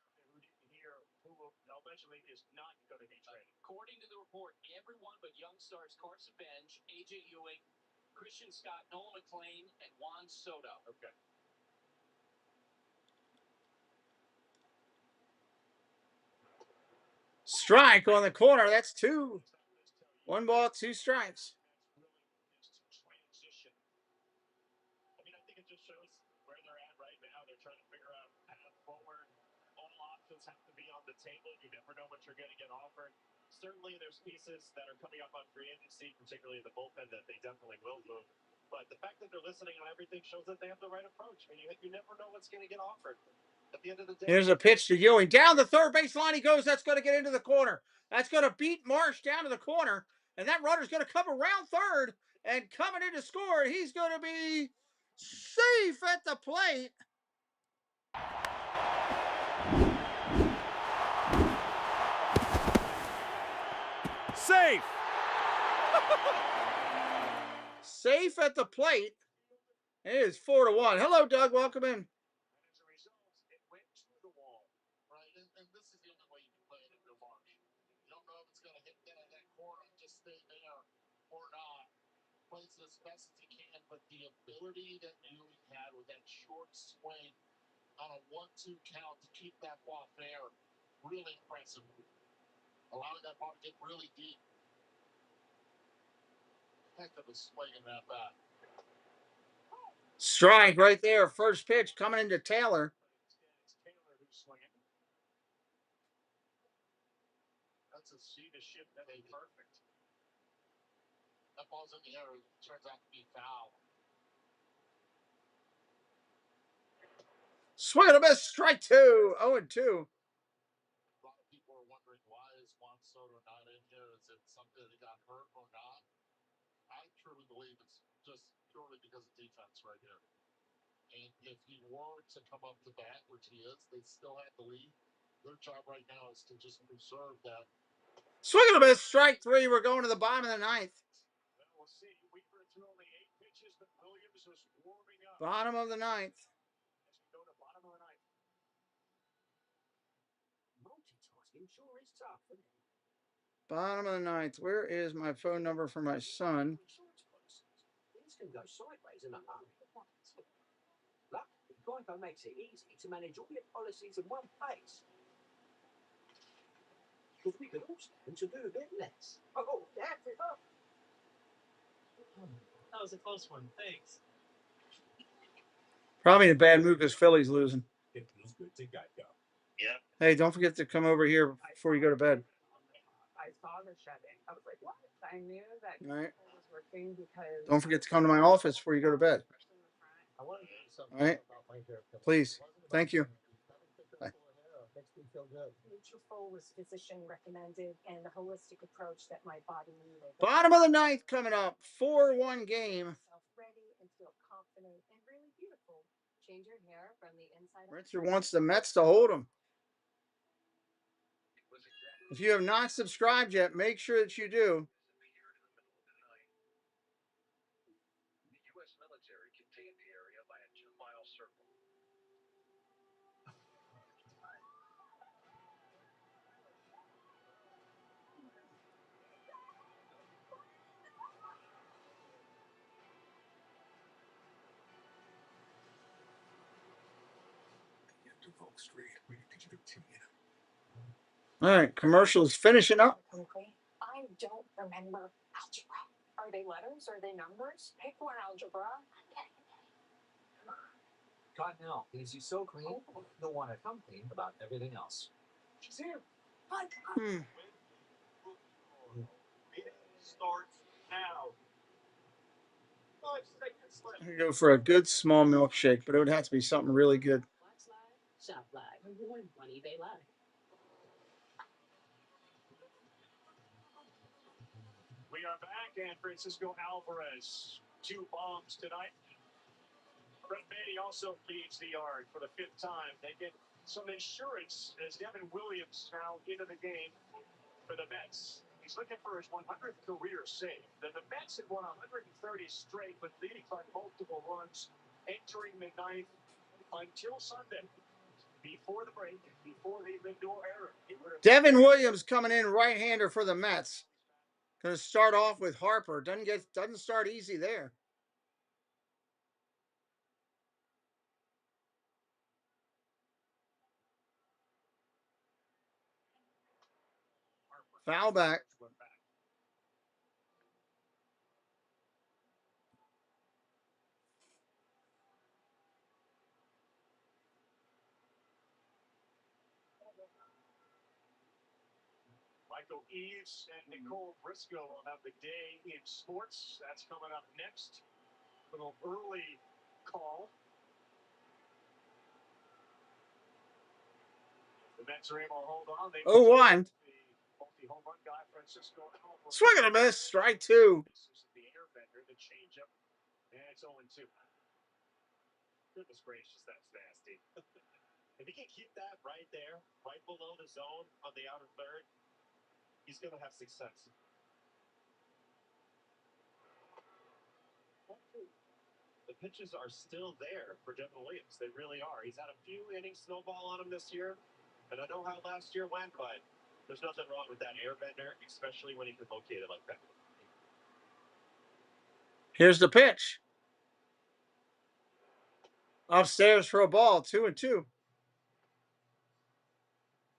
According to the report, everyone but young stars Carson Bench, AJ Ewing, Christian Scott, Nolan McClain, and Juan Soto. Okay. Strike on the corner. That's 2. 1 ball, 2 strikes. I mean, I think it just shows where they're at right now. They're trying to figure out path forward. All options have to be on the table. You never know what you're going to get offered. Certainly, there's pieces that are coming up on free agency, particularly in the bullpen, that they definitely will move. But the fact that they're listening on everything shows that they have the right approach. I mean, you never know what's going to get offered. At the end of the day, here's a pitch to Ewing. Down the third base line he goes. That's going to get into the corner. That's going to beat Marsh down to the corner. And that runner's going to come around third. And coming in to score, he's going to be safe at the plate. Safe. Safe at the plate. It is 4-1. Hello, Doug. Welcome in. As a result, it went to the wall. Right, and this is the only way you can play it in your March. You don't know if it's going to hit that corner and just stay there or not. Plays it as best as he can, but the ability that Ewing had with that short swing on a 1-2 count to keep that ball fair, really impressive. Allowing that ball to get really deep. Heck of a swing in that bat. Strike right there. First pitch coming into Taylor. it's Taylor who's swinging. That's a seat to shift that ain't perfect. That ball's in the air. It turns out to be foul. Swing and a miss. Strike 2. 0-2. A lot of people are wondering, why is Juan Soto not in here? Is it something that got hurt or not? I truly believe it's just purely because of defense right here. And if he were to come up to bat, which he is, they still have the lead. Their job right now is to just preserve that. Swing and a miss. Strike 3. We're going to the bottom of the 9th. Well, we'll see. Weaver threw only 8 pitches, but Williams was warming up. Bottom of the 9th. As we go to bottom of the 9th. Multitasking sure is tough, isn't it? Bottom of the 9th. Where is my phone number for my son? Things can go sideways in a hurry. Luckily, Geico makes it easy to manage all your policies in one place. Because we can all stand to do a bit less. Oh, that's it up. That was a close one. Thanks. Probably in a bad mood because Philly's losing. It feels good to Geico. Yeah. Hey, don't forget to come over here before you go to bed. I saw the shedding. I was like, what? I knew that All right. was working because Don't forget to come to my office before you go to bed. I want to do something All right. about my hair. Please. Thank you. Bye. Makes me feel good. Nutrafol was physician recommended and the holistic approach that my body needed. Bottom of the 9th coming up. 4-1 game. Ready and feel confident and really beautiful. Change your hair from the inside out. Ritzer wants the Mets to hold him. If you have not subscribed yet, make sure that you do. The U.S. military contained the area by a 2-mile circle. All right, commercials finishing up. I don't remember algebra. Are they letters? Are they numbers? Pick one algebra. Cottonelle leaves you so clean, you'll want to come clean about everything else. She's here. Starts now. 5 seconds left. I'm gonna go for a good small milkshake, but it would have to be something really good. Shop live. On eBay Live. We are back, and Francisco Alvarez, 2 bombs tonight. Brett Baty also leads the yard for the 5th time. They get some insurance as Devin Williams now into the game for the Mets. He's looking for his 100th career save. The Mets have won 130 straight, but leading by multiple runs entering the ninth until Sunday. Before the break, before the Lindor error. Devin Williams coming in right-hander for the Mets. Going to start off with Harper. Doesn't start easy there. Foul back. Michael Eaves and Nicole Briscoe will have the day in sports. That's coming up next. Little early call. The Mets are able to hold on. They 0-1. multi-home run guy, Francisco Alvarez. Swing and a miss. Strike two. The airbender, the changeup, and it's 0-2. Goodness gracious, that's nasty. If he can keep that right there, right below the zone on the outer third, he's going to have success. The pitches are still there for Devin Williams. They really are. He's had a few innings snowball on him this year. And I know how last year went, but there's nothing wrong with that airbender, especially when he can locate it like that. Here's the pitch. Upstairs for a ball. 2-2.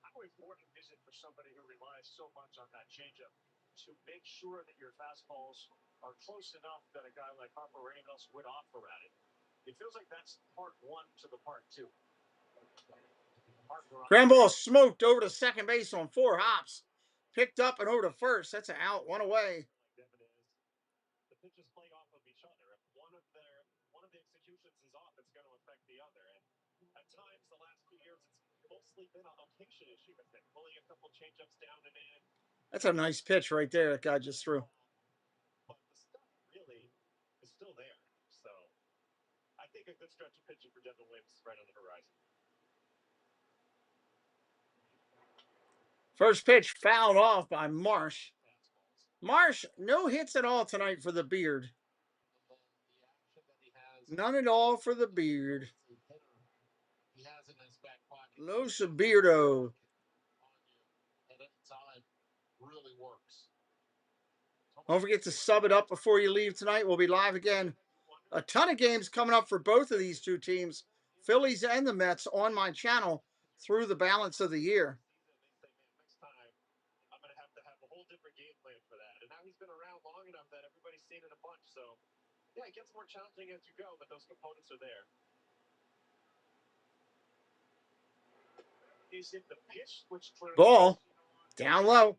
How important is it for somebody who relies so much on that changeup to make sure that your fastballs are close enough that a guy like Harper or anyone else would offer at it? It feels like that's part one to the part two. Ground ball smoked over to second base on 4 hops. Picked up and over to first. That's an out. 1 away. The pitches play off of each other. If one of the executions is off, it's going to affect the other. And at times, the last few years, it's mostly been a location issue with it, pulling a couple changeups down and in. That's a nice pitch right there that guy just threw. But the stuff really is still there. So I think a good stretch of pitching for Devin Williams is right on the horizon. First pitch fouled off by Marsh. Marsh, no hits at all tonight for the Beard. None at all for the Beard. Los Beardo. Really works. Don't forget to sub it up before you leave tonight. We'll be live again. A ton of games coming up for both of these two teams, Phillies and the Mets, on my channel through the balance of the year. I'm going to have a whole different game plan for that. And now he's been around long enough that everybody's seen it a bunch. So, yeah, it gets more challenging as you go, but those components are there. Is it the pitch which Ball down low.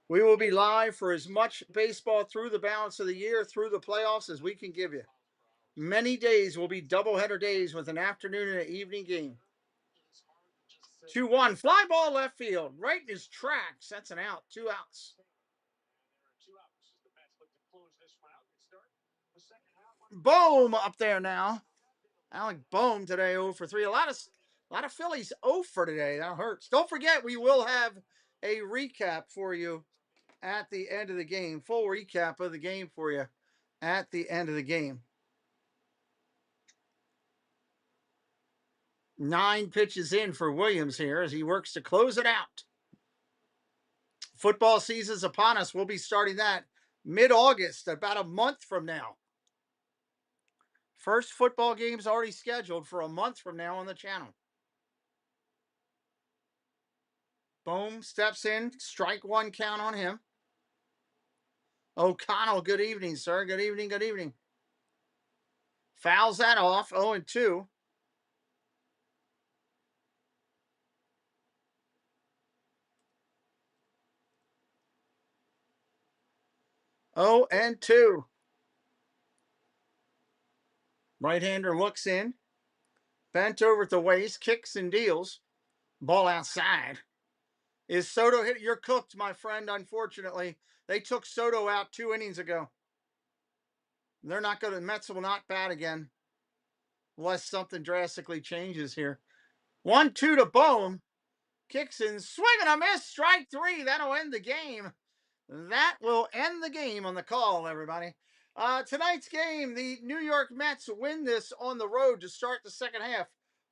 We will be live for as much baseball through the balance of the year, through the playoffs, as we can give you. Many days will be doubleheader days with an afternoon and an evening game. 2-1. Fly ball left field. Right in his tracks. That's an out. 2 outs. Boom up there now. Alec Bohm today 0 for 3. A lot of Phillies 0 for today. That hurts. Don't forget, we will have a recap for you at the end of the game. Full recap of the game for you at the end of the game. 9 pitches in for Williams here as he works to close it out. Football season's upon us. We'll be starting that mid-August, about a month from now. First football game's already scheduled for a month from now on the channel. Boom steps in. Strike 1 count on him. O'Connell, good evening, sir. Good evening, good evening. Fouls that off. 0-2. Oh, and 2. Right-hander looks in. Bent over at the waist. Kicks and deals. Ball outside. Is Soto hit? You're cooked, my friend, unfortunately. They took Soto out 2 innings ago. They're not going to, Mets will not bat again unless something drastically changes here. 1-2 to Bohm. Kicks in, swing and a miss. Strike 3. That'll end the game. That will end the game on the call, everybody. Tonight's game, the New York Mets win this on the road to start the second half.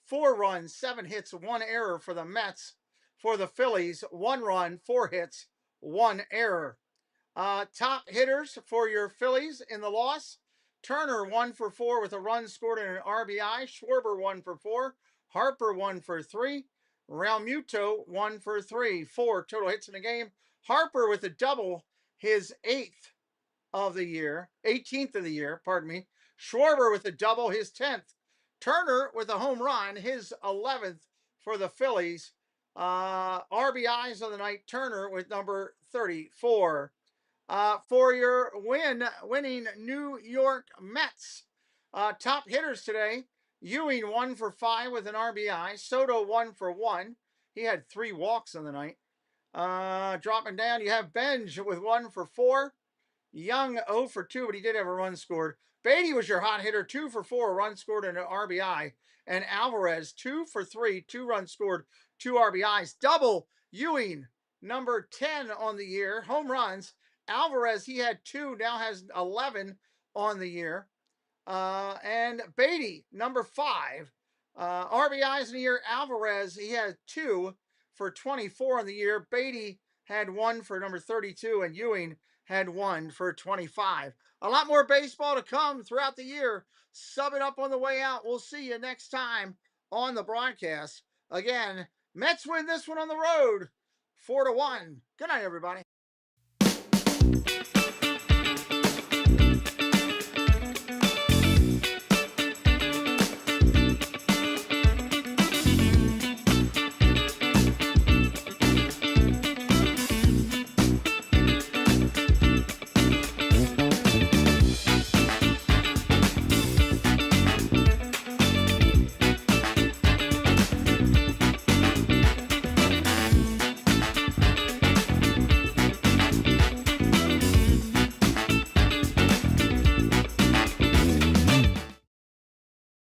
4 runs, 7 hits, 1 error for the Mets. For the Phillies, 1 run, 4 hits, 1 error. Top hitters for your Phillies in the loss. Turner 1 for 4 with a run scored and an RBI. Schwarber 1 for 4. Harper 1 for 3. Realmuto 1 for 3. 4 total hits in the game. Harper with a double, his 8th of the year, 18th of the year, pardon me. Schwarber with a double, his 10th. Turner with a home run, his 11th for the Phillies. RBIs of the night, Turner with number 34. For your winning New York Mets. Top hitters today, Ewing 1 for 5 with an RBI. Soto 1 for 1. He had 3 walks on the night. Dropping down, you have Benj with 1 for 4. Young 0 for 2, but he did have a run scored. Beatty was your hot hitter, 2 for 4, a run scored and an RBI. And Alvarez, 2 for 3, 2 runs scored, 2 RBIs. Double Ewing, number 10 on the year. Home runs. Alvarez, he had 2, now has 11 on the year. And Beatty, number 5. RBIs in the year. Alvarez, he had 2 for 24 in the year. Beatty had 1 for number 32, and Ewing had 1 for 25. A lot more baseball to come throughout the year. Sub it up on the way out. We'll see you next time on the broadcast. Again, Mets win this one on the road, 4-1. Good night, everybody.